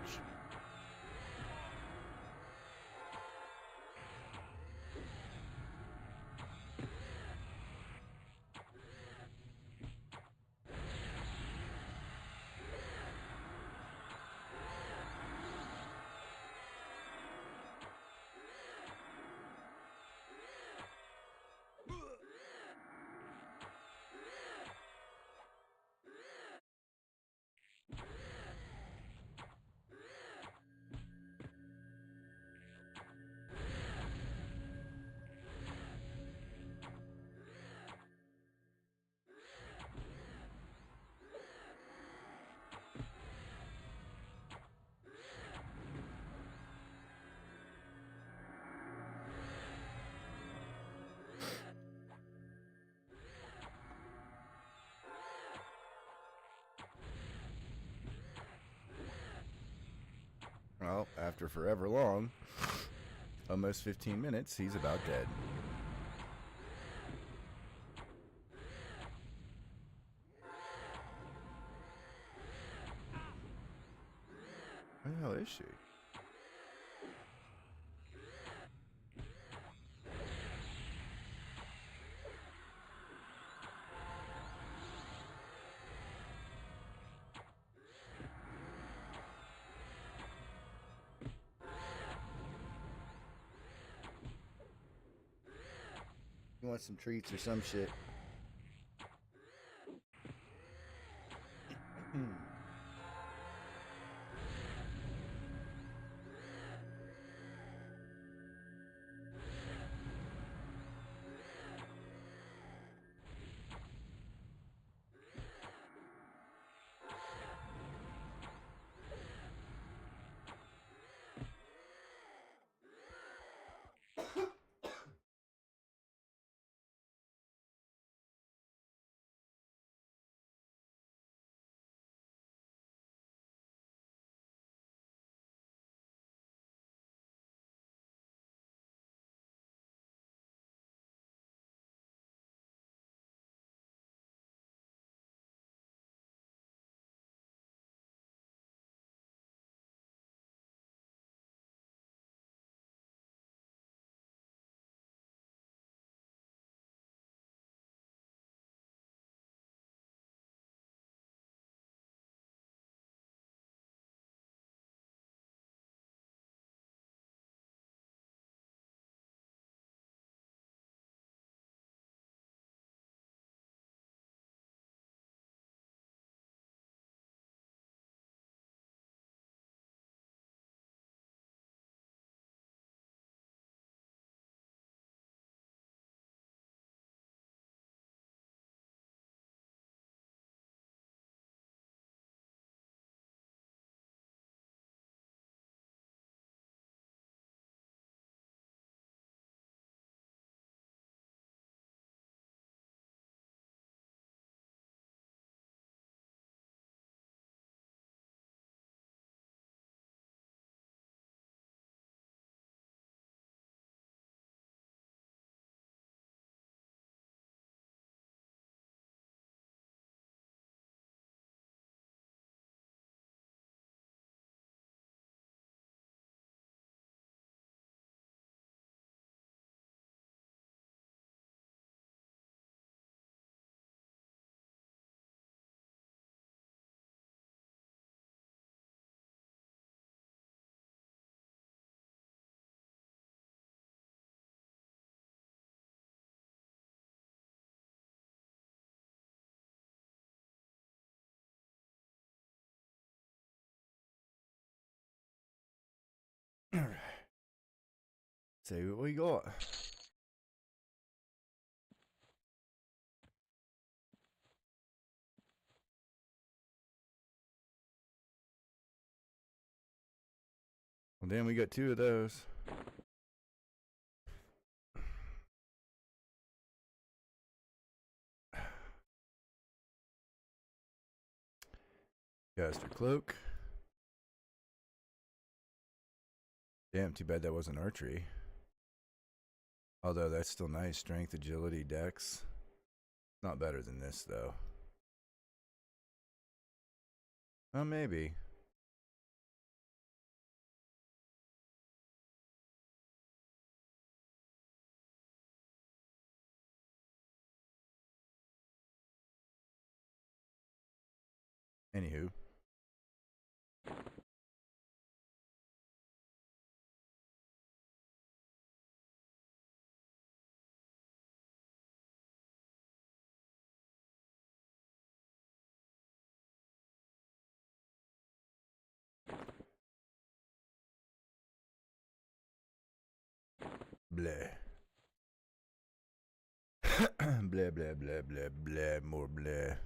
Well, after forever long, almost 15 minutes, he's about dead. Where the hell is she? You want some treats or some shit? see what we got. Well, damn, we got 2 of those. Caster cloak. Damn, too bad that wasn't archery. Although that's still nice. Strength, agility, dex. Not better than this, though. Oh, maybe. Anywho. Bleh. Blah, blah, blah, blah, blah, more blah.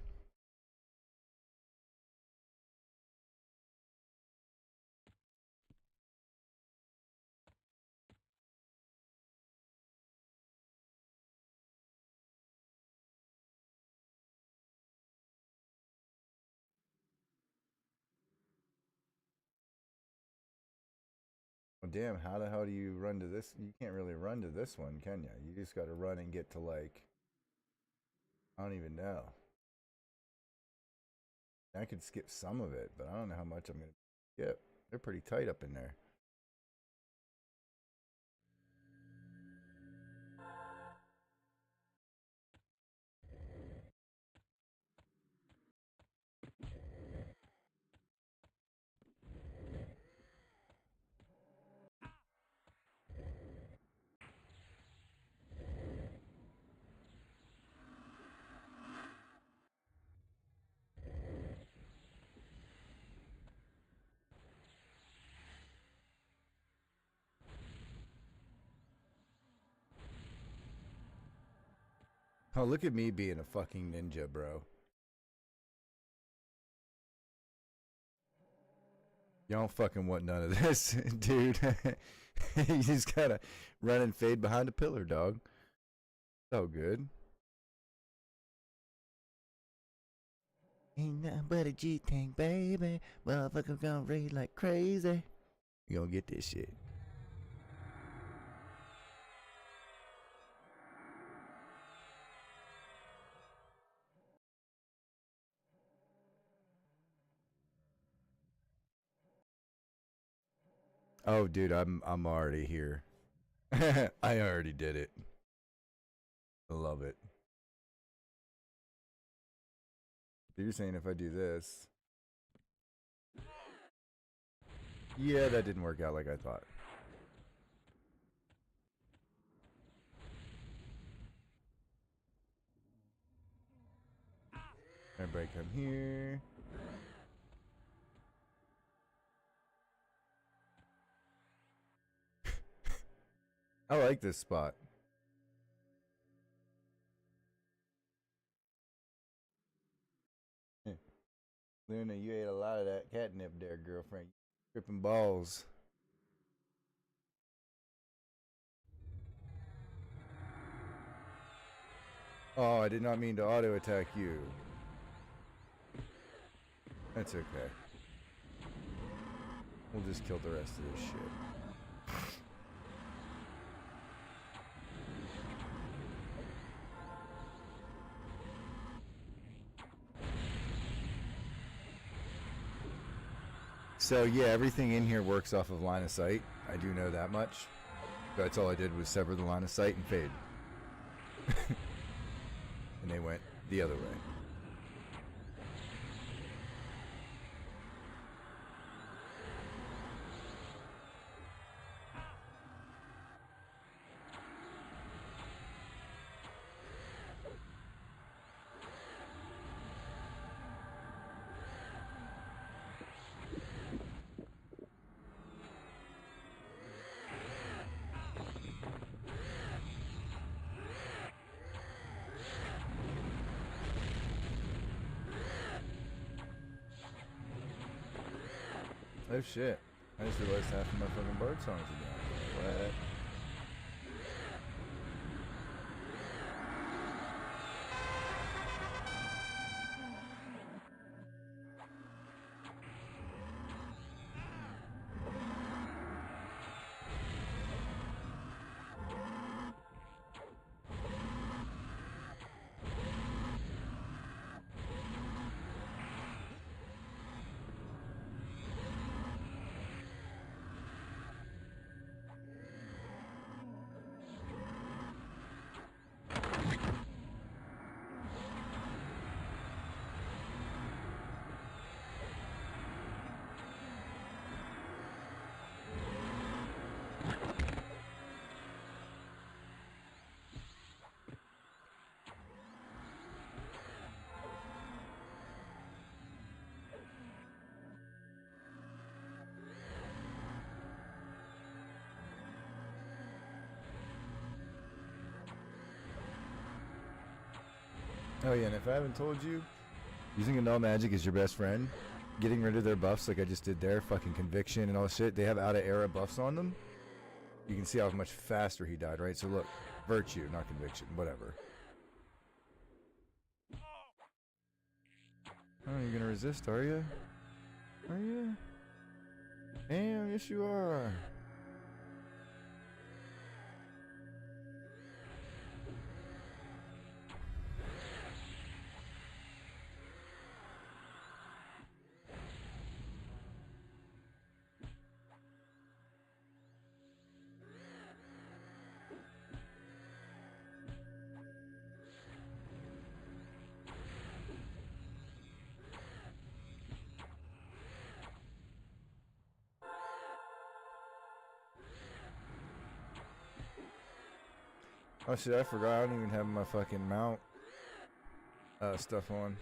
Well, damn, how the hell do you run to this? You can't really run to this one, can you? You just got to run and get to, like, I don't even know. I could skip some of it, but I don't know how much I'm going to skip. They're pretty tight up in there. Oh, look at me being a fucking ninja, bro. You don't fucking want none of this, dude. You just gotta run and fade behind a pillar, dog. So good. Ain't nothing but a G-Tank, baby. Motherfucker gonna raid like crazy. You gonna get this shit. Oh, dude, I'm already here. I already did it. I love it. You're saying if I do this. Yeah, that didn't work out like I thought. Everybody come here. I like this spot. Luna, you ate a lot of that catnip there, girlfriend. Tripping balls. Oh, I did not mean to auto attack you. That's okay. We'll just kill the rest of this shit. So yeah, everything in here works off of line of sight. I do know that much. That's all I did was sever the line of sight and fade. And they went the other way. Oh shit. I just realized half of my fucking bird songs are down. What? Oh yeah, and if I haven't told you, using a null magic is your best friend. Getting rid of their buffs like I just did there, fucking conviction and all shit. They have out of era buffs on them. You can see how much faster he died, right? So look, virtue, not conviction, whatever. Oh, you're gonna resist, are you? Are you? Damn, yes you are. Oh shit, I forgot I don't even have my fucking mount stuff on.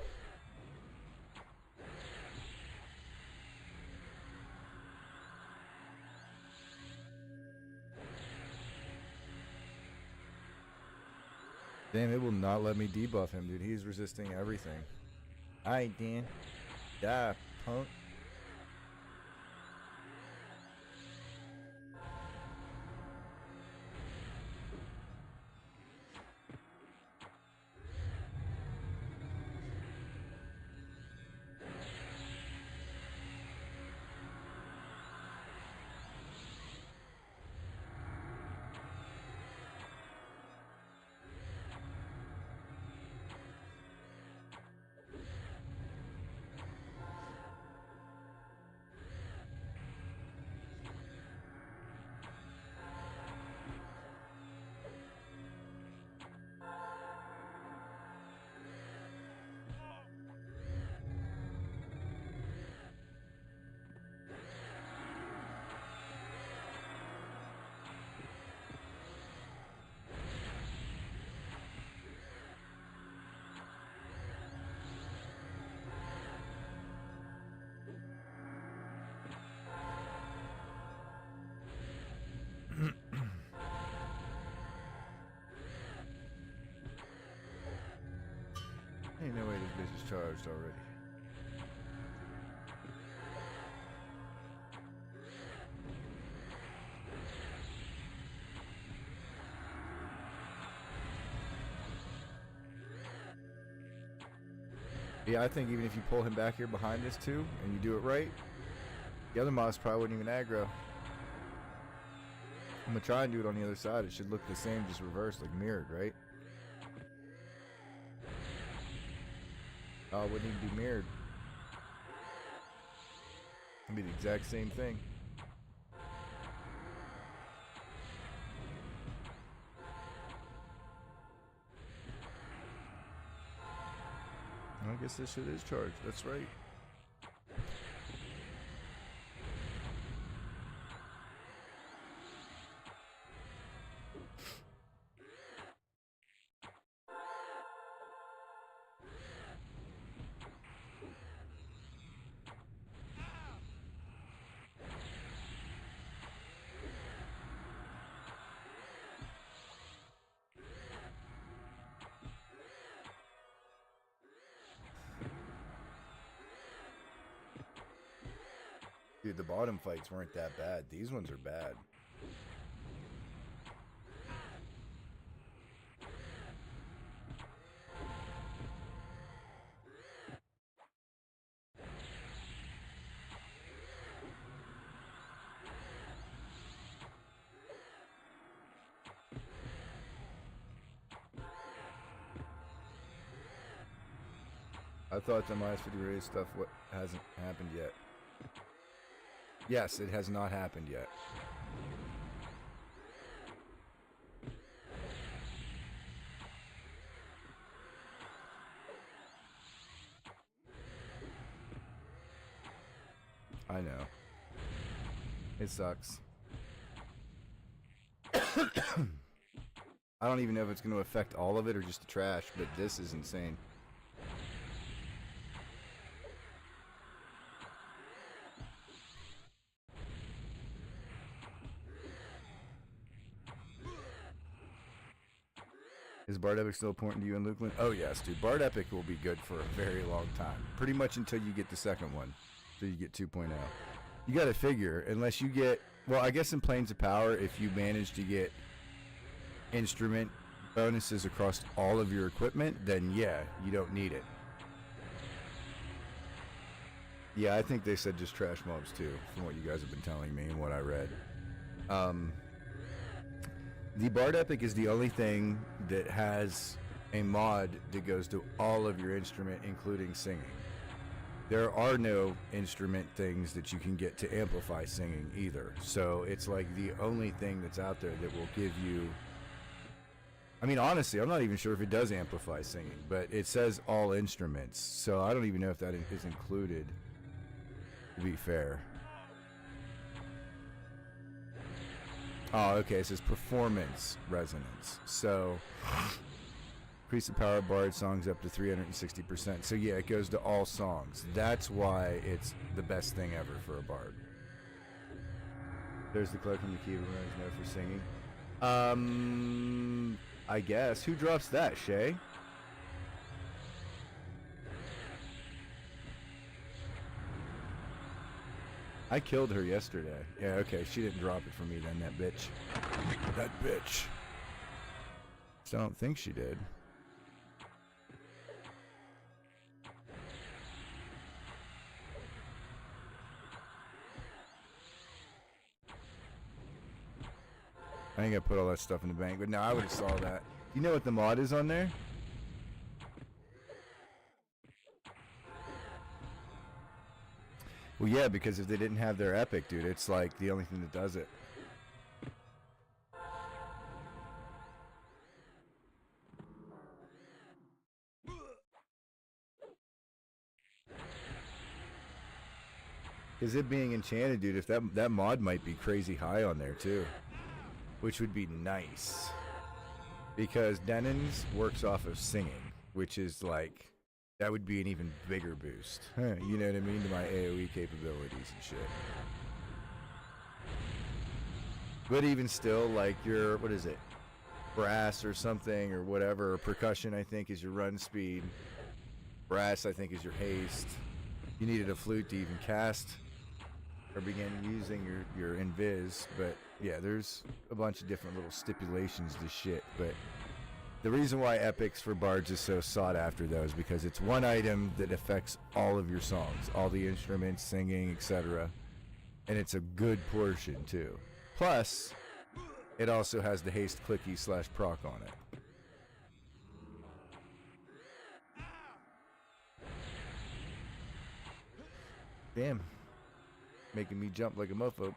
Damn, it will not let me debuff him, dude. He's resisting everything. Alright, Dan. Die, punk. Ain't no way this bitch is charged already. Yeah, I think even if you pull him back here behind this too, and you do it right, the other mods probably wouldn't even aggro. I'm gonna try and do it on the other side. It should look the same, just reversed, like mirrored, right? Oh, it wouldn't even be mirrored. It'd be the exact same thing. I guess this shit is charged. That's right. Dude, the bottom fights weren't that bad. These ones are bad. I thought the minus 50 raise stuff hasn't happened yet. Yes, it has not happened yet. I know. It sucks. I don't even know if it's going to affect all of it or just the trash, but this is insane. Is Bard Epic still important to you and Lukeland? Oh yes, dude. Bard Epic will be good for a very long time. Pretty much until you get the second one. Until you get 2.0. You got to figure, unless you get... Well, I guess in Planes of Power, if you manage to get instrument bonuses across all of your equipment, then yeah, you don't need it. Yeah, I think they said just trash mobs too, from what you guys have been telling me and what I read. The Bard Epic is the only thing that has a mod that goes to all of your instrument, including singing. There are no instrument things that you can get to amplify singing either. So it's like the only thing that's out there that will give you... I mean, honestly, I'm not even sure if it does amplify singing, but it says all instruments. So I don't even know if that is included, to be fair. Oh, okay, it says performance resonance. So, increase the power of Bard songs up to 360%. So yeah, it goes to all songs. That's why it's the best thing ever for a Bard. There's the clip from the key of Rune's note for singing. I guess. Who drops that, Shay? I killed her yesterday. Yeah, okay, she didn't drop it for me then, that bitch. That bitch. So I don't think she did. I ain't gonna put all that stuff in the bank, but no, I would have saw that. You know what the mod is on there? Well, yeah, because if they didn't have their epic, dude, it's like the only thing that does it. Because it being enchanted, dude, if that mod might be crazy high on there too, which would be nice. Because Denon's works off of singing, which is like, that would be an even bigger boost. You know what I mean? To my AoE capabilities and shit. But even still, like your, what is it? Brass or something or whatever. Or percussion, I think, is your run speed. Brass, I think, is your haste. You needed a flute to even cast or begin using your invis. But yeah, there's a bunch of different little stipulations to shit. But the reason why epics for bards is so sought after, though, is because it's one item that affects all of your songs, all the instruments, singing, etc. And it's a good portion, too. Plus, it also has the haste clicky / proc on it. Damn. Making me jump like a mofo.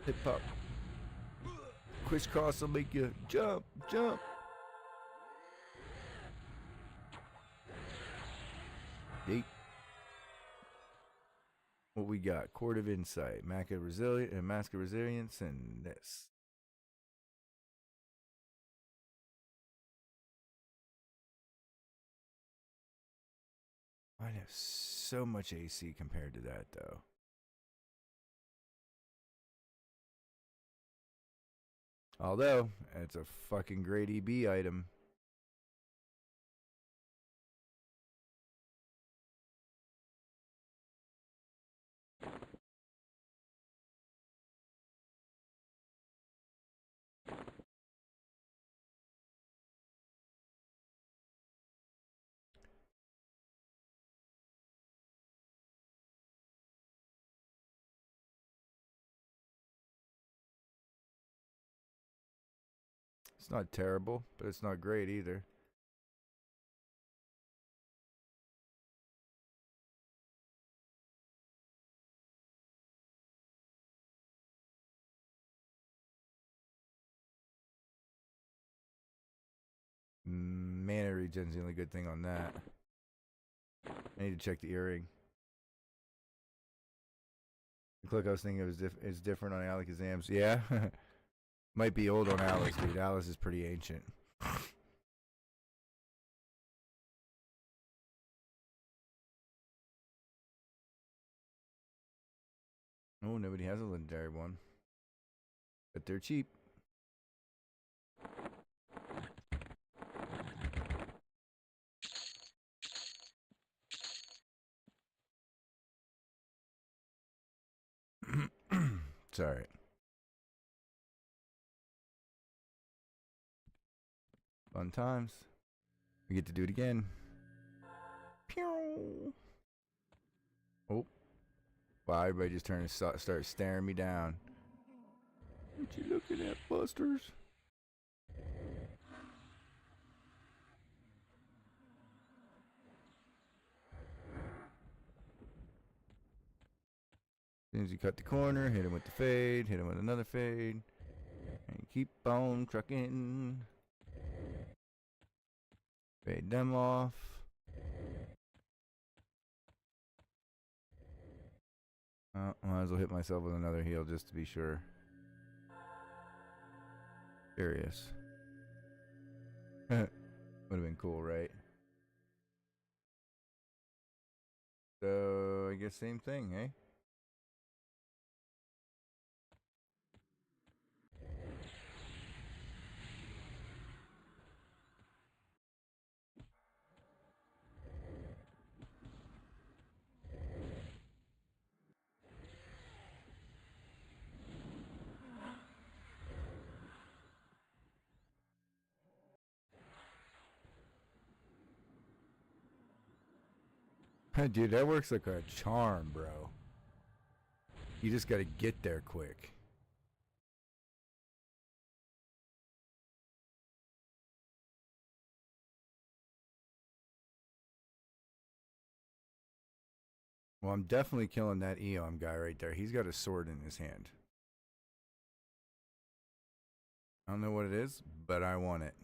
Hip hop. Crisscross will make you jump, jump. Deep. What we got? Chord of Insight, Mask of Resilience, and this. I have so much AC compared to that, though. Although, it's a fucking great EB item. It's not terrible, but it's not great either. Mana regen's the only good thing on that. I need to check the earring. The click I was thinking of is different on Alakazam's. Yeah. Might be old on Alice, dude. Alice is pretty ancient. Oh, nobody has a legendary one. But they're cheap. It's alright. Fun times. We get to do it again. Pew! Oh. Wow, everybody just turned to start staring me down. What you looking at, Busters? As soon as you cut the corner, hit him with the fade, hit him with another fade, and keep on trucking. Fade them off. Might as well hit myself with another heal just to be sure. Curious. Would have been cool, right? So, I guess same thing, eh? Dude, that works like a charm, bro. You just gotta get there quick. Well, I'm definitely killing that Eon guy right there. He's got a sword in his hand. I don't know what it is, but I want it.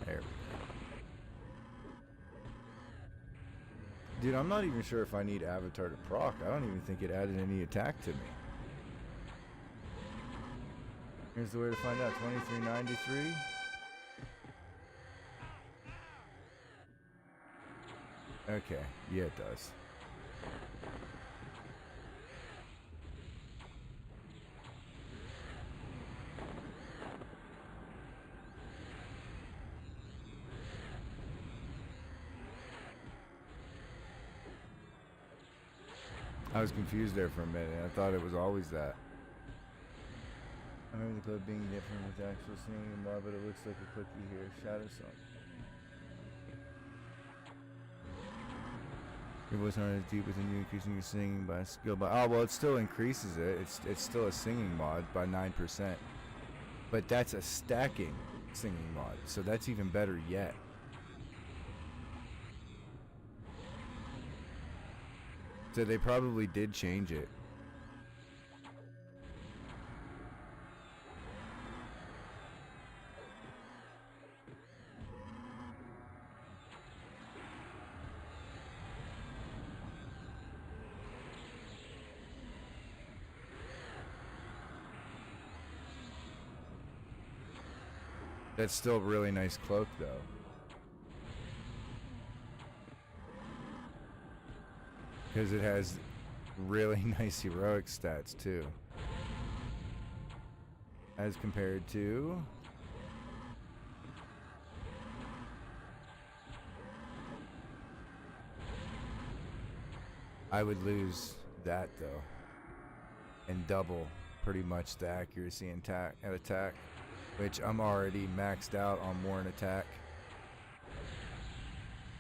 There we go. Dude, I'm not even sure if I need Avatar to proc. I don't even think it added any attack to me. Here's the way to find out. 2393. Okay, yeah it does. I was confused there for a minute. I thought it was always that. I remember the clip being different with the actual singing mod, but it looks like a clicky here. Shadow song. Your voice not as deep within you, increasing your singing by skill. Oh well, it still increases it. It's still a singing mod by 9%, but that's a stacking singing mod, so that's even better yet. So they probably did change it. That's still a really nice cloak, though. because it has really nice heroic stats too, as compared to I would lose that though, and double pretty much the accuracy and attack, which I'm already maxed out on more in attack.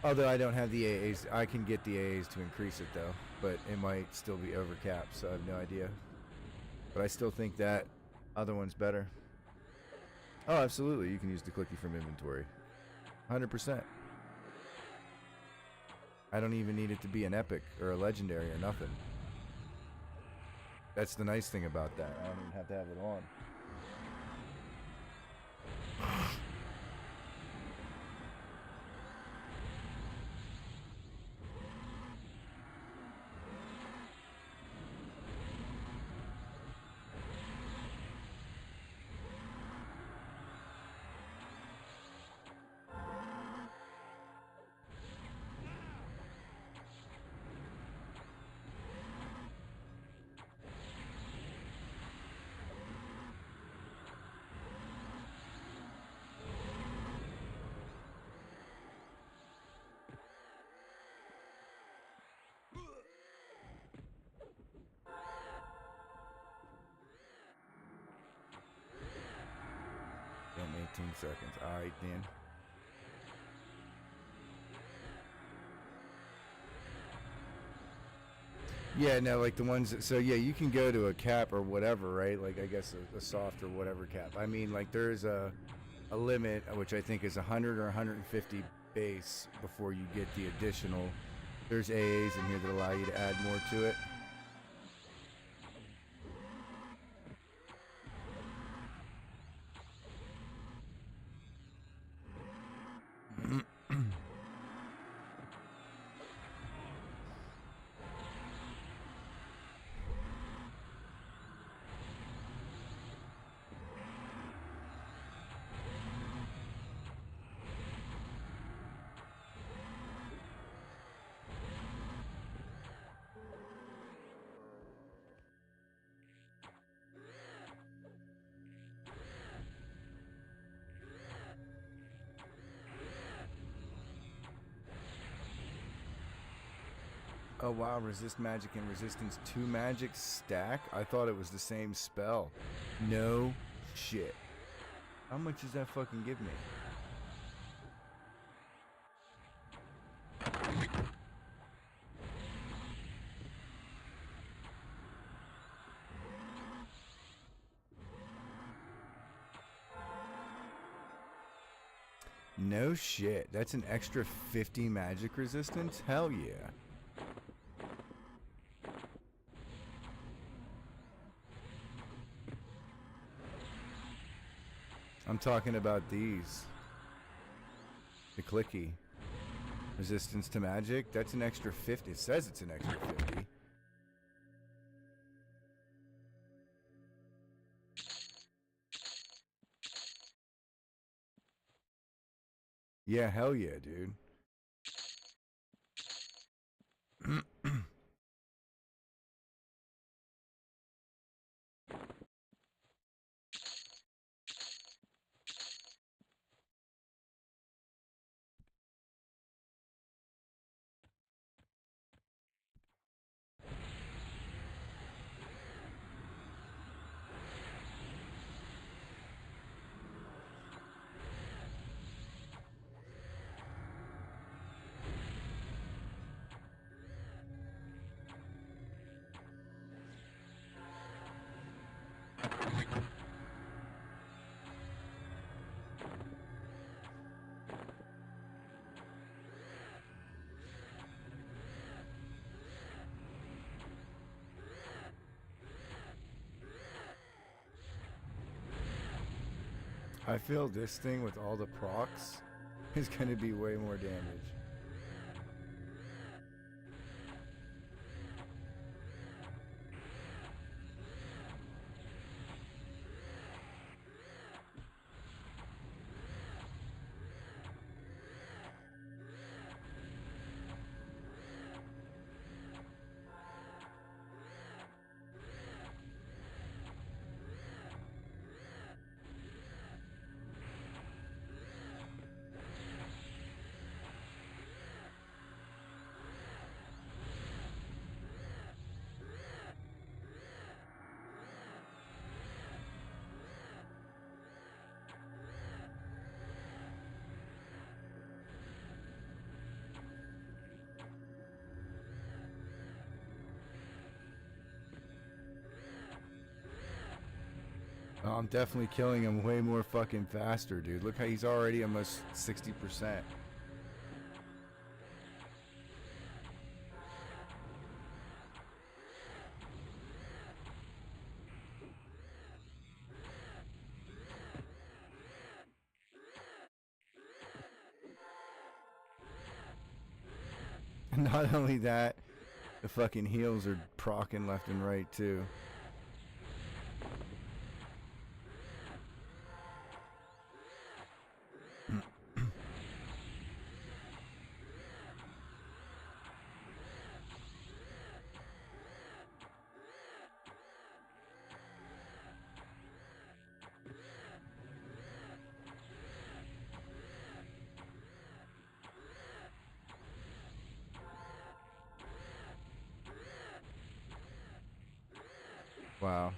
Although I don't have the AAs, I can get the AAs to increase it though, but it might still be overcapped, so I have no idea. But I still think that other one's better. Oh, absolutely, you can use the clicky from inventory. 100%. I don't even need it to be an epic or a legendary or nothing. That's the nice thing about that. I don't even have to have it on. Damn, 18 seconds. Alright then. Yeah, no, like the ones that, so yeah, you can go to a cap or whatever, right? Like I guess a soft or whatever cap. I mean, like there's a limit, which I think is 100 or 150 base before you get the additional. There's AAs in here that allow you to add more to it. Oh wow, resist magic and resistance to magic stack? I thought it was the same spell. No shit. How much does that fucking give me? No shit. That's an extra 50 magic resistance? Hell yeah. I'm talking about these. The clicky. Resistance to magic. That's an extra 50. It says it's an extra 50. Yeah, hell yeah, dude. I feel this thing with all the procs is going to be way more damage. Oh, I'm definitely killing him way more fucking faster, dude. Look how he's already almost 60%. Not only that, the fucking heals are procking left and right too. Wow.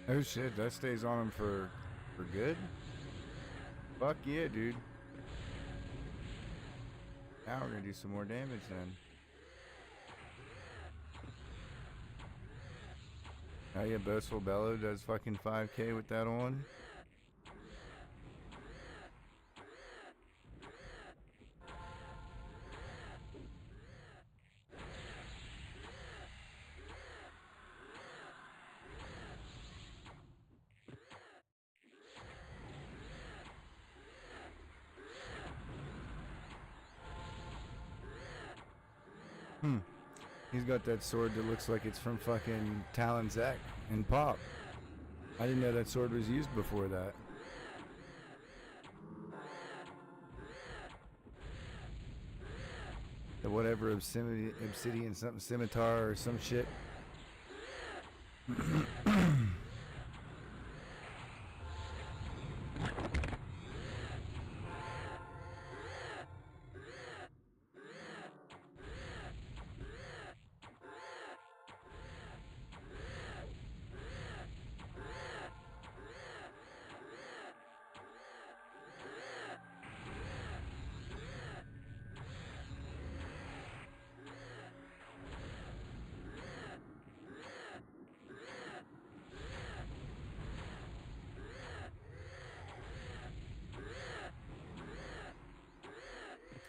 Oh shit, that stays on him for good? Fuck yeah, dude. Now we're gonna do some more damage then. Oh yeah, Boastful Bellow does fucking 5k with that on. He's got that sword that looks like it's from fucking Talon Zek and Pop. I didn't know that sword was used before that. The whatever obsidian something scimitar or some shit.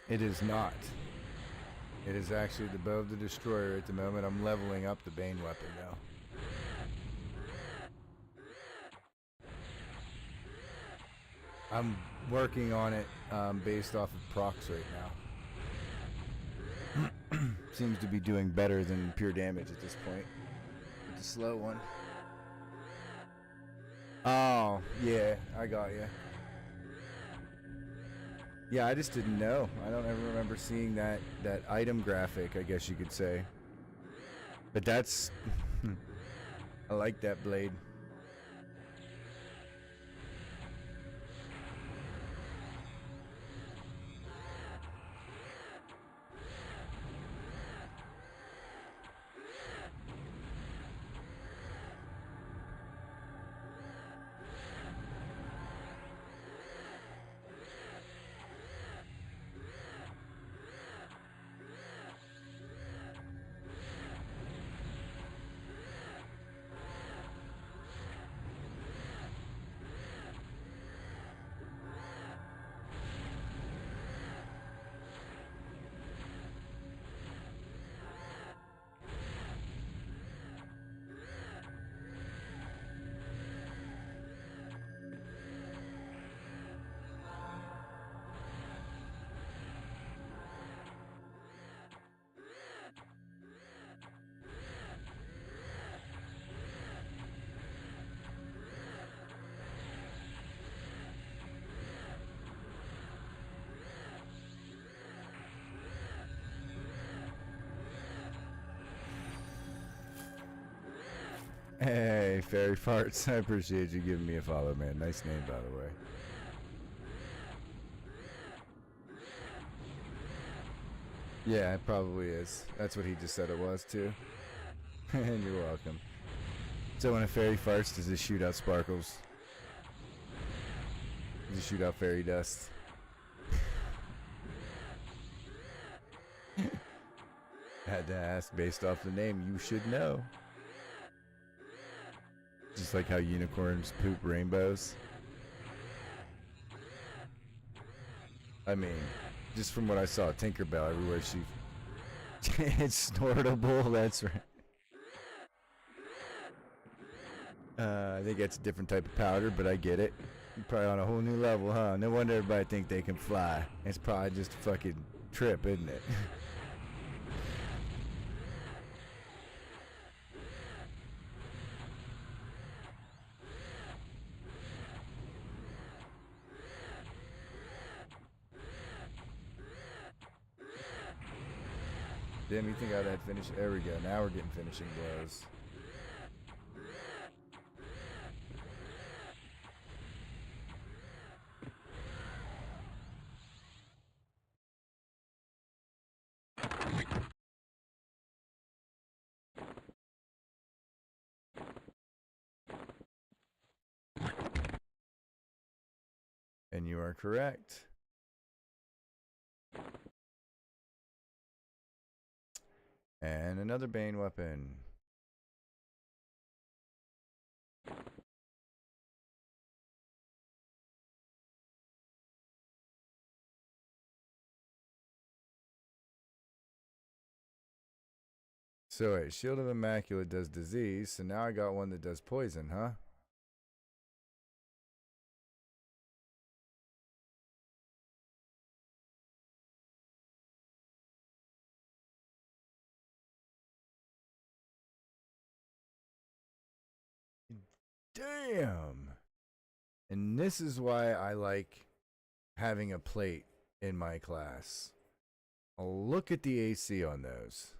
It is not. It is actually the bow of the destroyer at the moment. I'm leveling up the Bane weapon now. I'm working on it based off of procs right now. Seems to be doing better than pure damage at this point. With the slow one. Oh, yeah, I got you. Yeah, I just didn't know. I don't ever remember seeing that item graphic, I guess you could say. But that's... I like that blade. Hey, Fairy Farts. I appreciate you giving me a follow, man. Nice name, by the way. Yeah, it probably is. That's what he just said it was, too. And you're welcome. So when a fairy farts, does it shoot out sparkles? Does it shoot out fairy dust? Had to ask based off the name. You should know. Just like how unicorns poop rainbows. I mean, just from what I saw, Tinkerbell everywhere she... It's snortable, that's right. I think it's a different type of powder, but I get it. You're probably on a whole new level, huh? No wonder everybody think they can fly. It's probably just a fucking trip, isn't it? Damn, you think I'd had finish? There we go. Now we're getting finishing blows. And you are correct. And another Bane weapon. So wait, Shield of Immaculate does disease, so now I got one that does poison, huh? Damn! And this is why I like having a plate in my class. Look at the AC on those.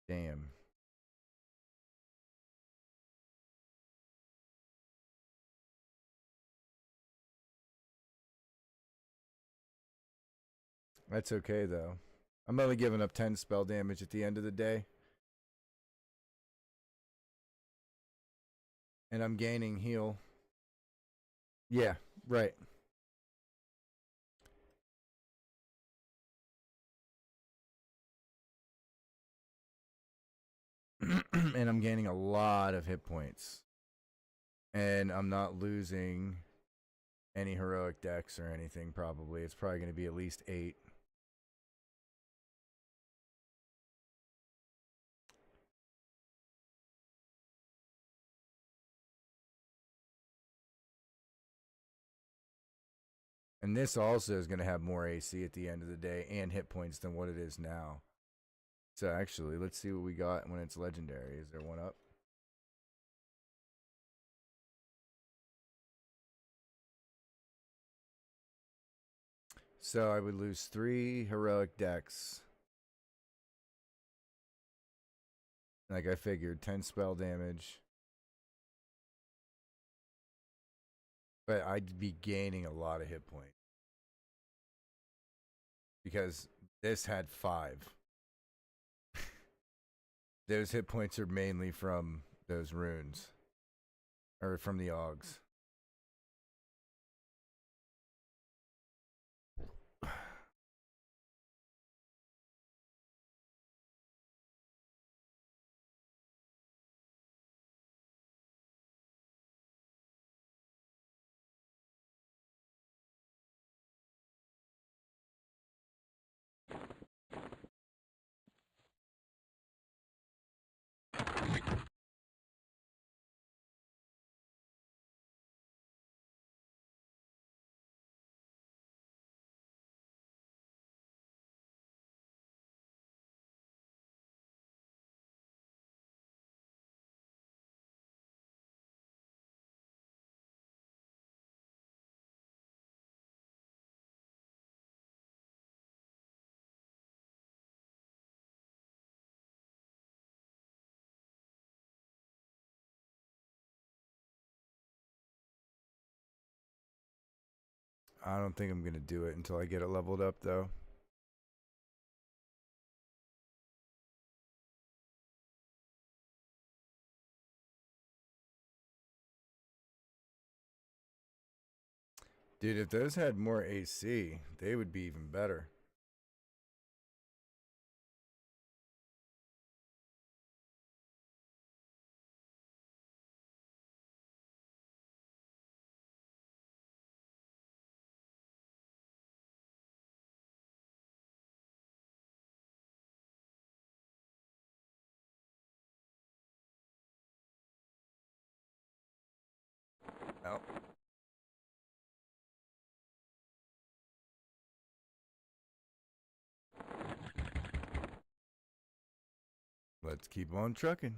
Damn. That's okay, though. I'm only giving up 10 spell damage at the end of the day. And I'm gaining heal. Yeah, right. And I'm gaining a lot of hit points. And I'm not losing any heroic decks or anything, probably. It's probably going to be at least 8. And this also is going to have more AC at the end of the day and hit points than what it is now. So actually, let's see what we got when it's legendary. Is there one up? So I would lose 3 heroic decks. Like I figured, 10 spell damage. But I'd be gaining a lot of hit points. Because this had 5. Those hit points are mainly from those runes. Or from the Augs. I don't think I'm going to do it until I get it leveled up, though. Dude, if those had more AC, they would be even better. Oh. Let's keep on trucking.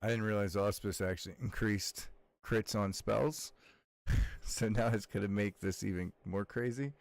I didn't realize Auspice actually increased crits on spells. So now it's going to make this even more crazy.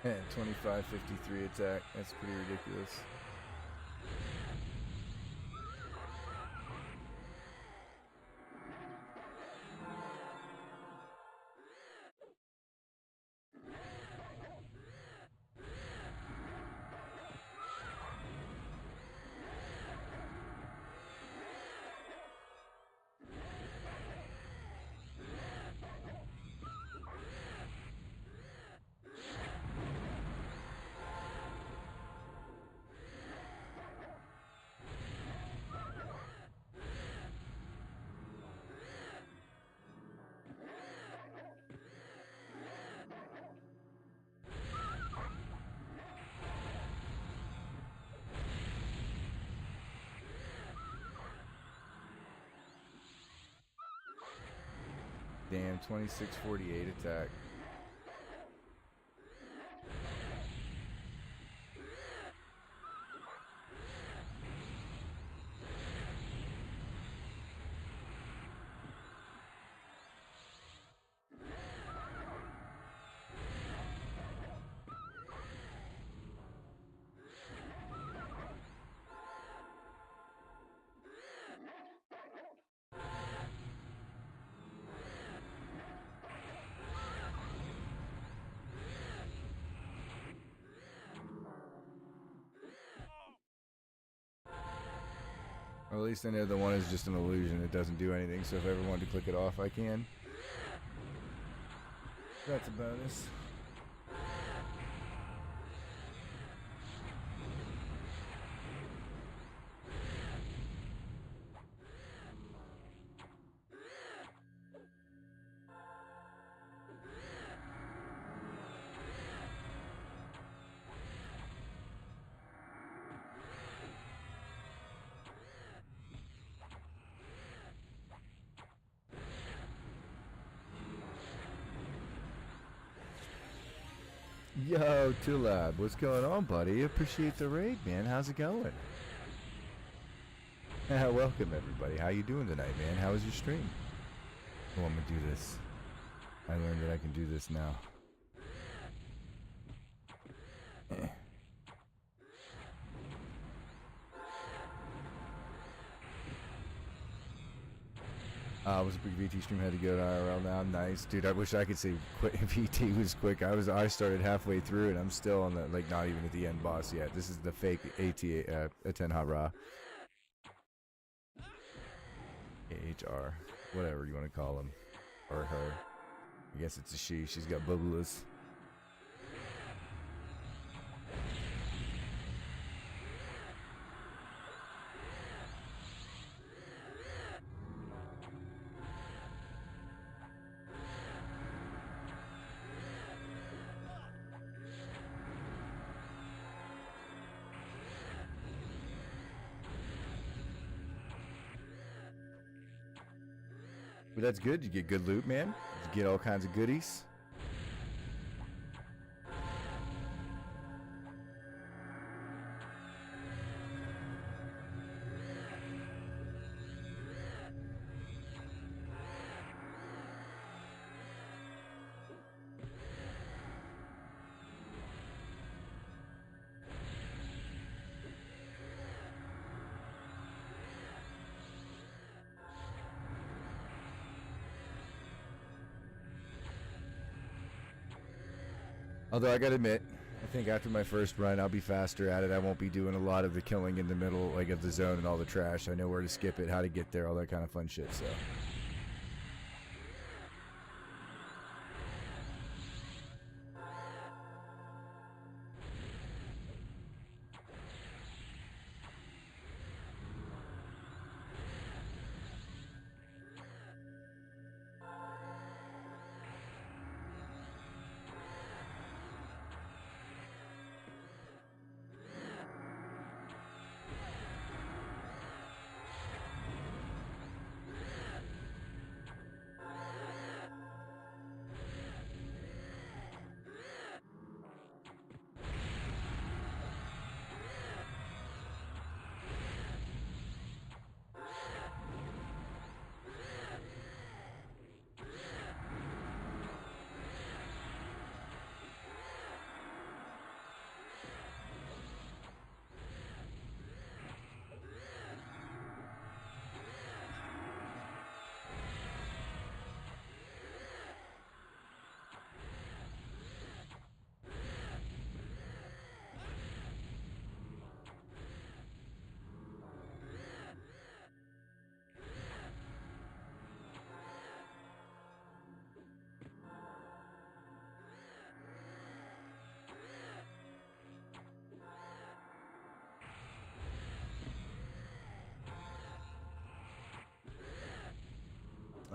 And 2553 attack. That's pretty ridiculous. Damn, 2648 attack. Or at least I know the one is just an illusion. It doesn't do anything, so if I ever wanted to click it off, I can. That's a bonus. Yo, Tulab, what's going on, buddy? Appreciate the raid, man. How's it going? Welcome, everybody. How you doing tonight, man? How was your stream? Oh, I'm gonna do this. I learned that I can do this now. Eh. Was a big VT stream, had to go to IRL now. Nice, dude. I wish I could say quick. VT was quick. I started halfway through and I'm still on the not even at the end boss yet. This is the fake AT Aten Hara. AHR, whatever you want to call him or her. I guess it's a she. She's got bubbles. But that's good. You get good loot, man. You get all kinds of goodies. Although I gotta admit, I think after my first run, I'll be faster at it. I won't be doing a lot of the killing in the middle, like of the zone and all the trash. I know where to skip it, how to get there, all that kind of fun shit, so.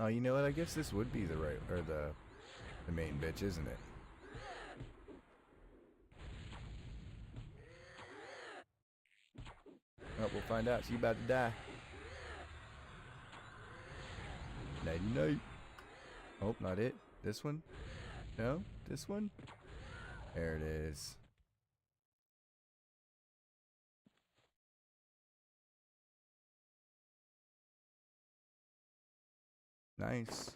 Oh, you know what? I guess this would be the right, or the main bitch, isn't it? Oh, we'll find out. She about to die. Nighty night. Oh, not it. This one? No? This one? There it is. Nice.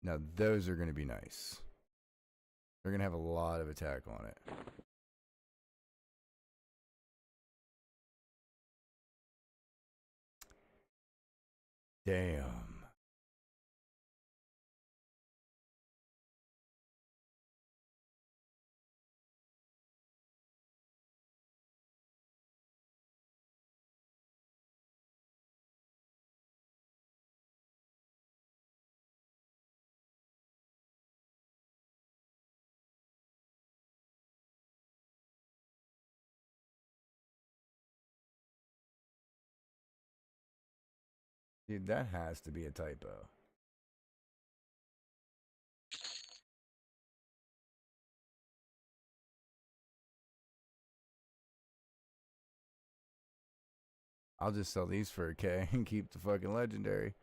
Now those are going to be nice. They're going to have a lot of attack on it. Damn. Dude, that has to be a typo. I'll just sell these for a K and keep the fucking legendary.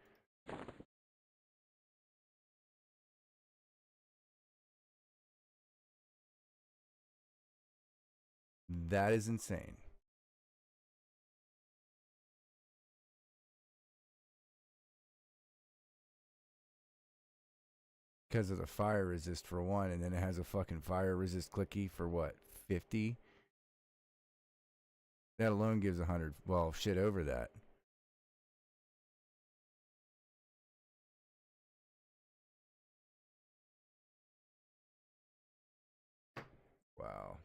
That is insane. Because of the fire resist for one, and then it has a fucking fire resist clicky for what, 50? That alone gives 100. Well, shit over that. Wow.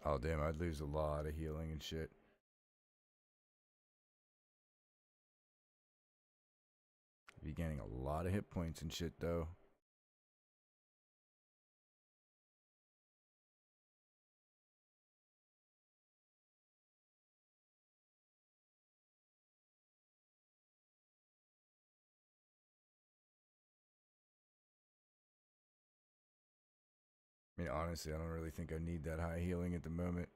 Oh, damn, I'd lose a lot of healing and shit. Be getting a lot of hit points and shit, though. I mean, honestly, I don't really think I need that high healing at the moment.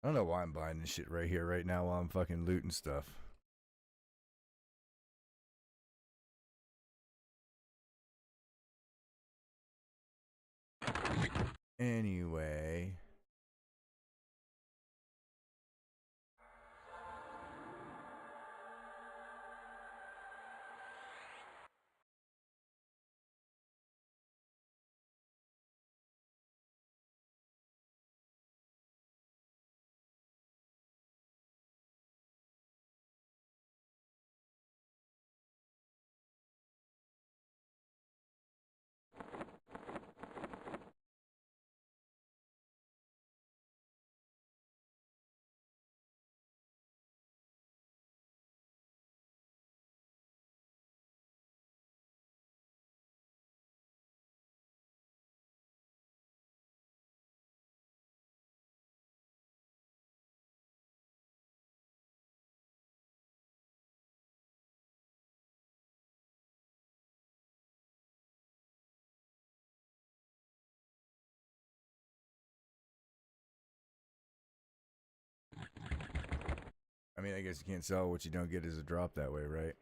I don't know why I'm buying this shit right here, right now, while I'm fucking looting stuff. Anyway. I mean, I guess you can't sell what you don't get as a drop that way, right?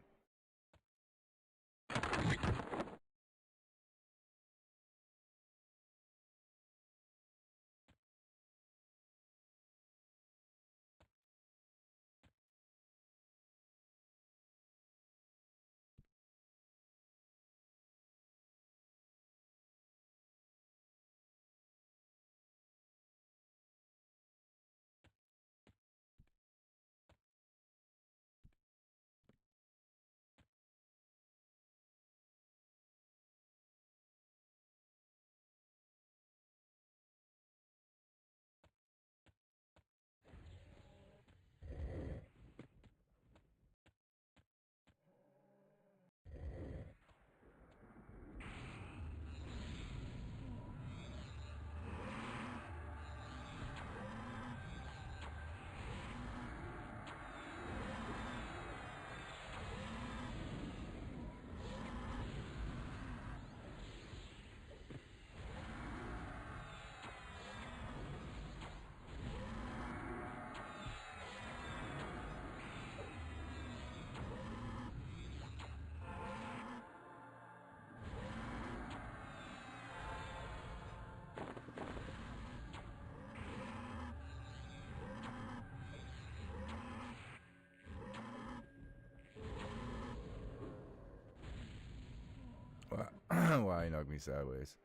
Why he knocked me sideways?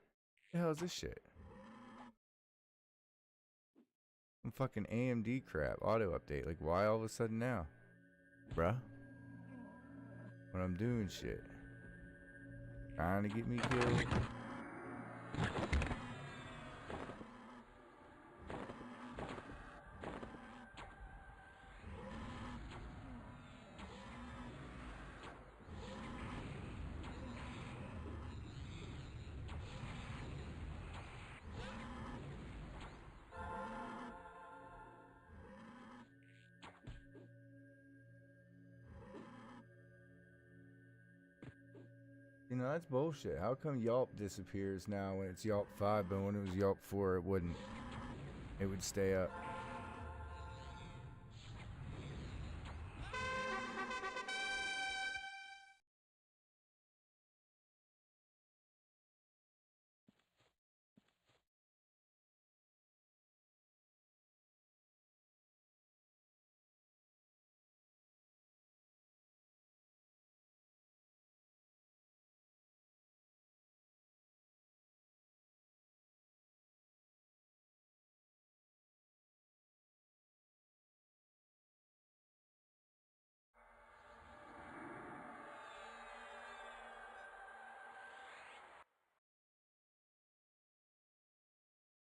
The hell is this shit? Some fucking AMD crap. Auto update. Like, why all of a sudden now? Bruh. When I'm doing shit. Trying to get me killed. You know, that's bullshit. How come Yelp disappears now when it's Yelp 5, but when it was Yelp 4, it wouldn't? It would stay up.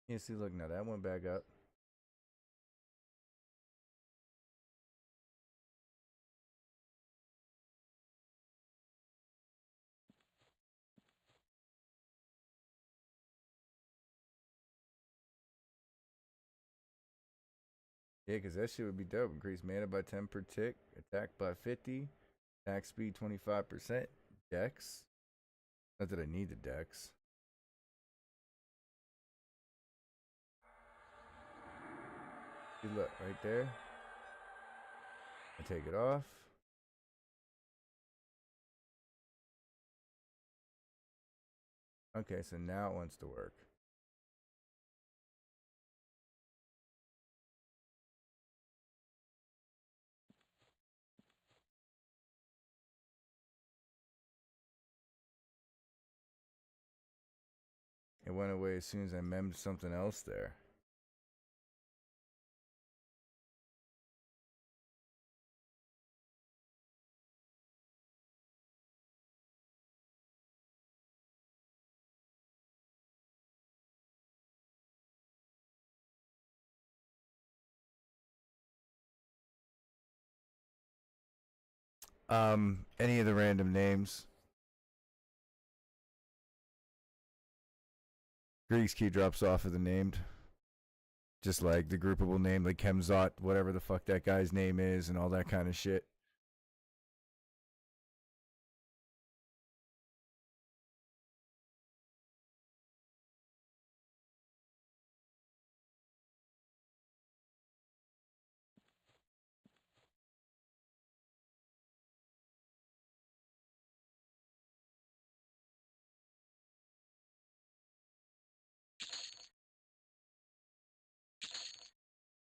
Yeah, see, look, now that went back up. Yeah, because that shit would be dope. Increase mana by 10 per tick, attack by 50, attack speed 25%, dex. Not that I need the dex. See, look, right there. I take it off. Okay, so now it wants to work. It went away as soon as I memmed something else there. Any of the random names. Greek's key drops off of the named. Just like the groupable name, like Kemzot, whatever the fuck that guy's name is, and all that kind of shit.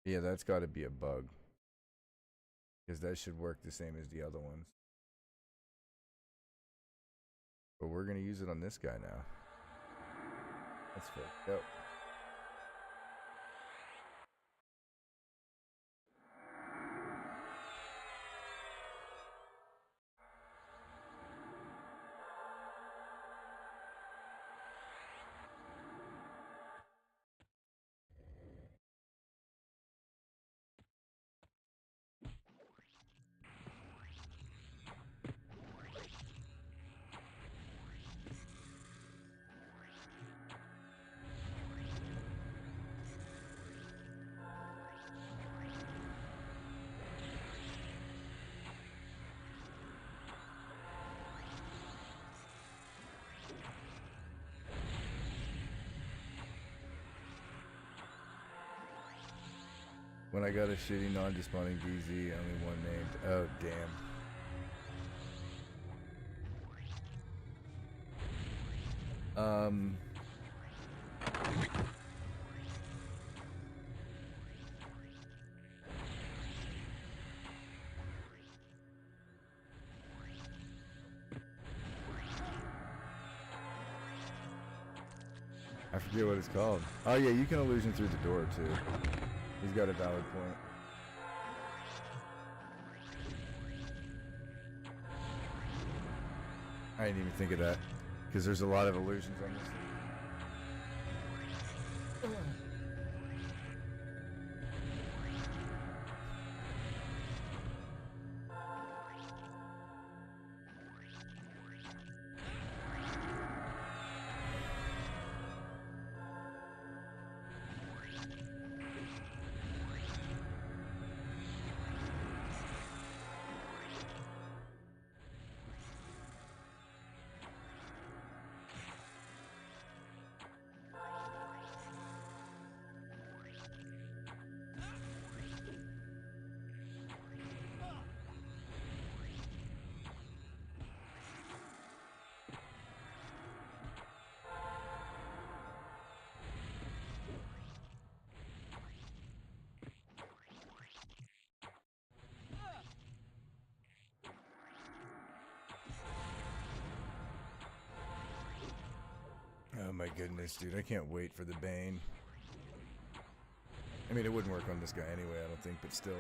Yeah, that's got to be a bug. Because that should work the same as the other ones. But we're going to use it on this guy now. That's fucked up. When I got a shitty non-despawning DZ, only one named. Oh, damn. I forget what it's called. Oh yeah, you can illusion through the door too. He's got a valid point. I didn't even think of that. Because there's a lot of illusions on this. Oh my goodness, dude. I can't wait for the Bane. I mean, it wouldn't work on this guy anyway, I don't think, but still.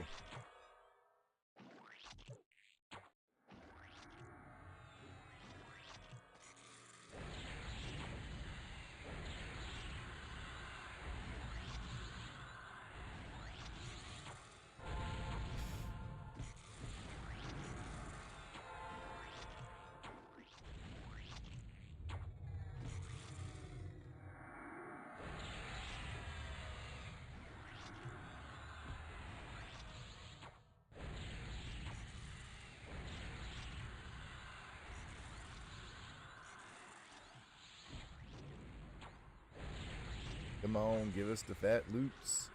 Come on, give us the fat loops.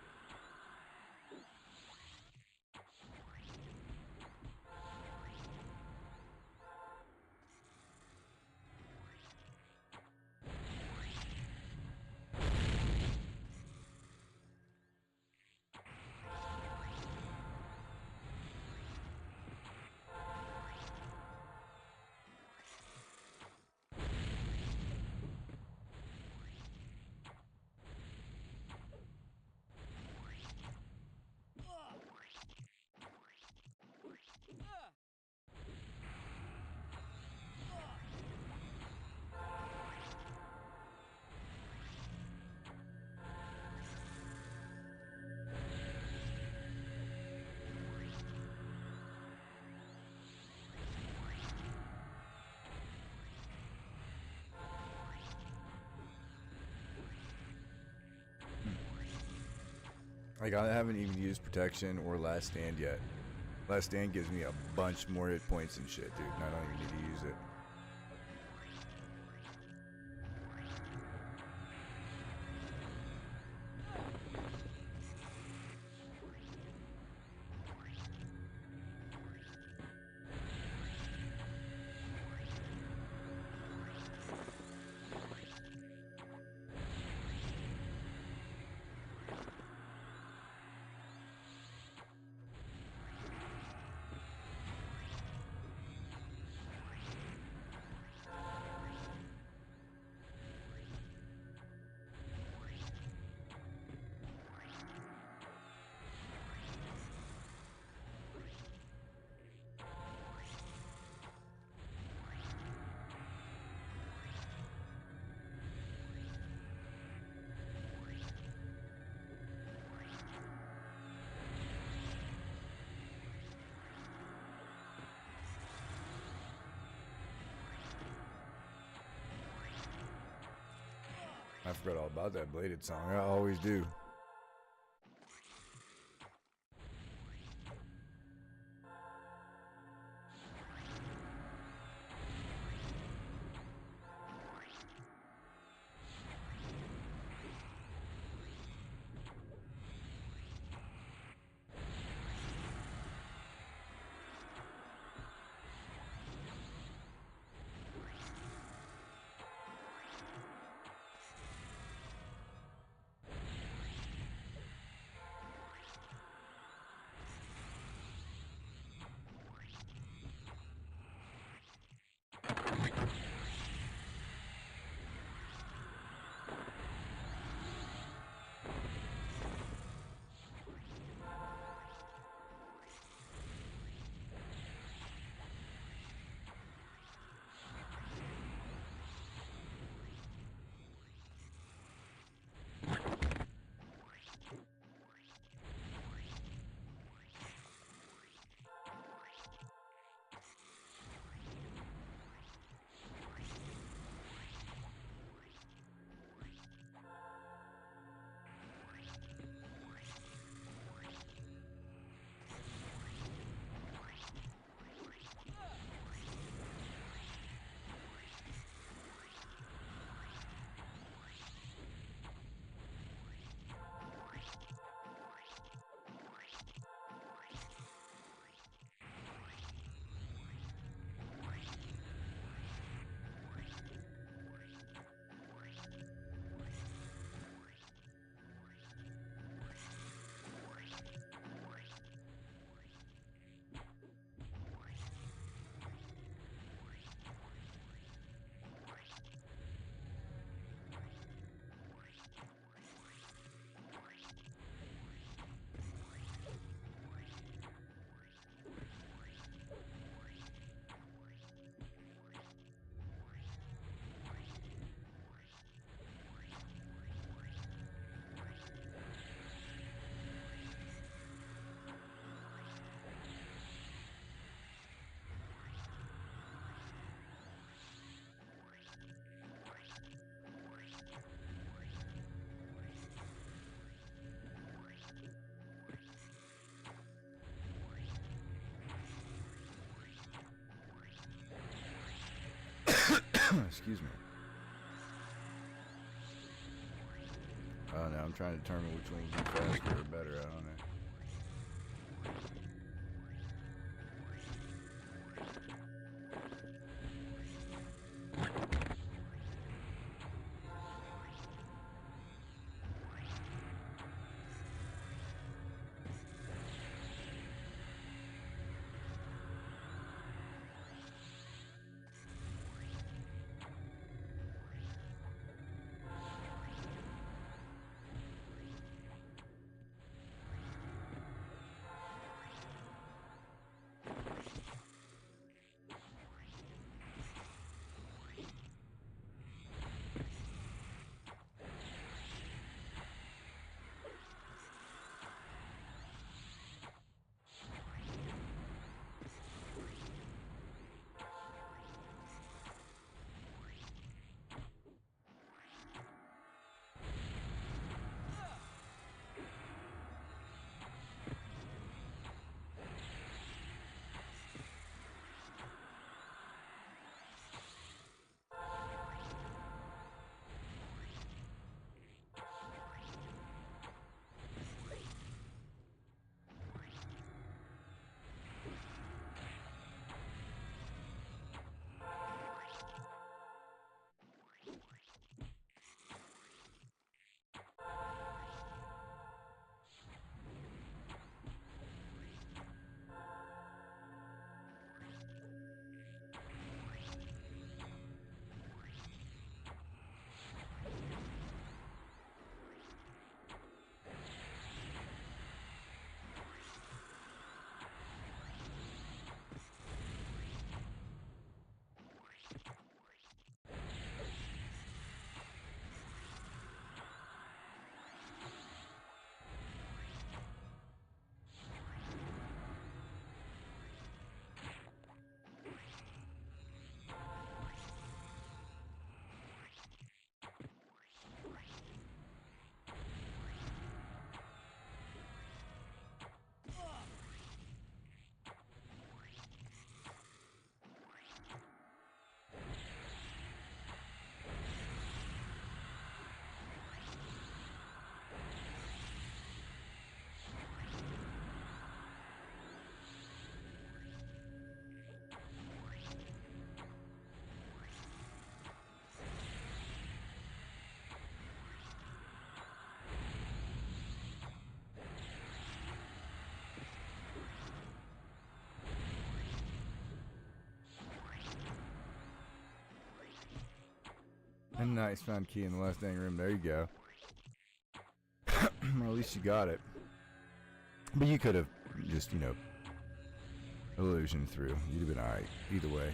Like, I haven't even used protection or last stand yet. Last stand gives me a bunch more hit points and shit, dude, and I don't even need to use it. I forgot all about that bladed song. I always do. Excuse me. Oh no, I'm trying to determine which one would be faster or better. I don't know. Nice, found key in the last dang room. There you go. Well, at least you got it. But you could have just, you know, illusion through. You'd have been alright either way.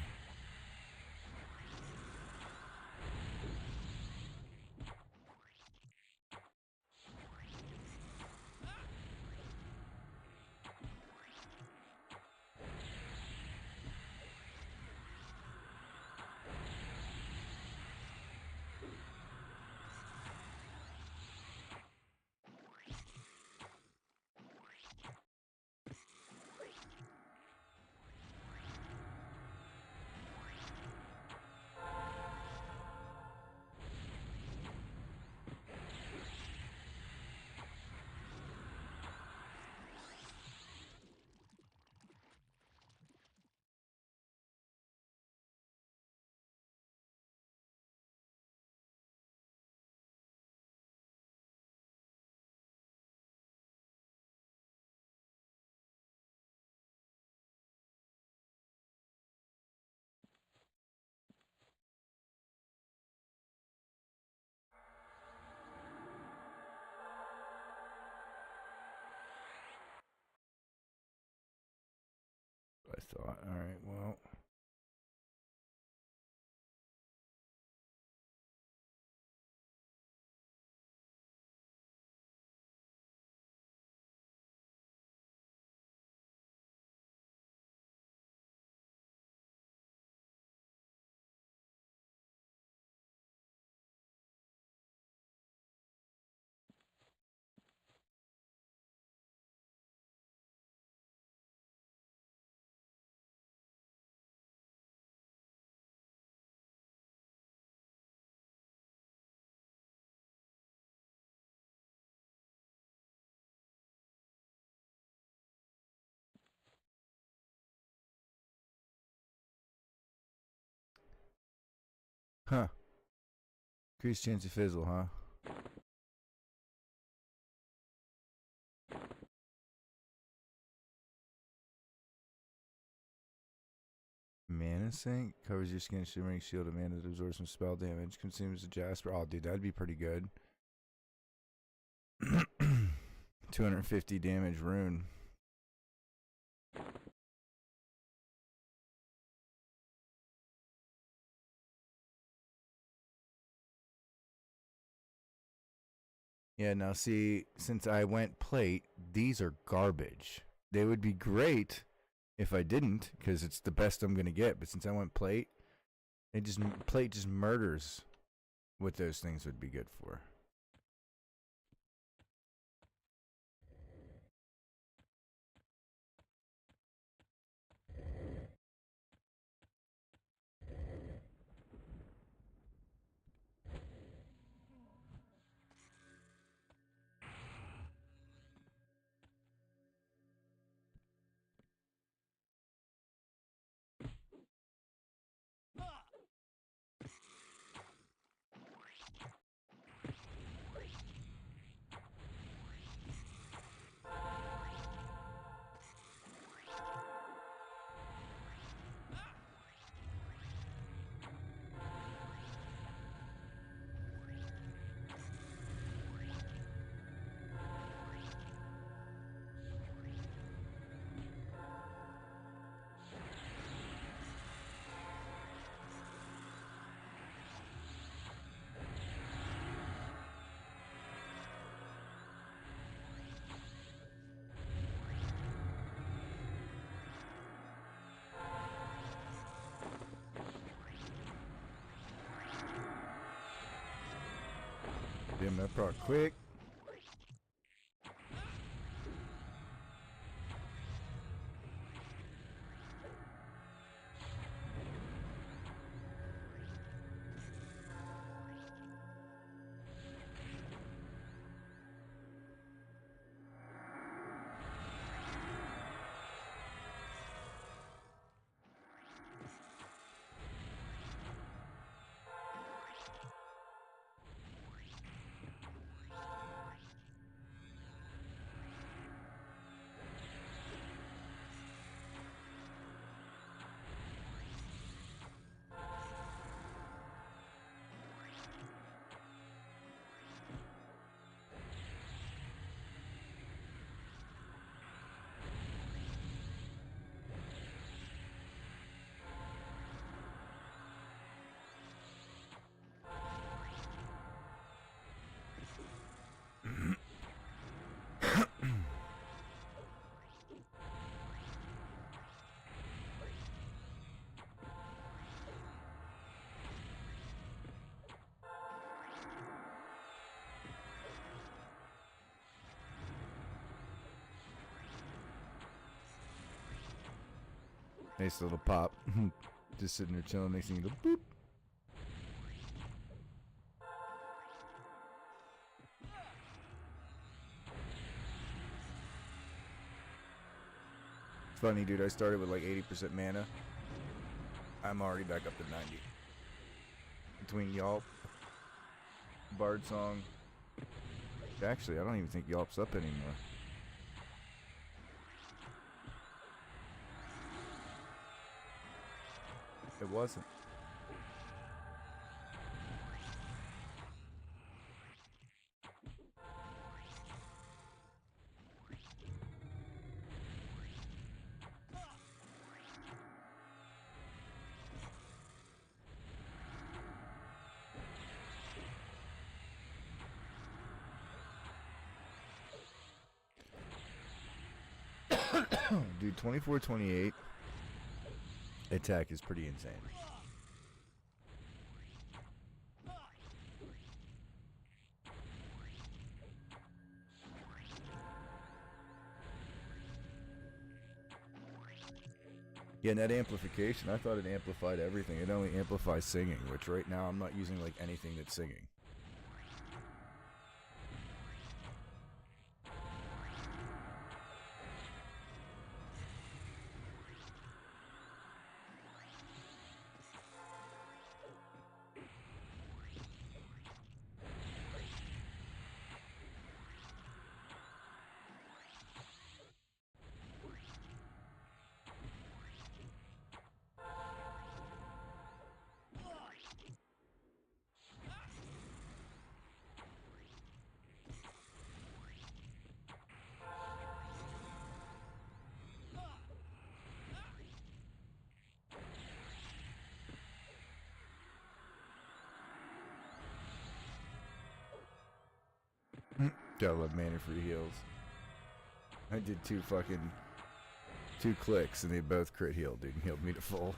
I thought, alright, well. Huh. Increased chance of fizzle, huh? Mana sink covers your skin, shimmering shield of mana that absorbs some spell damage. Consumes a jasper. Oh, dude, that'd be pretty good. 250 damage rune. Yeah, now see, since I went plate, these are garbage. They would be great if I didn't, because it's the best I'm gonna get. But since I went plate, plate just murders what those things would be good for. Damn, that proc quick. Nice little pop. Just sitting there chilling. Next thing you go, boop. It's funny, dude. I started with like 80% mana. I'm already back up to 90. Between Yelp, Bard Song. Actually, I don't even think Yelp's up anymore. It wasn't. Dude, 24-28 attack is pretty insane. Yeah, net amplification, I thought it amplified everything. It only amplifies singing, which right now I'm not using like anything that's singing. Gotta love mana free heals. I did two clicks and they both crit healed, dude. Healed me to full.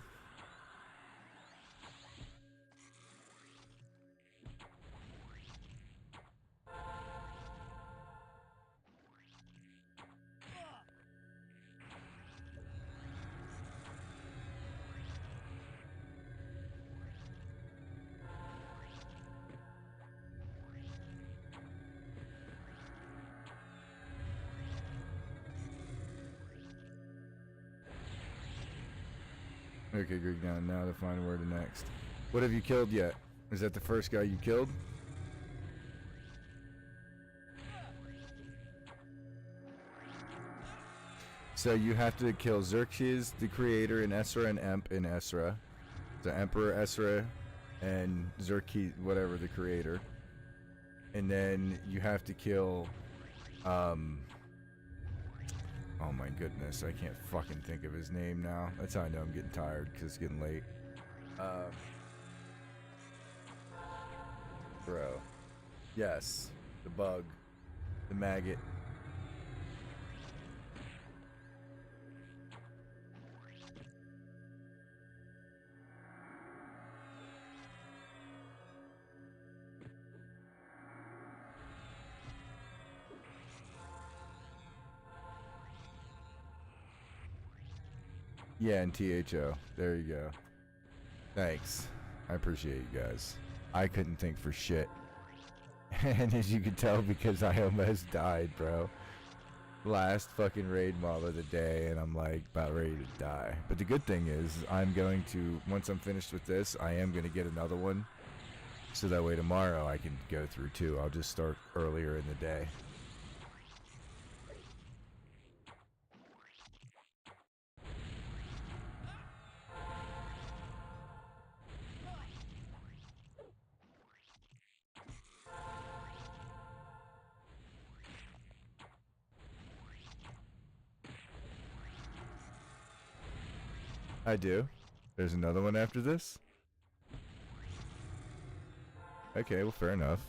Okay, Greg, now to find where to next. What have you killed yet? Is that the first guy you killed? So you have to kill Xerxes, the creator, and Esra and Emp in Esra. The Emperor Esra and Xerxes, whatever, the creator. And then you have to kill, oh my goodness, I can't fucking think of his name now. That's how I know I'm getting tired, because it's getting late. Bro. Yes. The bug. The maggot. Yeah, and THO. There you go. Thanks. I appreciate you guys. I couldn't think for shit. And as you can tell, because I almost died, bro. Last fucking raid mob of the day, and I'm like about ready to die. But the good thing is, I'm going to, once I'm finished with this, I am going to get another one. So that way tomorrow I can go through two. I'll just start earlier in the day. I do. There's another one after this? Okay, well, fair enough.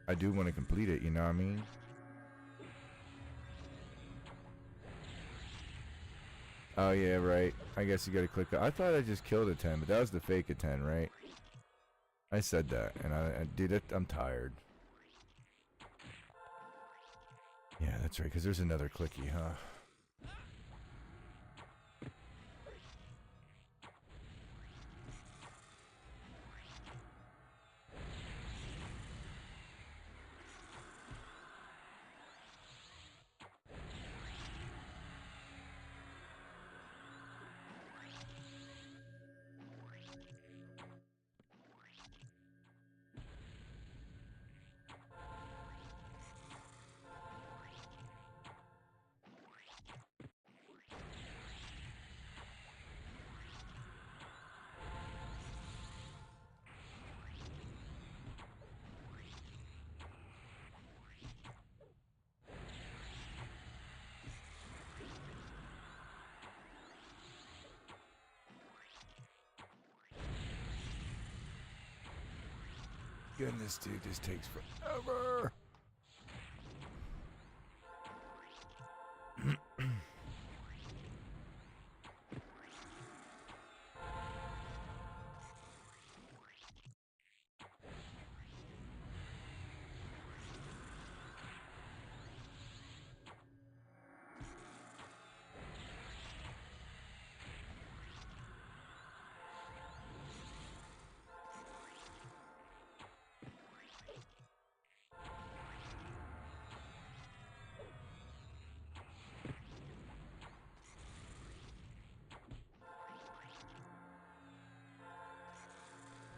I do want to complete it, you know what I mean? Oh, yeah, right. I guess you gotta click. I thought I just killed a 10, but that was the fake a 10, right? I said that, and I did it. I'm tired. Yeah, that's right, because there's another clicky, huh? Again, this dude just takes forever.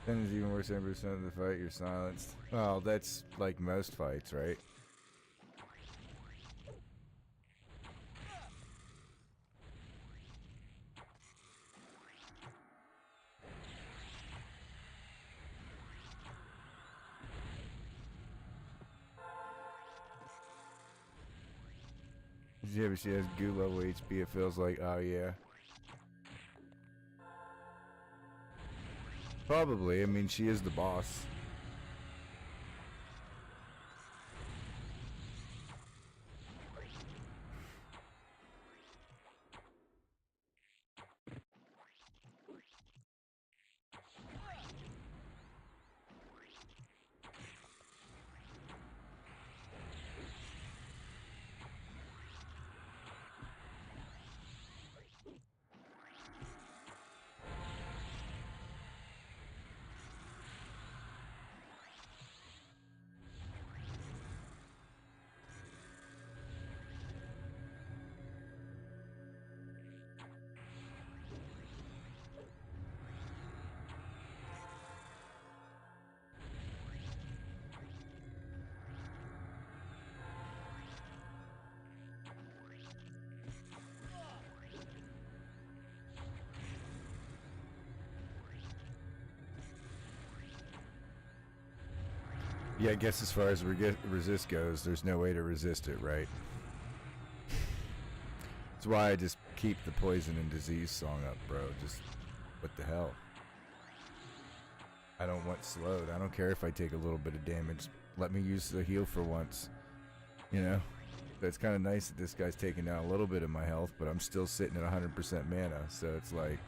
Then it's even worse. 10% of the fight, you're silenced. Well, that's like most fights, right? Did you ever see has goo level HP? It feels like, oh yeah. Probably. I mean, she is the boss. Yeah, I guess as far as resist goes, there's no way to resist it, right? That's why I just keep the poison and disease song up, bro. Just, what the hell? I don't want slowed. I don't care if I take a little bit of damage. Let me use the heal for once. You know? That's kind of nice that this guy's taking down a little bit of my health, but I'm still sitting at 100% mana, so it's like...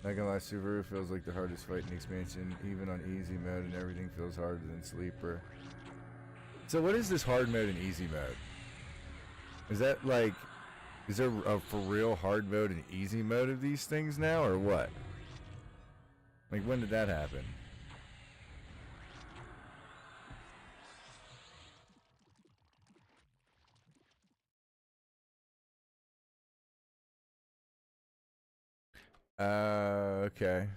Not gonna lie, Subaru feels like the hardest fight in the expansion, even on easy mode, and everything feels harder than sleeper. So what is this hard mode and easy mode? Is that like, is there a for real hard mode and easy mode of these things now, or what? Like, when did that happen? Okay.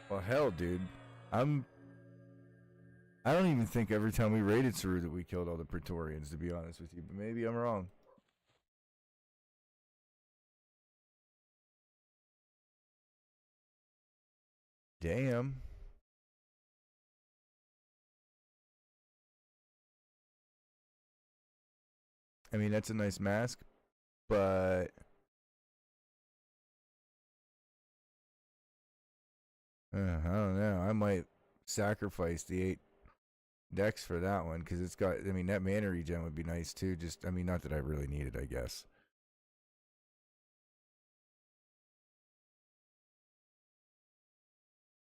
Well, hell, dude. I don't even think every time we raided Saru that we killed all the Praetorians, to be honest with you, but maybe I'm wrong. Damn. I mean, that's a nice mask, but... I don't know. I might sacrifice the 8 decks for that one, because it's got... I mean, that mana regen would be nice, too. Just, I mean, not that I really need it, I guess.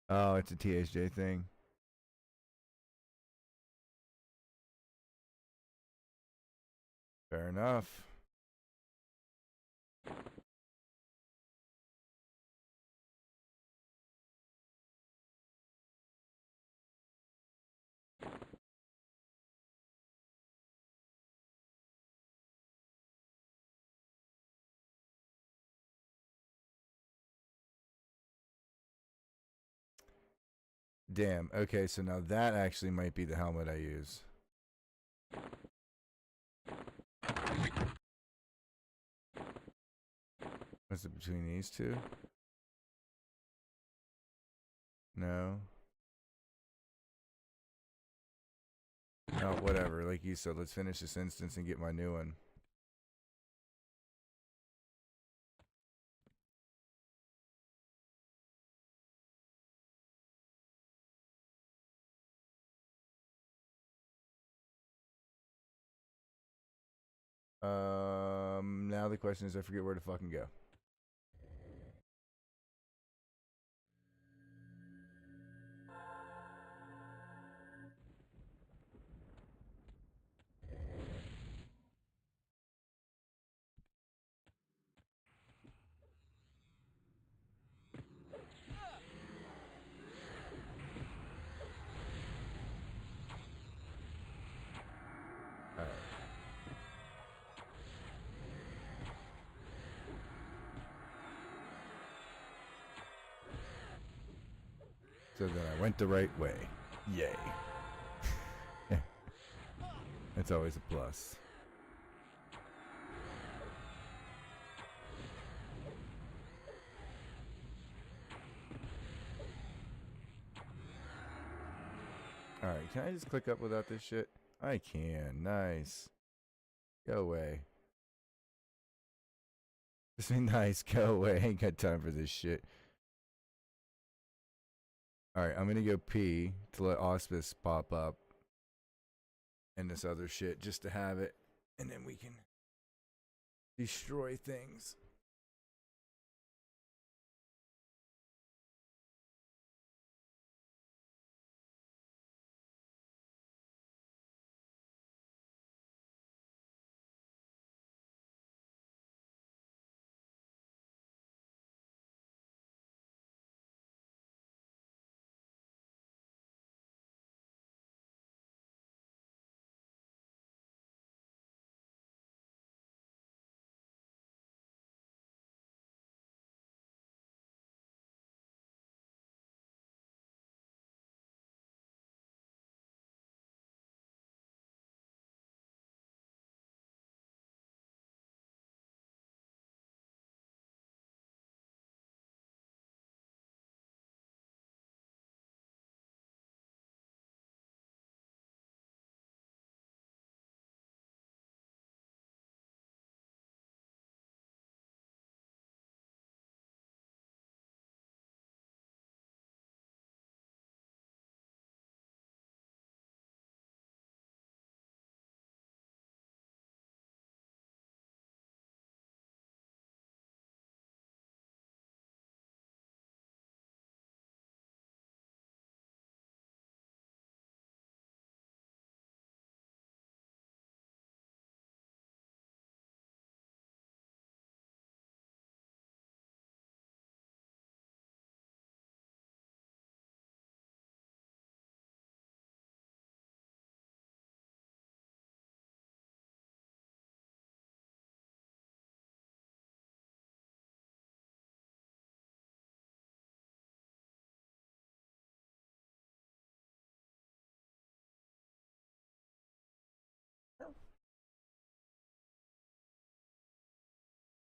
Oh, it's a THJ thing. Fair enough. Damn. Okay, so now that actually might be the helmet I use. What's it between these two? No. Oh, whatever. Like you said, let's finish this instance and get my new one. Now the question is, I forget where to fucking go. Alright. So then I went the right way. Yay. That's always a plus. Alright, can I just click up without this shit? I can. Nice. Go away. Just be nice. Go away. I ain't got time for this shit. Alright, I'm gonna go pee to let Auspice pop up. And this other shit just to have it. And then we can destroy things.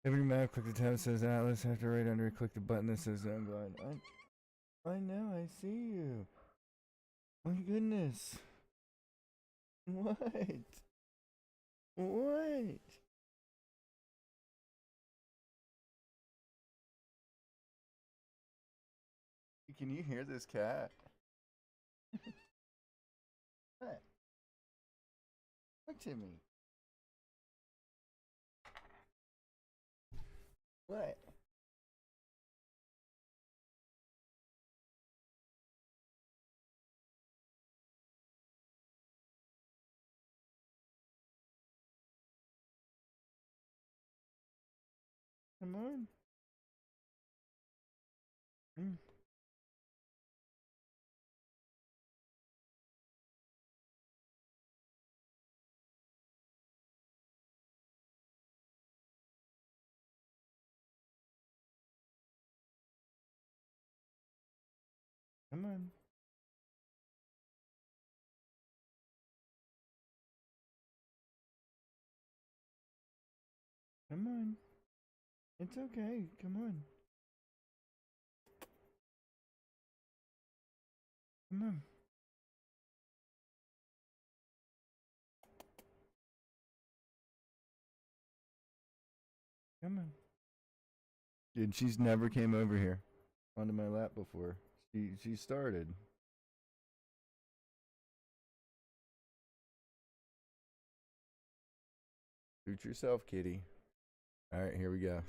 Every map, click the tab that says Atlas. After right under it, click the button that says Zone Guide. I know, I see you. My goodness. What? What? Can you hear this cat? What? Look to me. What? Come on. Mm. Come on. Come on. It's okay. Come on. Come on. Come on. Dude, she's never came over here onto my lap before. She started. Suit yourself, kitty. All right, here we go.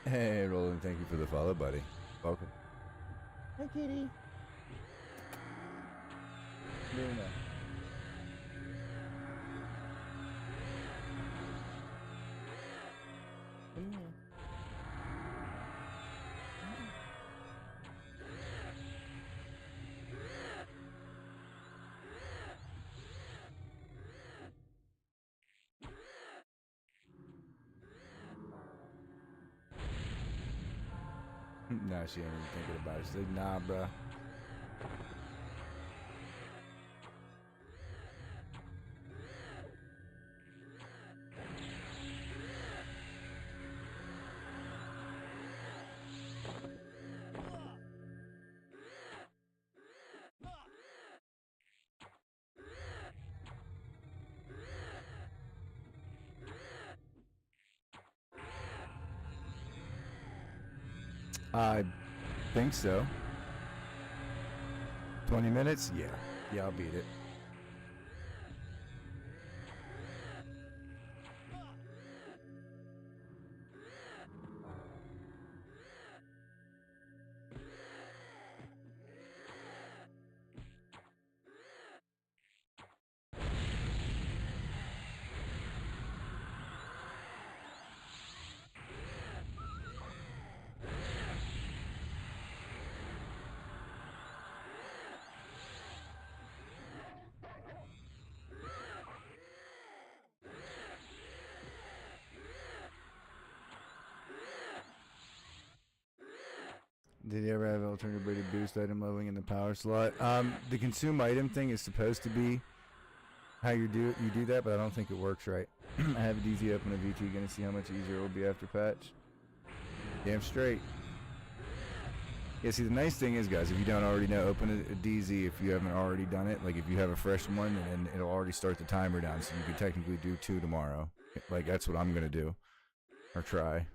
Hey, Roland, thank you for the follow, buddy. Welcome. Hi, kitty. Luna. Come here. Nah, she ain't even thinking about it. She's like, nah, bruh. I think so. 20 minutes? Yeah. Yeah, I'll beat it. Did you ever have alternative way to boost item leveling in the power slot? The consume item thing is supposed to be how you do that, but I don't think it works right. I have a DZ open a VT, gonna see how much easier it will be after patch. Damn straight. Yeah, see, the nice thing is, guys, if you don't already know, open a DZ if you haven't already done it. Like, if you have a fresh one, and it'll already start the timer down, so you could technically do 2 tomorrow. Like, that's what I'm gonna do. Or try.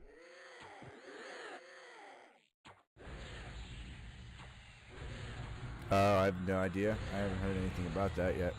Oh, I have no idea. I haven't heard anything about that yet.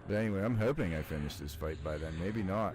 But anyway, I'm hoping I finish this fight by then. Maybe not.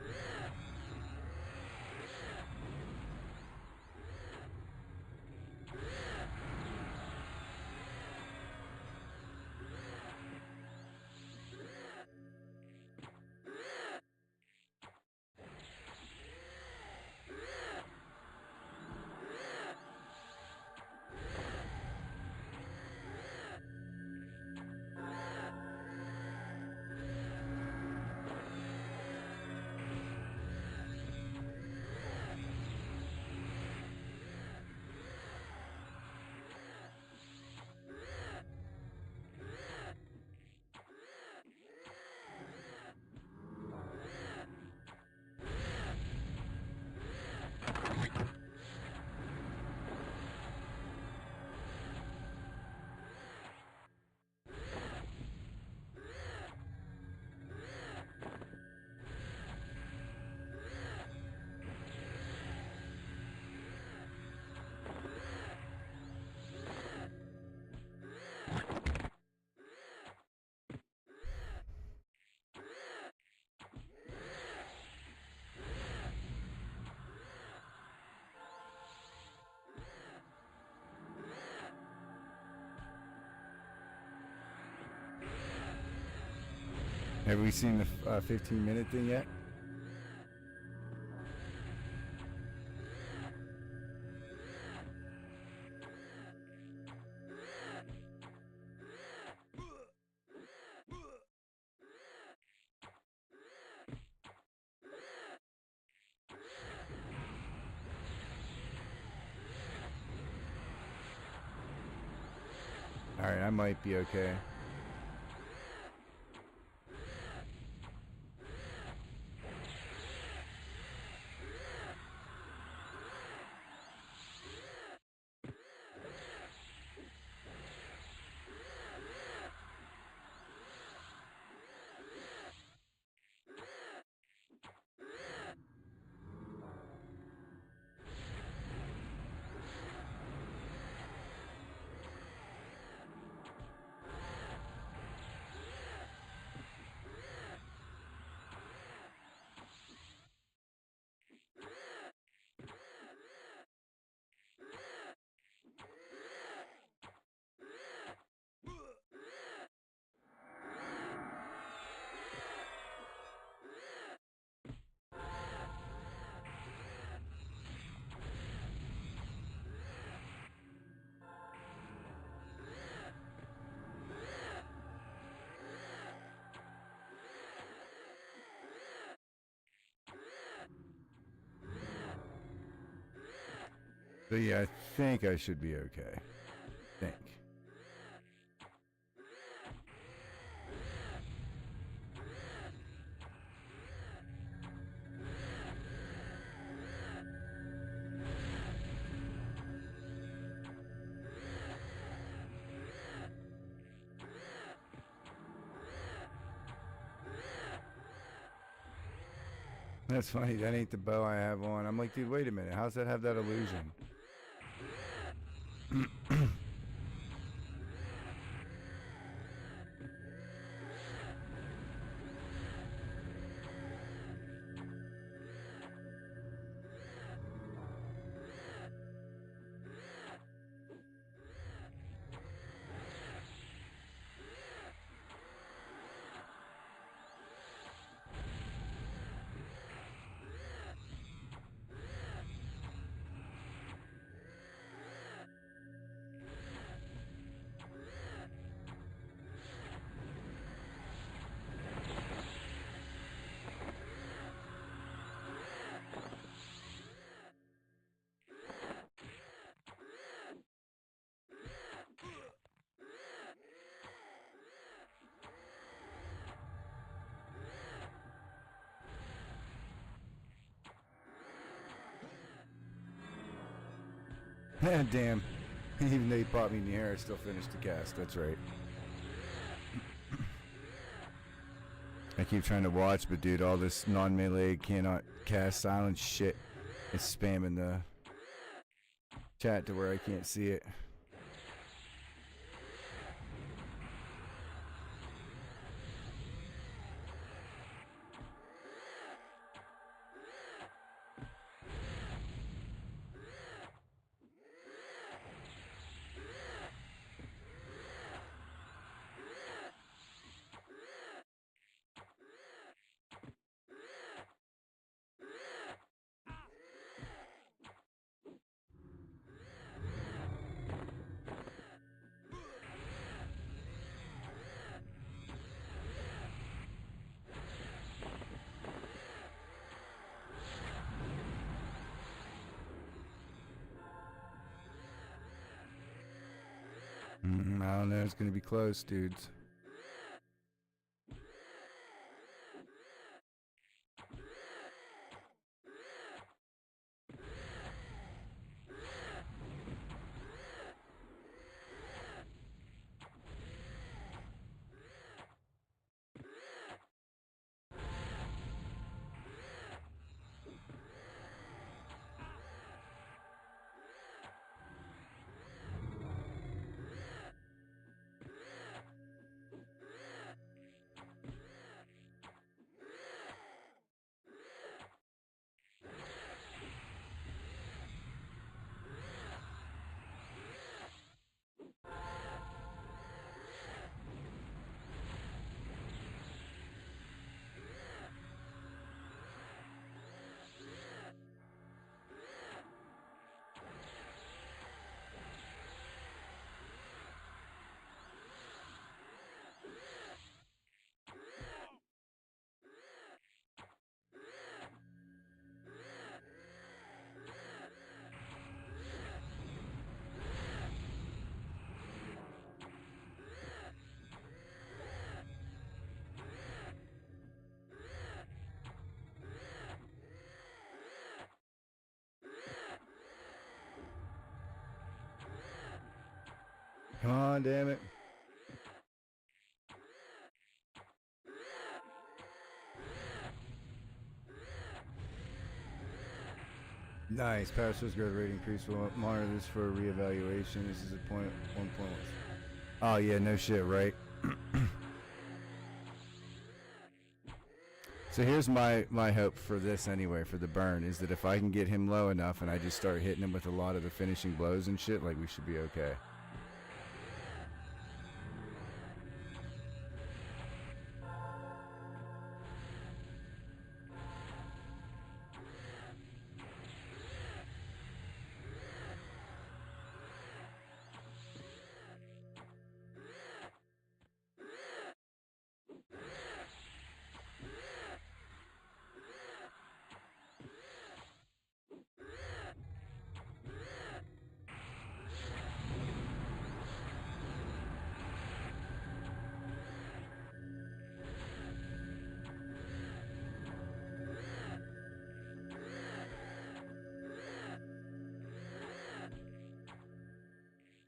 Have we seen the 15-minute thing yet? Alright, I might be okay. So yeah, I think I should be okay. Think. That's funny. That ain't the bow I have on. I'm like, dude, wait a minute. How's that have that illusion? Damn. Even though he popped me in the air, I still finished the cast. That's right. I keep trying to watch, but dude, all this non-melee cannot cast silence shit is spamming the chat to where I can't see it. I don't know. It's going to be close, dudes. Come on, damn it. Nice. Power source growth rate increase. We'll monitor this for reevaluation. This is a point 1.1. Oh yeah, no shit, right? So here's my hope for this anyway, for the burn, is that if I can get him low enough and I just start hitting him with a lot of the finishing blows and shit, like, we should be okay.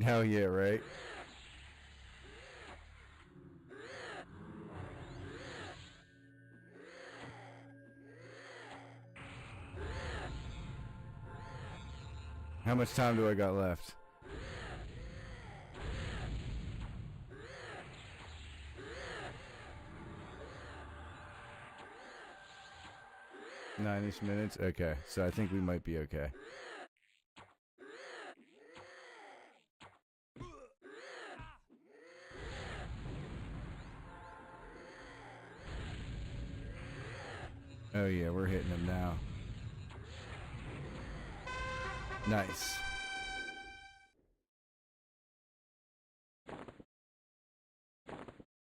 Hell yeah, right? How much time do I got left? Nine-ish minutes? Okay, so I think we might be okay. Oh yeah, we're hitting them now. Nice.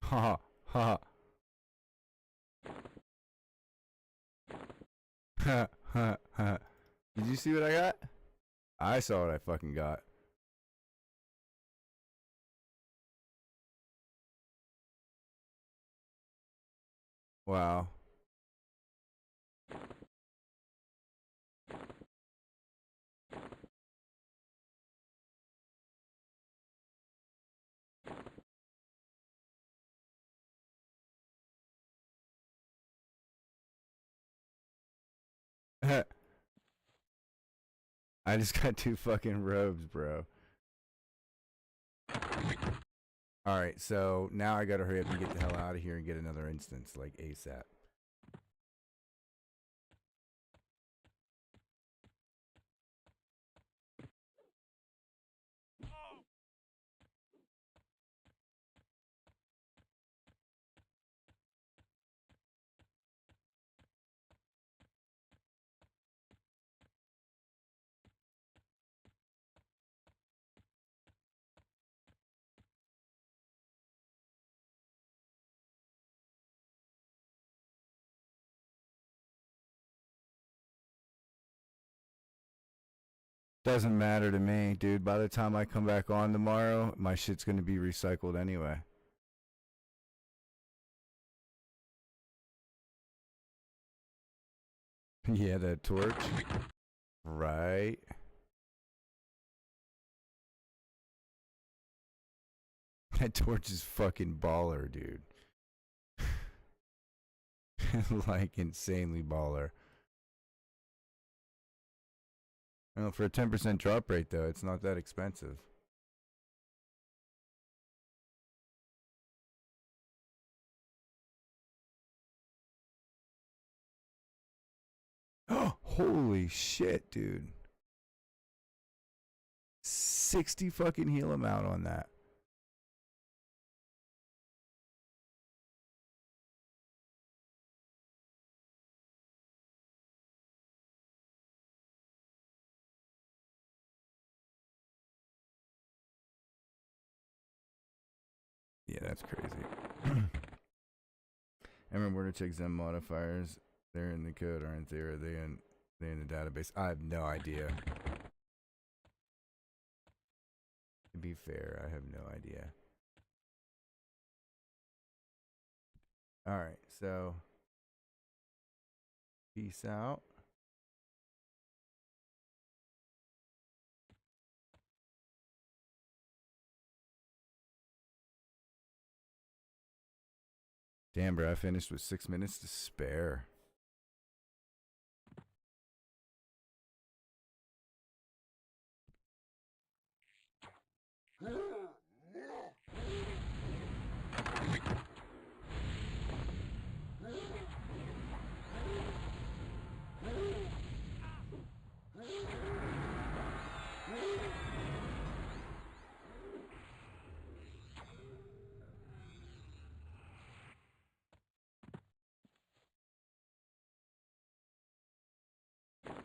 Ha ha ha ha ha. Did you see what I got? I saw what I fucking got. Wow. I just got 2 fucking robes, bro. Alright, so now I gotta hurry up and get the hell out of here and get another instance, like ASAP. Doesn't matter to me, dude. By the time I come back on tomorrow, my shit's gonna be recycled anyway. Yeah, that torch. Right. That torch is fucking baller, dude. Like, insanely baller. Well, for a 10% drop rate, though, it's not that expensive. Holy shit, dude. 60 fucking heal amount on that. Yeah, that's crazy. I remember where to check Zen modifiers. They're in the code, aren't they? Or are they in the database? I have no idea. To be fair, I have no idea. Alright, so peace out. Damn, bro, I finished with 6 minutes to spare.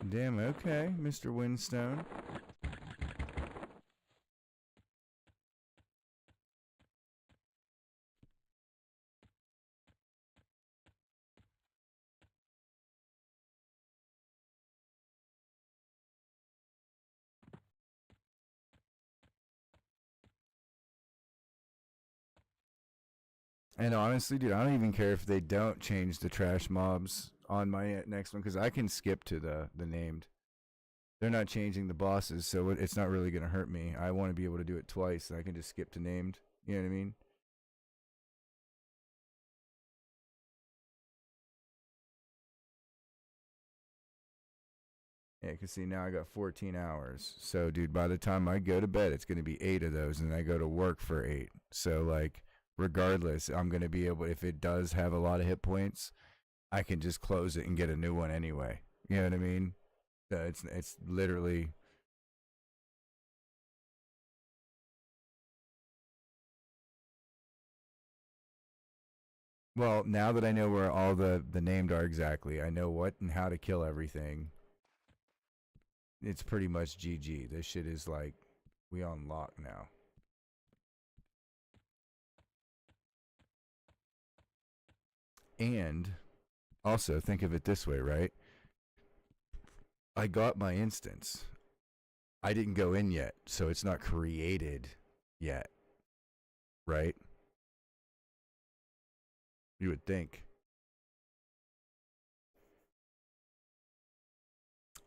Damn, okay, Mr. Windstone. And honestly, dude, I don't even care if they don't change the trash mobs on my next one because I can skip to the named. They're not changing the bosses, so it's not really going to hurt me. I want to be able to do it twice, and I can just skip to named. You know what I mean? Yeah, because see, now I got 14 hours. So, dude, by the time I go to bed, it's going to be 8 of those, and I go to work for 8. So, like, regardless, I'm going to be able, if it does have a lot of hit points, I can just close it and get a new one anyway. You know what I mean? So it's literally. Well, now that I know where all the named are exactly, I know what and how to kill everything. It's pretty much GG. This shit is like, we on lock now. And also think of it this way, right? I got my instance. I didn't go in yet, so it's not created yet. Right? You would think.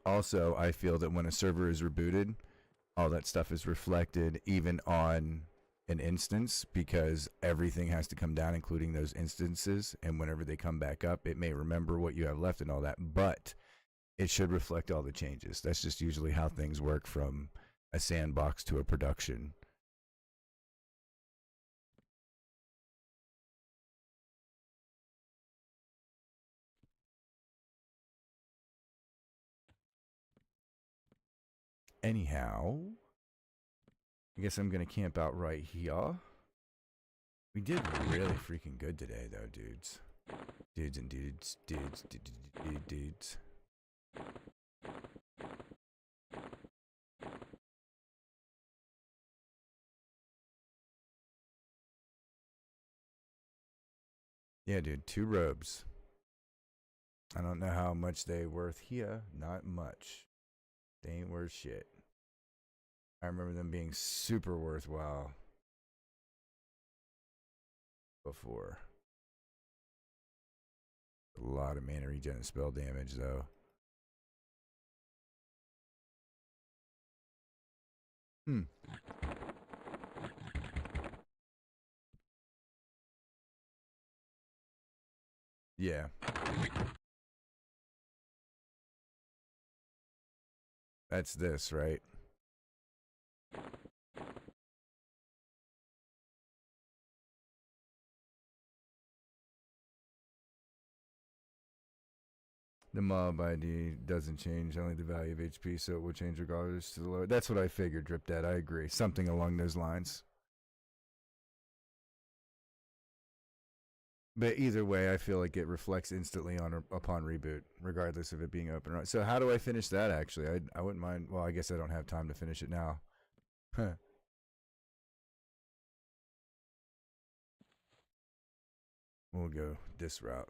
Also, I feel that when a server is rebooted, all that stuff is reflected even on an instance because everything has to come down, including those instances. And whenever they come back up, it may remember what you have left and all that, but it should reflect all the changes. That's just usually how things work from a sandbox to a production. Anyhow, I guess I'm going to camp out right here. We did really freaking good today, though, dudes. Dudes and dudes. Dudes. Yeah, dude, 2 robes. I don't know how much they worth here. Not much. They ain't worth shit. I remember them being super worthwhile before. A lot of mana regen and spell damage, though. Yeah. That's this, right? The mob ID doesn't change, only the value of HP, so it will change regardless to the lower. That's what I figured, Drip Dad. I agree. Something along those lines. But either way, I feel like it reflects instantly on upon reboot, regardless of it being open or not. So how do I finish that, actually? I wouldn't mind. Well, I guess I don't have time to finish it now. Huh. We'll go this route.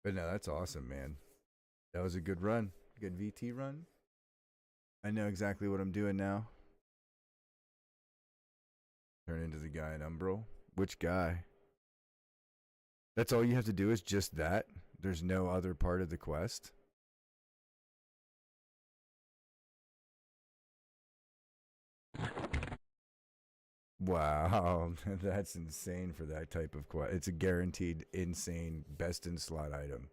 But no, that's awesome, man. That was a good run. Good VT run. I know exactly what I'm doing now. Turn into the guy in Umbral. Which guy? That's all you have to do is just that? There's no other part of the quest? Wow, that's insane for that type of quest. It's a guaranteed insane best in slot item.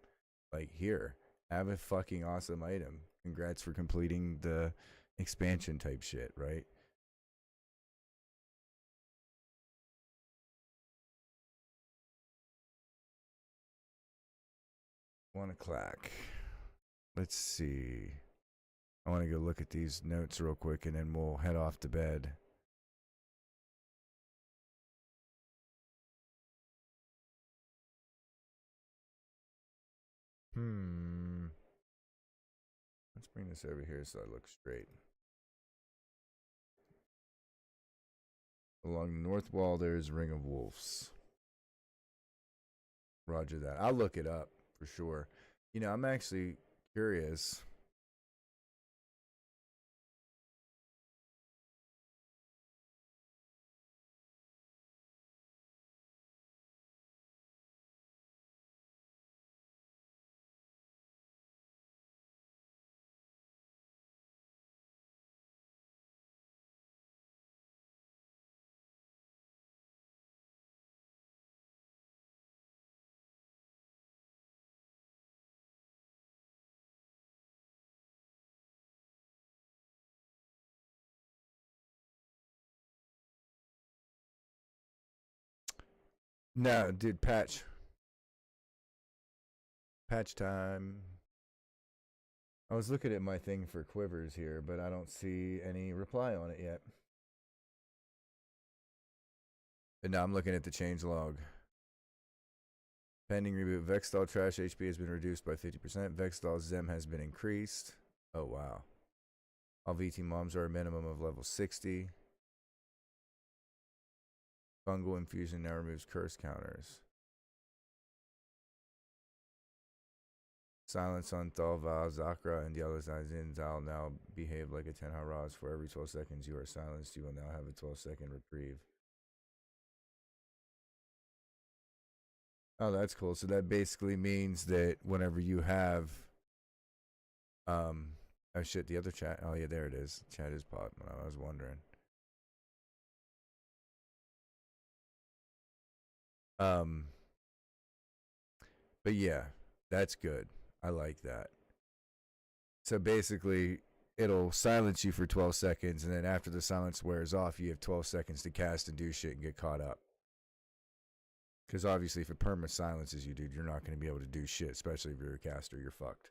Like here, have a fucking awesome item. Congrats for completing the expansion type shit, right? 1 o'clock. Let's see. I want to go look at these notes real quick and then we'll head off to bed. Let's bring this over here so I look straight. Along the north wall, there's Ring of Wolves. Roger that. I'll look it up for sure. You know, I'm actually curious. No, dude, patch. Patch time. I was looking at my thing for quivers here, but I don't see any reply on it yet. And now I'm looking at the change log. Pending reboot, Vexstall trash HP has been reduced by 50%. Vexstall Zem has been increased. Oh, wow. All VT moms are a minimum of level 60. Fungal infusion now removes curse counters. Silence on Thalval, Zakra, and Yellow Zazin. Zal now behave like a 10 Haraz. For every 12 seconds you are silenced, you will now have a 12-second reprieve. Oh, that's cool. So that basically means that whenever you have, oh shit, the other chat. Oh yeah, there it is. Chat is popped. I was wondering. But yeah, that's good. I like that. So basically, it'll silence you for 12 seconds, and then after the silence wears off, you have 12 seconds to cast and do shit and get caught up. Because obviously, if it perma silences you, dude, you're not going to be able to do shit, especially if you're a caster. You're fucked.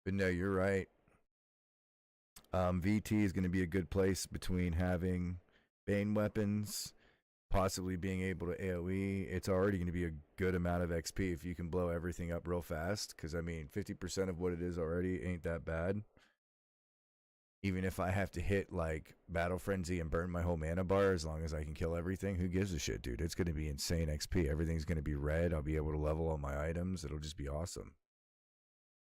But no, you're right. VT is going to be a good place between having Bane weapons, possibly being able to AoE. It's already going to be a good amount of XP if you can blow everything up real fast. Because, I mean, 50% of what it is already ain't that bad. Even if I have to hit, like, Battle Frenzy and burn my whole mana bar, as long as I can kill everything, who gives a shit, dude? It's going to be insane XP. Everything's going to be red. I'll be able to level all my items. It'll just be awesome.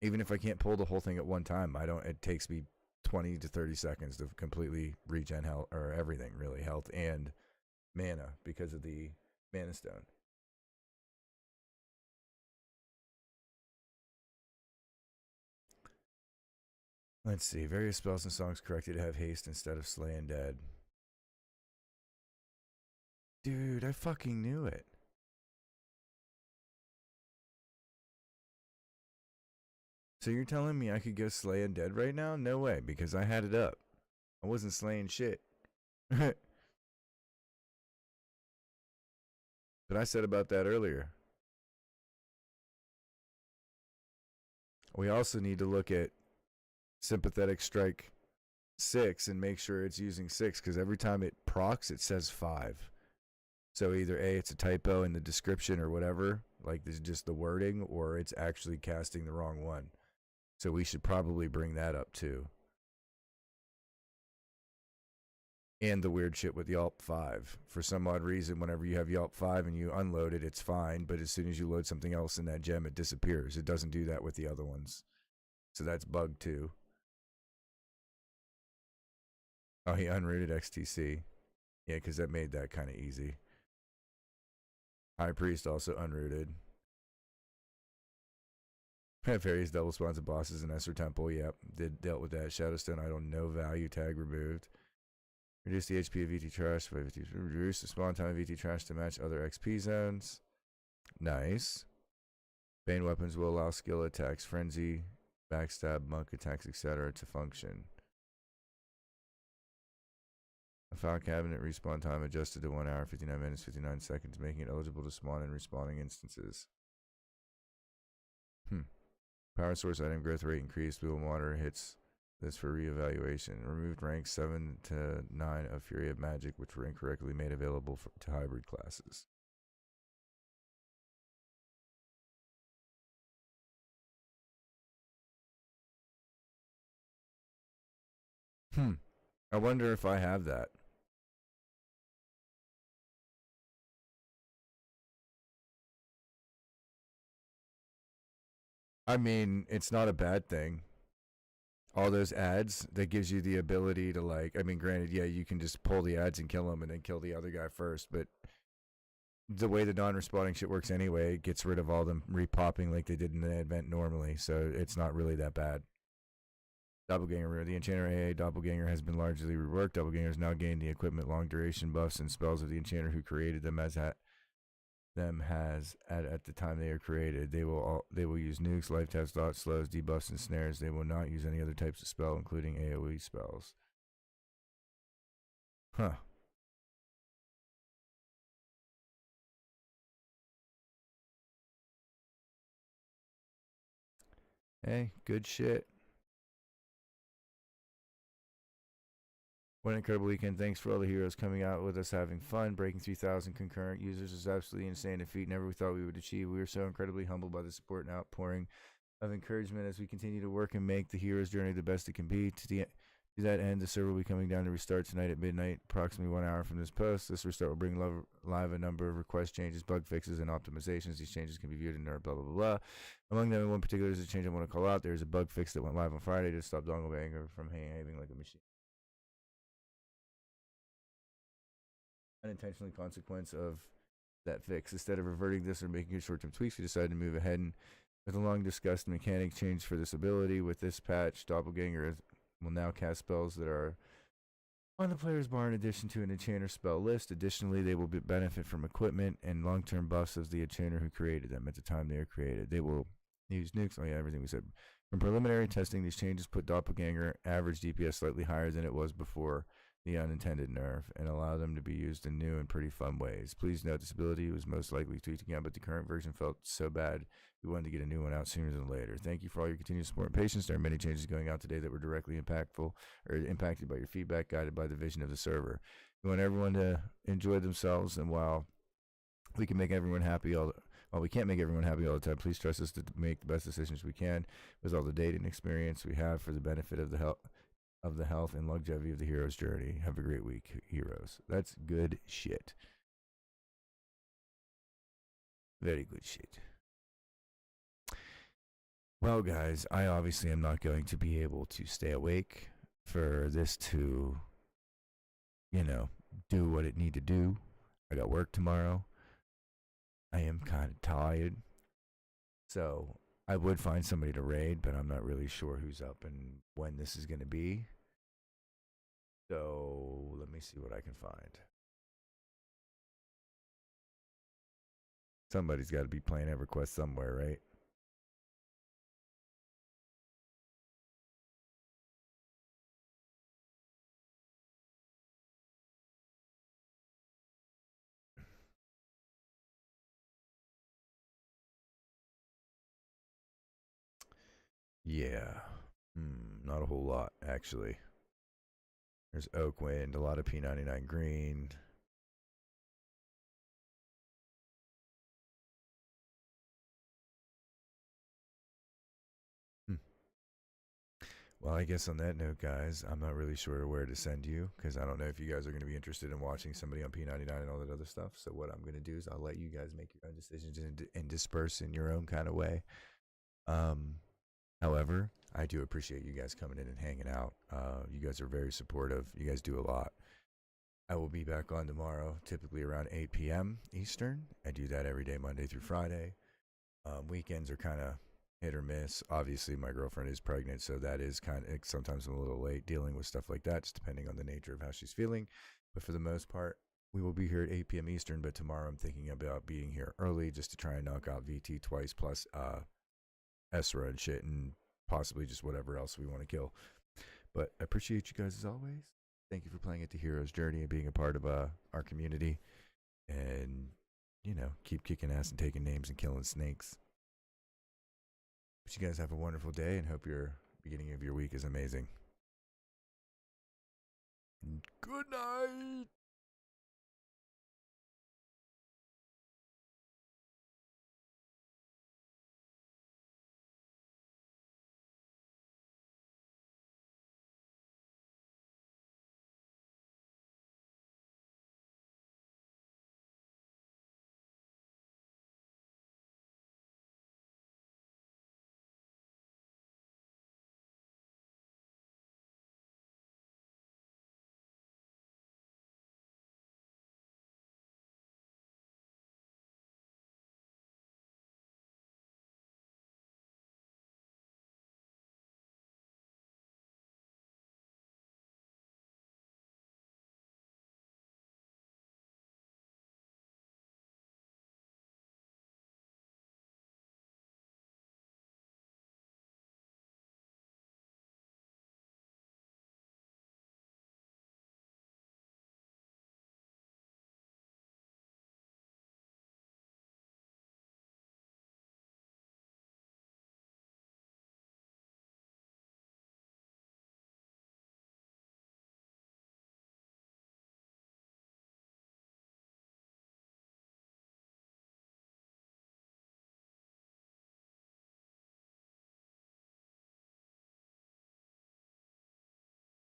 Even if I can't pull the whole thing at one time, it takes me 20 to 30 seconds to completely regen health, or everything really, health and mana, because of the mana stone. Let's see. Various spells and songs corrected to have haste instead of slay and dead. Dude, I fucking knew it. So you're telling me I could go slay and dead right now? No way, because I had it up. I wasn't slaying shit. But I said about that earlier. We also need to look at Sympathetic Strike 6 and make sure it's using 6, because every time it procs, it says 5. So either A, it's a typo in the description or whatever, like this is just the wording, or it's actually casting the wrong one. So we should probably bring that up too. And the weird shit with Yelp 5. For some odd reason, whenever you have Yelp 5 and you unload it, it's fine. But as soon as you load something else in that gem, it disappears. It doesn't do that with the other ones. So that's bug 2. Oh, he unrooted XTC. Yeah, because that made that kind of easy. High Priest also unrooted. Various double spawns of bosses in Esser Temple. Yep, dealt with that. Shadowstone Idol, no value tag removed. Reduce the HP of VT Trash by 50. Reduce the spawn time of VT Trash to match other XP zones. Nice. Bane weapons will allow skill attacks, frenzy, backstab, monk attacks, etc. to function. A file cabinet respawn time adjusted to 1 hour, 59 minutes, 59 seconds, making it eligible to spawn in respawning instances. Power source item growth rate increased. Blue and water hits this for reevaluation. Removed ranks 7 to 9 of Fury of Magic, which were incorrectly made available to hybrid classes. I wonder if I have that. I mean, it's not a bad thing. All those ads, that gives you the ability to, like, I mean, granted, yeah, you can just pull the ads and kill them and then kill the other guy first, but the way the non-respawning shit works anyway, it gets rid of all them repopping like they did in the event normally, so it's not really that bad. Doppelganger, the Enchanter AA Doppelganger has been largely reworked. Doppelganger has now gained the equipment, long duration buffs, and spells of the Enchanter who created them at the time they are created. They will use nukes, life taps, dots, slows, debuffs, and snares. They will not use any other types of spell, including AoE spells. Huh. Hey, good shit. What an incredible weekend. Thanks for all the heroes coming out with us, having fun. Breaking 3,000 concurrent users is absolutely insane. A feat never we thought we would achieve. We are so incredibly humbled by the support and outpouring of encouragement as we continue to work and make the hero's journey the best it can be. To that end, the server will be coming down to restart tonight at midnight, approximately 1 hour from this post. This restart will bring live a number of request changes, bug fixes, and optimizations. These changes can be viewed in our blah, blah, blah. Among them, in one particular, is a change I want to call out. There's a bug fix that went live on Friday to stop dongle banger from behaving like a machine. Unintentionally consequence of that fix. Instead of reverting this or making short-term tweaks, we decided to move ahead and with a long discussed mechanic change for this ability. With this patch, Doppelganger will now cast spells that are on the player's bar in addition to an enchanter spell list. Additionally, they will benefit from equipment and long-term buffs of the enchanter who created them at the time they are created. They will use nukes. Oh yeah, everything we said. From preliminary testing, these changes put Doppelganger average DPS slightly higher than it was before the unintended nerf and allow them to be used in new and pretty fun ways. Please note this ability was most likely tweaked again, but the current version felt so bad we wanted to get a new one out sooner than later. Thank you for all your continued support and patience. There are many changes going out today that were directly impactful or impacted by your feedback, guided by the vision of the server. We want everyone to enjoy themselves, and while we can make everyone happy while we can't make everyone happy all the time, please trust us to make the best decisions we can with all the data and experience we have for the benefit of the health and longevity of the hero's journey. Have a great week, heroes. That's good shit. Very good shit. Well, guys, I obviously am not going to be able to stay awake for this to, do what it need to do. I got work tomorrow. I am kind of tired. So I would find somebody to raid, but I'm not really sure who's up and when this is going to be. So let me see what I can find. Somebody's got to be playing EverQuest somewhere, right? Yeah. Not a whole lot, actually. There's Oakwind, a lot of P99 green. Well, I guess on that note, guys, I'm not really sure where to send you because I don't know if you guys are going to be interested in watching somebody on P99 and all that other stuff. So what I'm going to do is I'll let you guys make your own decisions and disperse in your own kind of way. However, I do appreciate you guys coming in and hanging out. You guys are very supportive. You guys do a lot. I will be back on tomorrow, typically around 8 p.m. Eastern. I do that every day, Monday through Friday. Weekends are kind of hit or miss. Obviously, my girlfriend is pregnant, so that is kind of sometimes I'm a little late dealing with stuff like that, just depending on the nature of how she's feeling. But for the most part, we will be here at 8 p.m. Eastern. But tomorrow, I'm thinking about being here early just to try and knock out VT twice plus Esra and shit, and possibly just whatever else we want to kill. But I appreciate you guys as always. Thank you for playing it, the hero's journey, and being a part of our community. And keep kicking ass and taking names and killing snakes. But you guys have a wonderful day, and hope your beginning of your week is amazing. Good night.